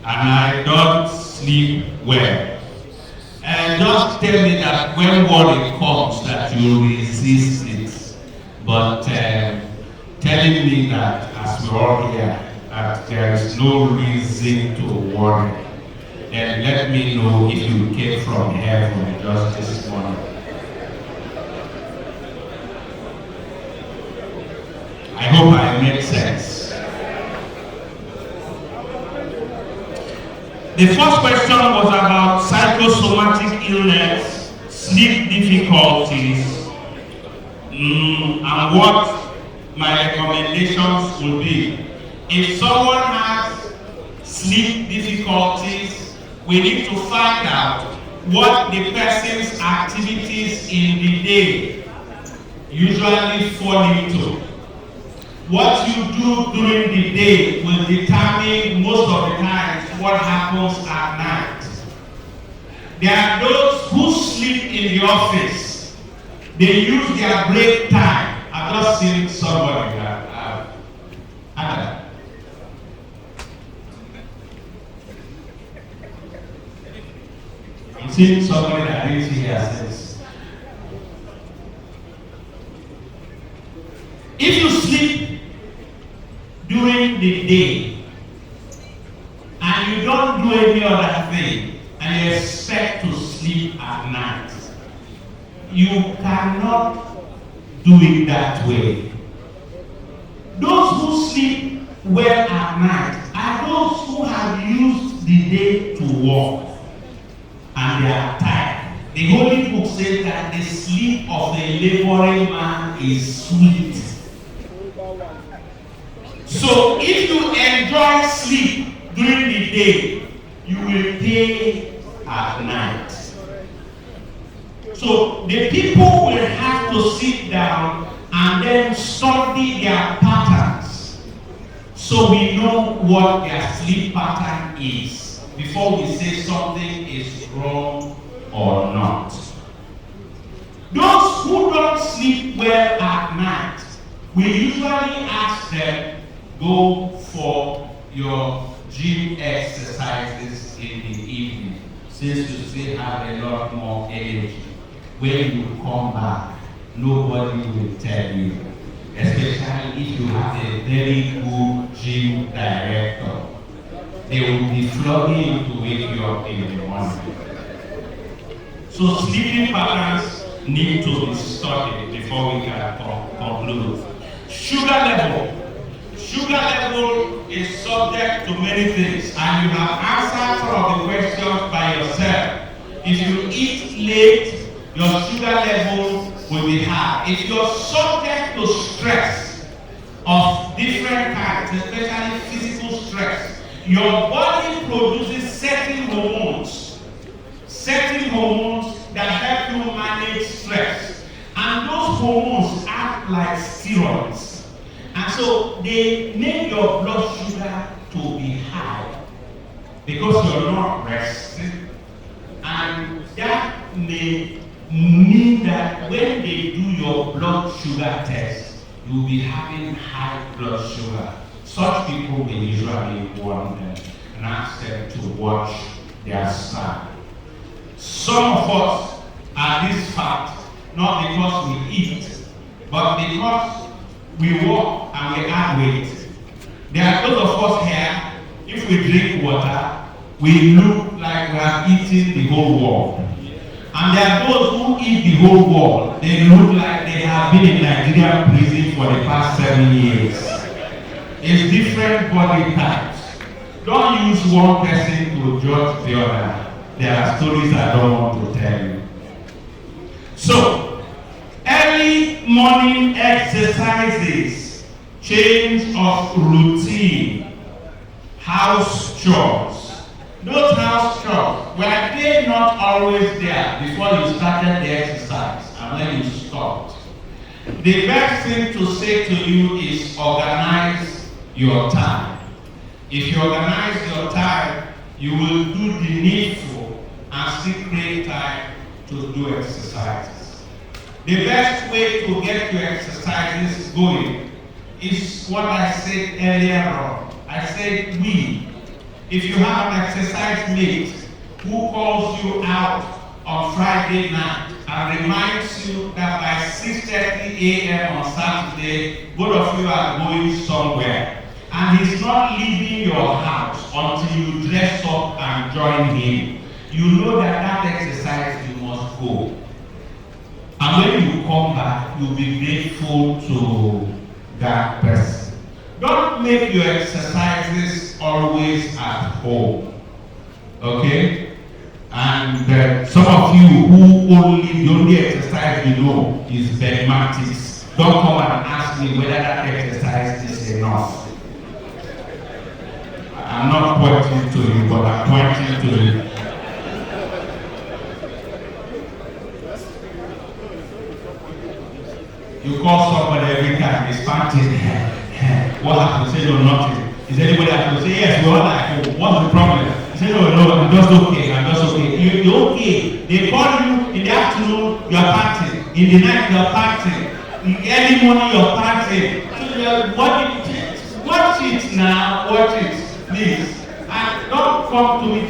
and I don't sleep well. And just tell me that when worry comes that you resist it. But telling me that as we all here, that there is no reason to worry. Then let me know if you came from heaven just this morning. I hope I made sense. The first question was about psychosomatic illness, sleep difficulties, and what my recommendations would be. If someone has sleep difficulties, we need to find out what the person's activities in the day usually fall into. What you do during the day will determine most of the times what happens at night. There are those who sleep in the office. They use their break time. I've just seen somebody that I'm seeing somebody that didn't see here since. If you sleep during the day and you don't do any other thing and you expect to sleep at night, you cannot do it that way. Those who sleep well at night are those who have used the day to work and they are tired. The Holy Book says that the sleep of the laboring man is sweet. So if you enjoy sleep during the day, you will pay at night. So the people will have to sit down and then study their patterns so we know what their sleep pattern is before we say something is wrong or not. Those who don't sleep well at night, we usually ask them, go for your gym exercises in the evening, since you still have a lot more energy. When you come back, nobody will tell you, especially if you have a very good gym director. They will be flogging you to wake you up in the morning. So sleeping patterns need to be studied before we can conclude. Sugar level. Sugar level is subject to many things, and you have answered some of the questions by yourself. If you eat late, your sugar level will be high. If you're subject to stress of different kinds, especially physical stress, your body produces certain hormones that help you manage stress. And those hormones act like steroids. And so they make your blood sugar to be high because you're not resting. And that may mean that when they do your blood sugar test, you'll be having high blood sugar. Such people will usually warn them and ask them to watch their style. Some of us are this fat, not because we eat, but because we walk and we add weight. There are those of us here, if we drink water, we look like we have eaten the whole world. And there are those who eat the whole world. They look like they they have been in Nigerian prison for the past 7 years. It's different body types. Don't use one person to judge the other. There are stories I don't want to tell you. So, early morning exercises, change of routine, house chores. Those house chores, were they not always there before you started the exercise and then you stopped? The best thing to say to you is organize your time. If you organize your time, you will do the needful and still create time to do exercises. The best way to get your exercises going is what I said earlier on. I said we. If you have an exercise mate who calls you out on Friday night and reminds you that by 6:30 a.m. on Saturday, both of you are going somewhere, and he's not leaving your house until you dress up and join him, you know that that exercise you must go. And when you come back, you'll be grateful to that person. Don't make your exercises always at home, okay? And some of you who the only exercise you know is mathematics, don't come and ask me whether that exercise is enough. I'm not pointing to you, but I'm pointing to you. You call somebody every time, he's panting. What happened? Say no, nothing. Is anybody that will say yes? We're all like, oh, what's the problem? Say no, I'm just okay. I'm just okay. You're okay. They call you in the afternoon, you're panting. In the night, you're panting. In the early morning, you're panting. So watch it now. Watch it, please. And don't come to me.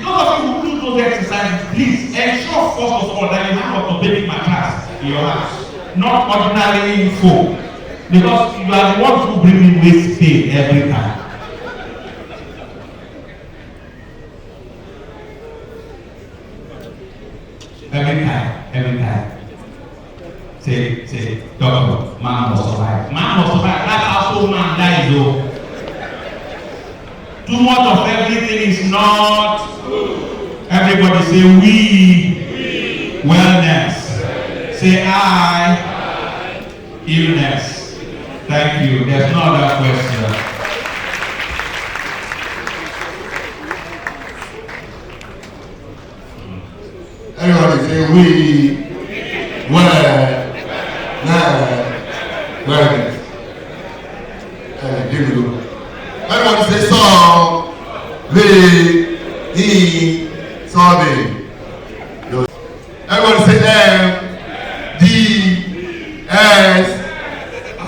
Those of you who do those exercises, please ensure first of all that you have orthopedic mattress in your house, not ordinary foam. Because you are the ones who bring in waist pain every time. Every time. Say, doctor, man must survive. Man must survive. That's how so man dies though. Too much of everything is not. Everybody say we. Wellness. Say I. Illness. Thank you. There's no other question. Everybody say we, everybody say song, we, he, sorry. Everybody say M, D, S,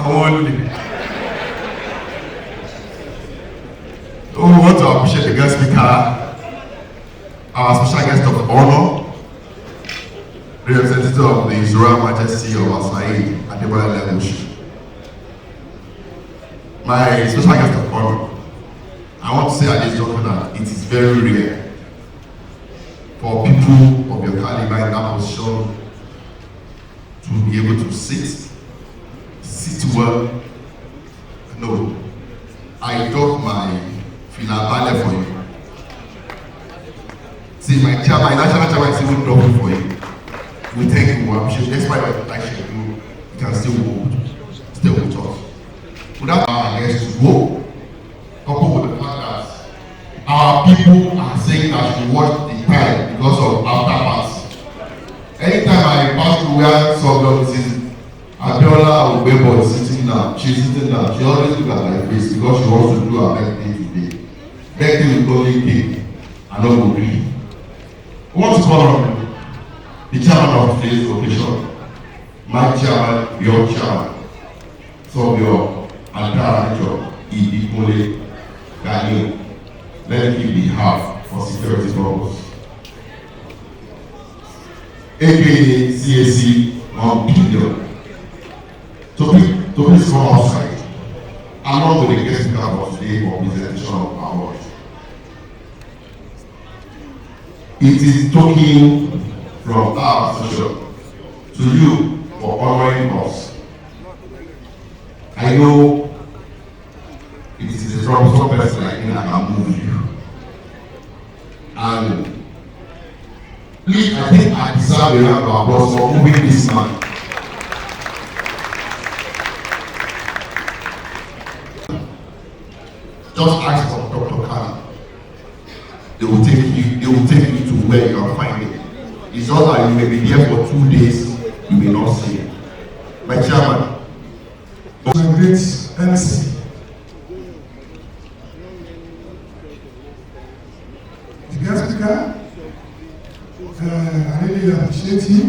only. We want to appreciate the guest speaker, our special guest of honor, representative of the His Royal Majesty of Asai Adebola Legushi. My special guest of honor, I want to say at this juncture that it is very rare for people of your caliber in that position to be able to sit well. No, I got my filabale for you. See, my chairman, national chairman is even double for you. We thank you, we appreciate it. Despite what actually do, you can still stay with us. Without our guests to go, coupled with the fact that our people are saying that you watch the time because of after pass. Anytime I pass through where someone is Abiola Obebo is sitting down, she's sitting down, she always look at my face because she wants to do her birthday today. Birthday with only cake and not go green. We want to call on the chairman of today's occasion, my chairman, your chairman, Survayors, Antara Idikole, Ganyo. Let him be half for security purposes. AKA CAC 1 billion. To please come outside, along with the guest speaker of today for presentation of awards. It is talking from our association to you for honoring us. I know it is a troublesome person like me that can move you. And please, I think I deserve a round of applause for moving this man. Just ask for Dr. Khan. They will take you to where you are finding. It's just that you may be there for 2 days, you may not see it. My chairman. My great MC. The guest speaker, I really appreciate him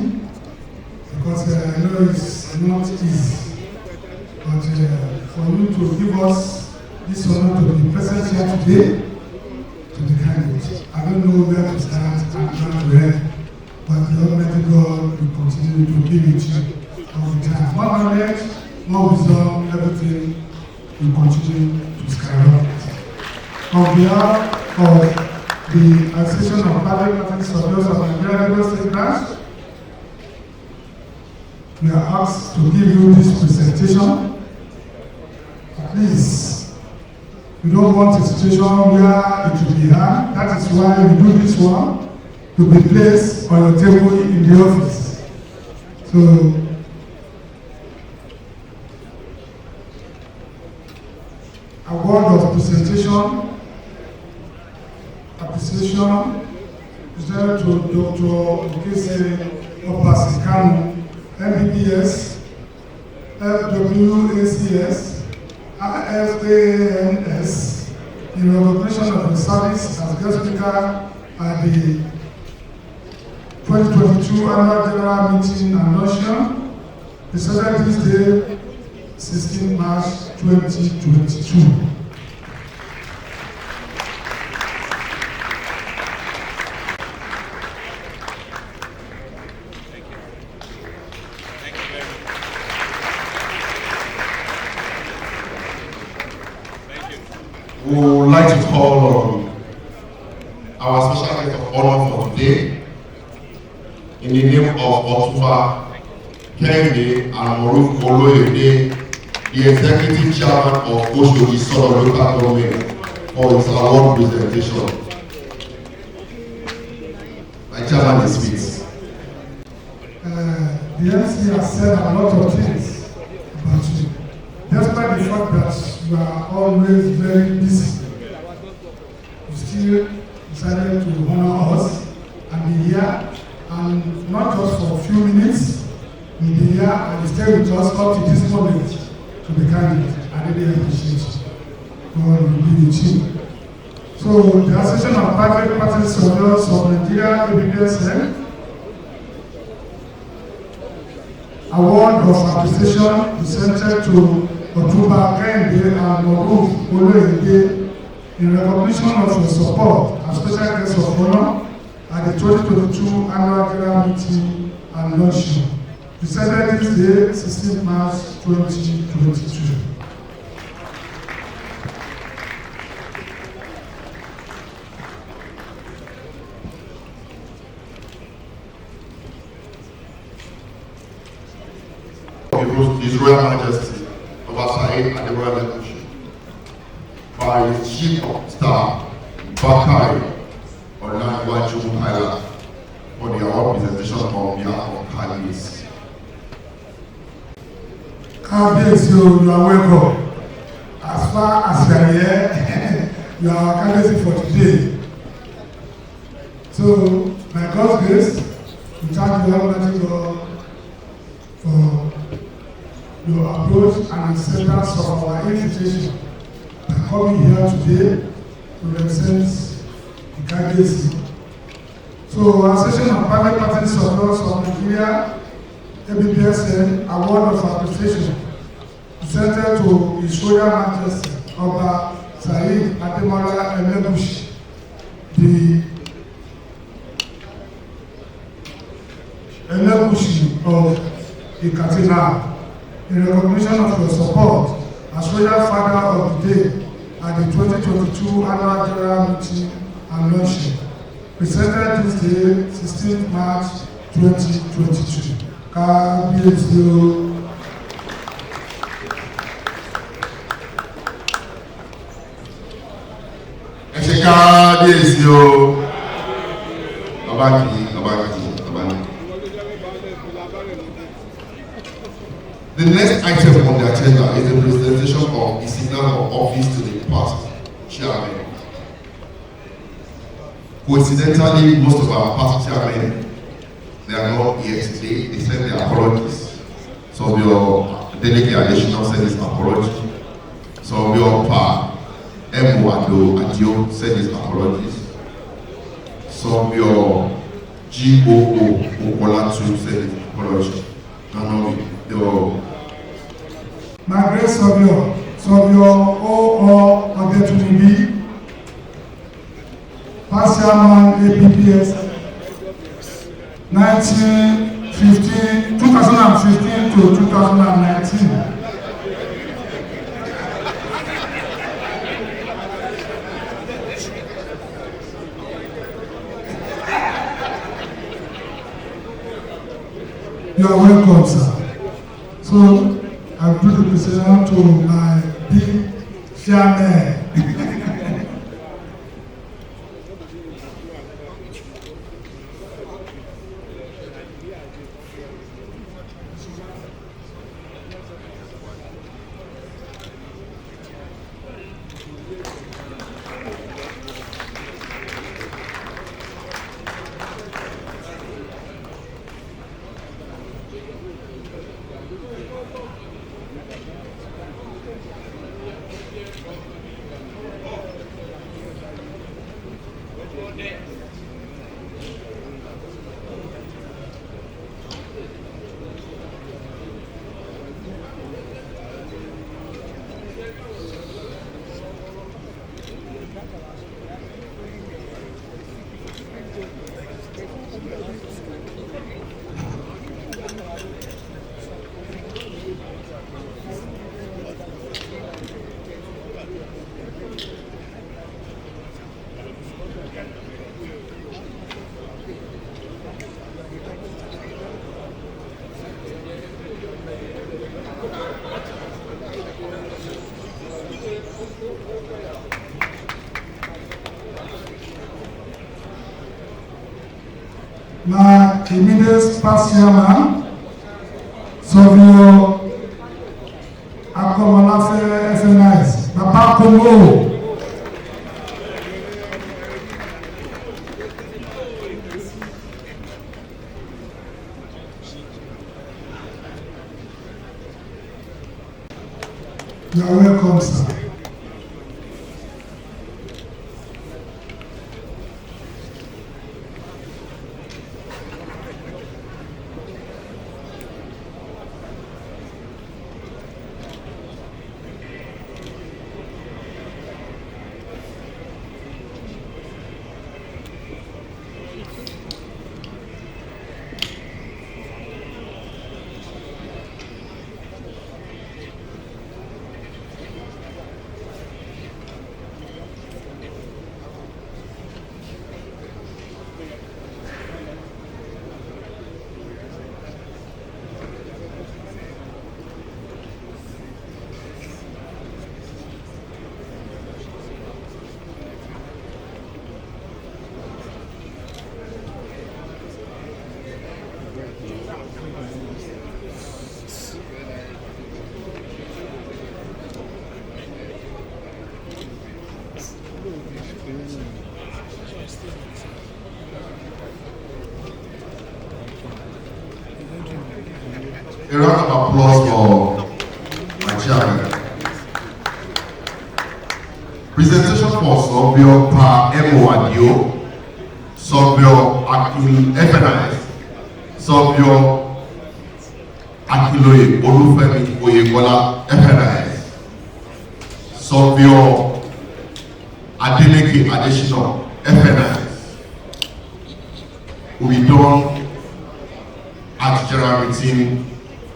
because I know it's not easy. But for you to give us this honor to be present here today, to the candidate, I don't know where to start and where, but the Almighty God will continue to give it to you all the time. More knowledge, more wisdom, everything will continue to skyrocket. On behalf of the Association of Public Practice Surveyors of Nigeria Lagos State Branch, we are asked to give you this presentation. Please, we don't want a situation where it will be hard. That is why we do this one, to be placed on your table in the office. So, a word of presentation, appreciation is there to Dr. Okese Opasikano, MBBS, FWACS, FANS, in recognition of the service as guest speaker at the 2022 Annual General Meeting and Launcheon, decided this day, 16 March 2022. We would like to call on our special guest of honor for today, in the name of Otuba Kende and Moruf Oloyede, the Executive Chairman of Oshodi Solo Local Government, for his award presentation. My chairman is speaks. The MC has said a lot of things about you. Despite the fact that you are always very busy, you still decided to honor us and be here, and not just for a few minutes, you'll be here and stay with us up to this moment to be candidate. I really appreciate it. God will be with you. So, the Association of Private Practice Surveyors of Nigeria, APSN, award of appreciation presented to Otuba Kende and Moruf Oloyede in recognition of your support as special guest of honor at the 2022 Annual General Meeting and Launcheon, presented this day, 16 March 2022. His Royal Majesty Obasaye Adewale by his Chief of Staff Bakari ONABANJO Island for the award presentation on behalf of candidates. Candidates, you are welcome. As far as you are here, you are our candidate for today. So, by God's grace, we thank the Almighty God for your approach and acceptance of our invitation by coming here today to represent the candidacy. So, Association of Private Practice Surveyors of Nigeria, APSN, award of appreciation presented to His Royal Majesty Oba Saheed Ademola Elegushi, the Elegushi of Ikatina, in recognition of your support as Royal Father of the Day at the 2022 Annual General Meeting and Launcheon, presented this day, 16 March 2022. Kábíyèsí o. Ẹ ṣé kábíyèsí o. Ọba kìí. The next item on the agenda is the presentation of the signal of office to the past chairman. Coincidentally, most of our past chairmen, they are not here today. They send their apologies. Some of your delegate additional send his apology. Some of your OMOTAYO send his apologies. Some of your GOO send his apology. My great Survayors ONABANJO, past chairman APPS, 2015 to 2019. You are welcome, sir. So I do the presentation to my big chairman. My immediate past chairman, Survayors FNIs, Papa Congo. You are welcome, sir. A round of applause for my chairman. Presentation for Survayors OMOTAYO, Survayors FNIs, Survayors Akiloye Olufemi Oyebola FNIs, Survayors Adeleke Adesina FNIs will be done at general meeting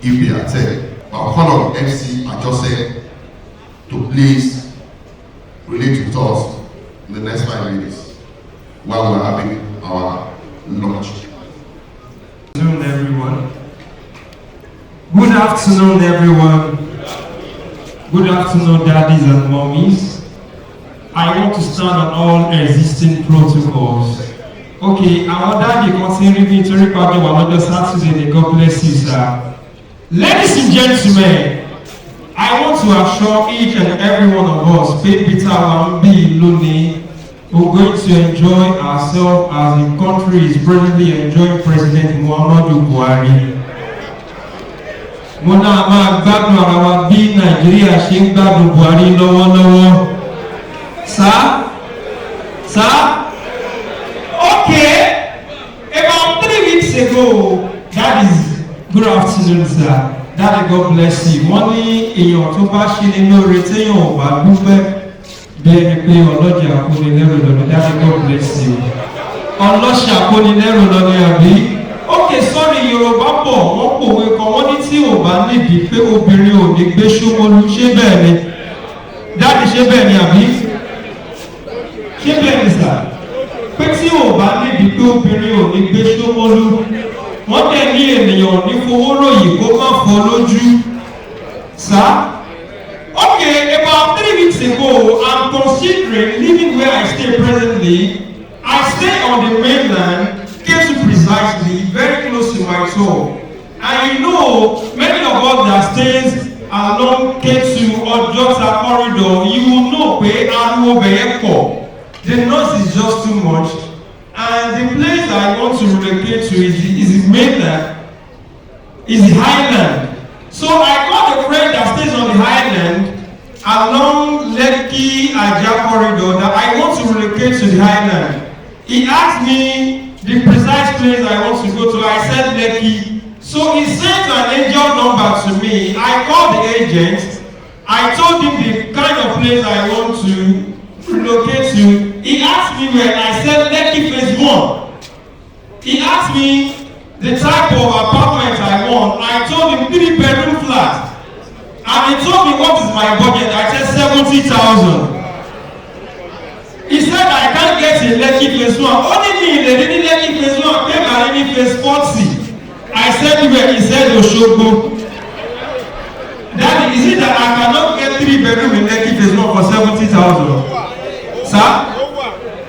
if they attend. I'll call on MC Ajose to please relate with us in the next 5 minutes while we're having our lunch. Good afternoon, everyone. afternoon, everyone. Good afternoon, daddies and mommies. I want to stand on all existing protocols. Okay, our daddy continue to record another Saturday. God bless you, sir. Ladies and gentlemen, I want to assure each and every one of us, Peter Wambi Luni, we're going to enjoy ourselves as the country is presently enjoying President Muhammadu Buhari. Mona ma gbádùn ara wa bí Nàìjíríà ṣe ń gbádùn Buhari lọ́wọ́lọ́wọ́. Sir? Okay. About 3 weeks ago, that is good afternoon, sir. Daddy, God bless you. Wọ́n ní èèyàn tó bá ṣe ní lóore téèyàn ò bá dúpẹ́ bí ẹni pé ọlọ́jà akónilẹ́rù lọ́nà. Daddy, God bless you. Ọlọ́ṣà akónilẹ́rù lọ́nà àbí? Okay, sorry, Yorùbá bọ̀ wọ́n pòwe kan wọ́n ní tí ò bá nídìí pé obìnrin ò ní gbé Ṣómólú ṣé bẹ́ẹ̀ ni? Daddy, ṣé bẹ́ẹ̀ ni àbí? Ṣé bẹ́ẹ̀ ni sà? Pé tí ò bá nídìí pé obìnrin ò ní gbé Ṣómólú wọ́n tẹ̀ ní ènìyàn ní fowó ròyìn kó má fọ́ lójú. Sir? Okay, about 3 weeks ago, I'm considering living where I stay presently. I stay on the mainland, Ketu precisely, very close to my town. And you know, many of us that stays along Ketu or Jota corridor, you will know where Aruobeyeko. The noise is just too much. And the place I want to relocate to is the mainland, is the highland. So I got a friend that stays on the highland along Lekki Aja corridor that I want to relocate to the highland. He asked me the precise place I want to go to. I said Lekki. So he sent an angel number to me. I called the agent. I told him the kind of place I want to relocate to. He asked me where. I said Lekki phase 1. He asked me the type of apartment I want. I told him 3-bedroom flat. And he told me what is my budget. I said 70,000. He said I can't get a Lekki phase 1. Only me in the Lekki phase 1 came and in phase 40. I said where? He said Oshogbo. Daddy, is it that I cannot get 3-bedroom in Lekki phase 1 for 70,000? Sir?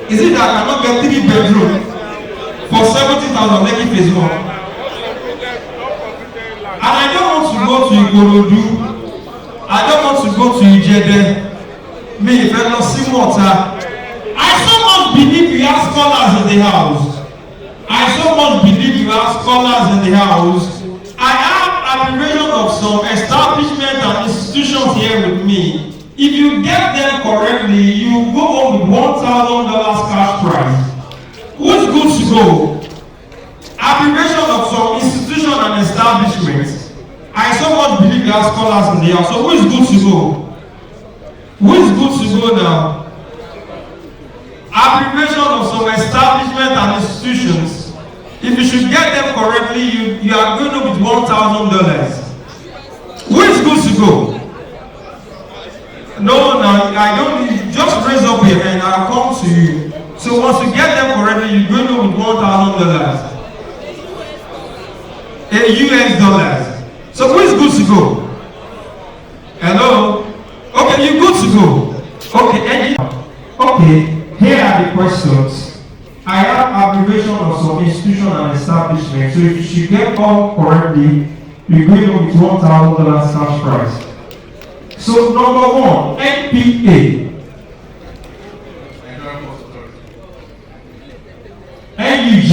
Is it that I cannot get 3-bedroom for 70,000 Lekki phase 1? And I don't want to go to Ikorodu. I don't want to go to Ijede. Me, if I don't see water. I so much believe you have scholars in the house. I so much believe you have scholars in the house. I have admiration of some establishments and institutions here with me. If you get them correctly, you go home with $1,000 cash prize. Who's good to go? Admiration of some institutions and establishments. I so much believe you have scholars in the house. So who is good to go? Who is good to go now? Abbreviation of some establishments and institutions. If you should get them correctly, you are going to with $1,000. Who is good to go? No, I don't need, just raise up your hand, I'll come to you. So once you get them correctly, you're going to with $1,000. US dollars. So who is good to go? Hello? Okay, you're good to go. Okay, here are the questions. I have abbreviation of some institution and establishment. So if you should get all correctly, you're going to with $1,000 cash prize. So number 1, NPA. NUJ.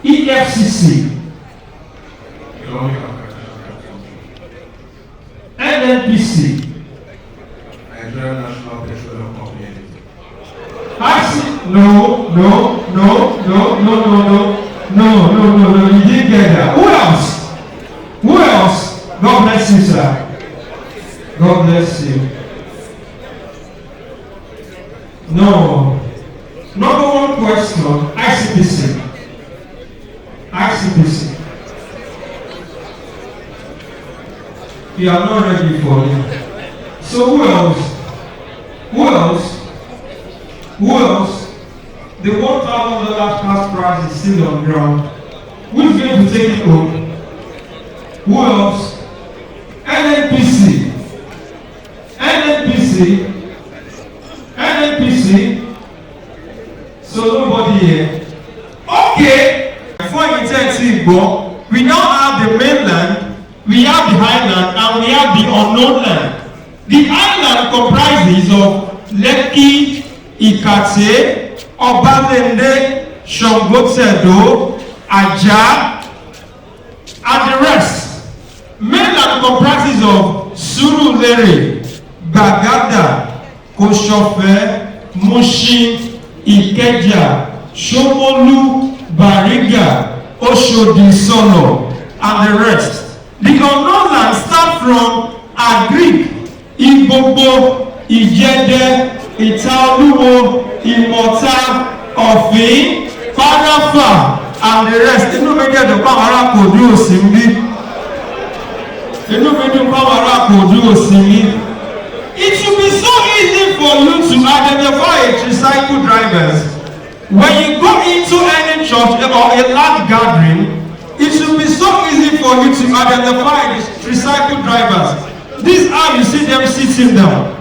EFCC. NNPC. Nigerian National Petroleum Company. No, you didn't get that. Who else? God bless you, sir. God bless you. No. Number 1 question, ICPC. You are not ready for it. So who else? The $1,000 cash prize is still on ground. Who is going to take it home? Who else? NNPC. So nobody here. Okay. Before you tell Igbo, we now have the mainland, we have the highland, and we have the unknown land. The highland comprises of Lekki, Ikate, Obalende, Shongotedo, Aja, and the rest. Mainland comprises of Surulere, Bagada, Koshofe, Mushin, Ikeja, Shomolu, Bariga, Oshodi Solo, and the rest. The unknown land start from Agric, Igbogbo, Ijede, Itaoluwo, Imota, Ofin, Parafa, and the rest. Inú mi jẹ́ dùn báwọn ará kò dúró sí mi. Inú mi dùn báwọn ará kò dúró sí mi. It should be so easy for you to identify tricycle drivers. When you go into any church or a large gathering, it should be so easy for you to identify the tricycle drivers. This is how you see them sitting down.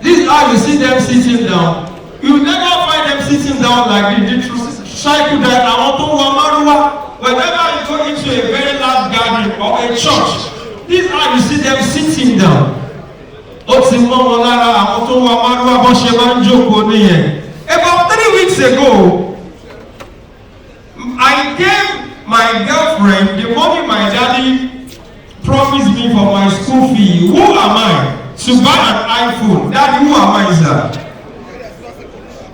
This is how you see them sitting down. You never find them sitting down like the tricycle driver. Whenever you go into a very large gathering or a church, this is how you see them sitting down. About 3 weeks ago, I gave my girlfriend the money my daddy promised me for my school fee. Who am I to buy an iPhone? Daddy, who am I, sir?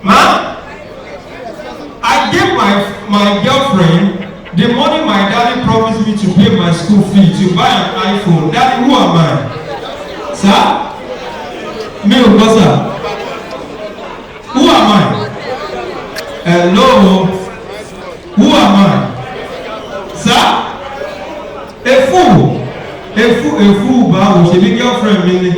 Ma? I gave my girlfriend the money my daddy promised me to pay my school fee to buy an iPhone. Daddy, who am I? Sir? Me, sir? Who am I? Hello? Who am I? Sir? A fool. A fool, but she be girlfriend, meaning.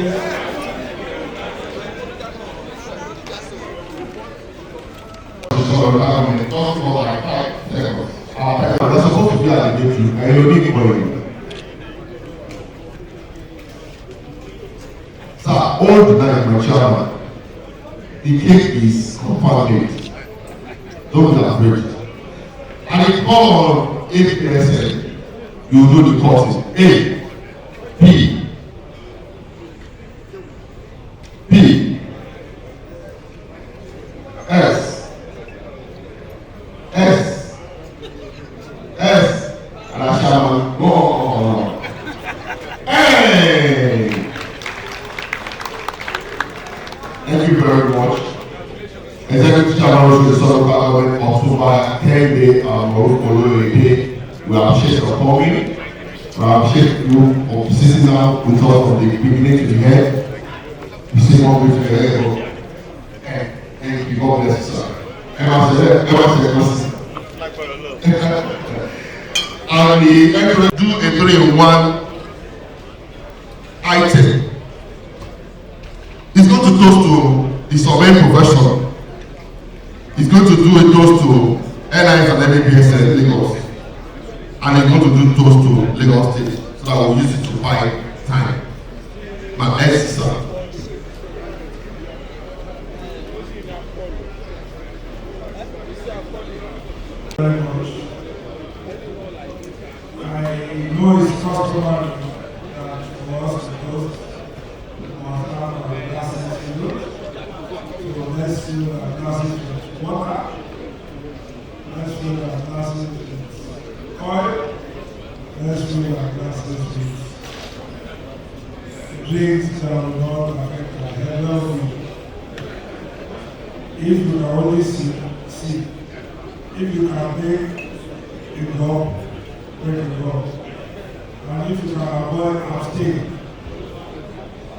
That's supposed to be at the gate, and you're looking for it. Sir, all the night, my chairman. The cake is confirmed. Don't be afraid. And it's all on Appsn. You do the courses. A, B, B, S, S, S, and I shall go on. Hey! Thank you very much. Executive Chairman of the Southern Government of Super 10-day we appreciate your coming. We appreciate you for sitting down with us from the beginning to the end. You see more with the head. Thank you. God bless you, sir. And the entrance do a 3-in-1 item. It's going to toast to the surveying profession. It's going to do a toast to NIS and MAPSN Lagos. And it's going to do toast to Lagos State. So that we'll use it to buy time. My best, sir. Very much. I know it's customary that for us to toast, we must have our glasses filled. So let's fill our glasses with water. Let's fill our glasses with oil. Let's fill our glasses with drinks that will not affect our health. If you can only see. If you can make a go, break a go. And if you can avoid abstain,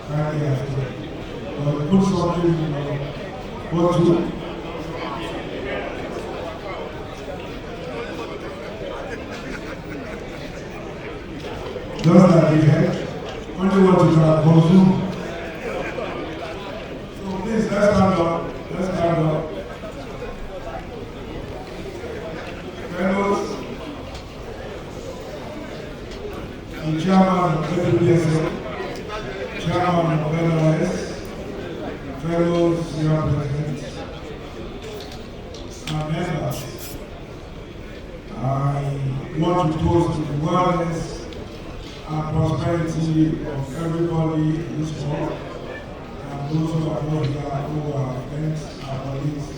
kindly abstain. But put something in your bottle. Just like the head, only what you can consume. So please, let's stand up. Let's stand up. Fellows, the chairman of APPSN, chairman of NIS, fellow senior presidents, and members. I want to toast the wellness and prosperity of everybody in this world, and those of us who are friends, our colleagues,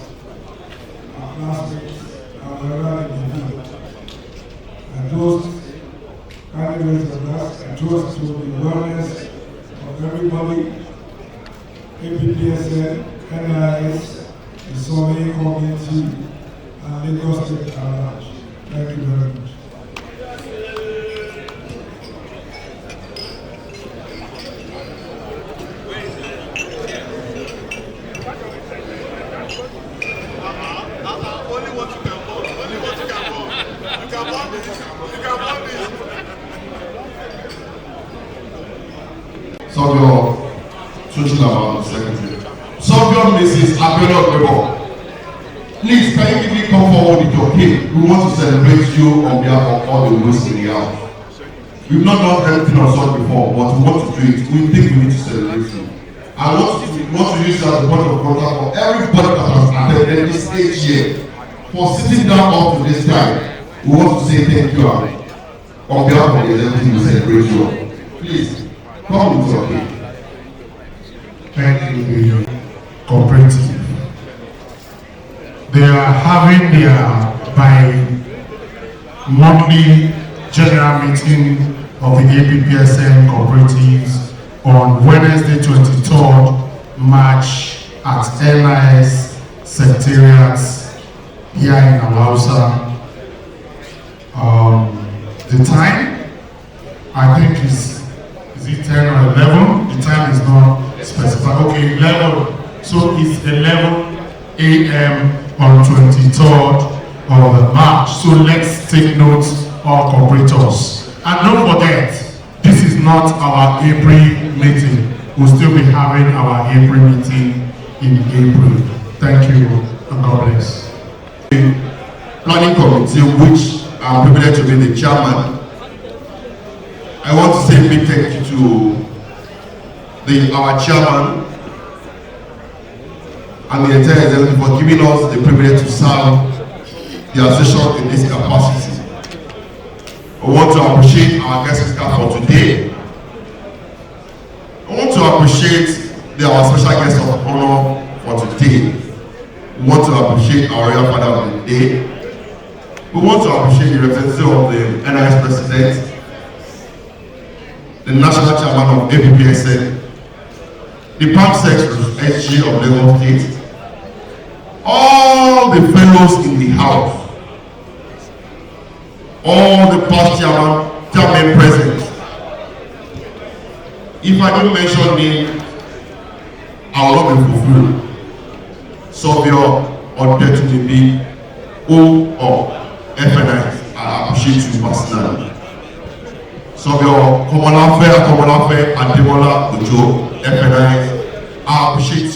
our classmates, and wherever they may be. And those candidates of us, and toast to the wellness of everybody, APPSN, NIS, the Survaying community, and Lagos State at large. Thank you very much. Surveyor switching about the secretary. Surveyor Mrs. Abiola. Please, can you quickly come forward with your cake? We want to celebrate you on behalf of all the widows in the house. We've not done anything of such before, but we want to do it. We think we need to celebrate you. I want to use that as a point of contact for everybody that has attended this stage here for sitting down up to this time. We want to say thank you on behalf of the executive to celebrate you. Please, come with your cake. Thank you, the cooperative. They are having their bi-monthly general meeting of the APPSN cooperatives on Wednesday, 23rd March at NIS Secretariats here in Alausa. The time, I think is it 10 or 11? The time is not specified. Okay, 11. So it's 11 a.m. on 23rd of March. So let's take note of cooperators. And don't forget, this is not our April meeting. We'll still be having our April meeting in April. Thank you and God bless. Planning committee, which I'm privileged to be the chairman. I want to say a big thank you to our chairman and the entire executive for giving us the privilege to serve the association in this capacity. I want to appreciate our guest speaker for today. I want to appreciate our special guest of honor for today. We want to appreciate our royal father of the day. We want to appreciate the representative of the NIS president, the national chairman of APPSN, the PAM secretary SG of Lagos State, all the fellows in the house, all the past chairman present. If I don't mention name, I will not be fulfilled. Surveyor Odetunibi or FNI, I appreciate you personally. Surveyor Komolafe Ademola Ojo, FNI, I appreciate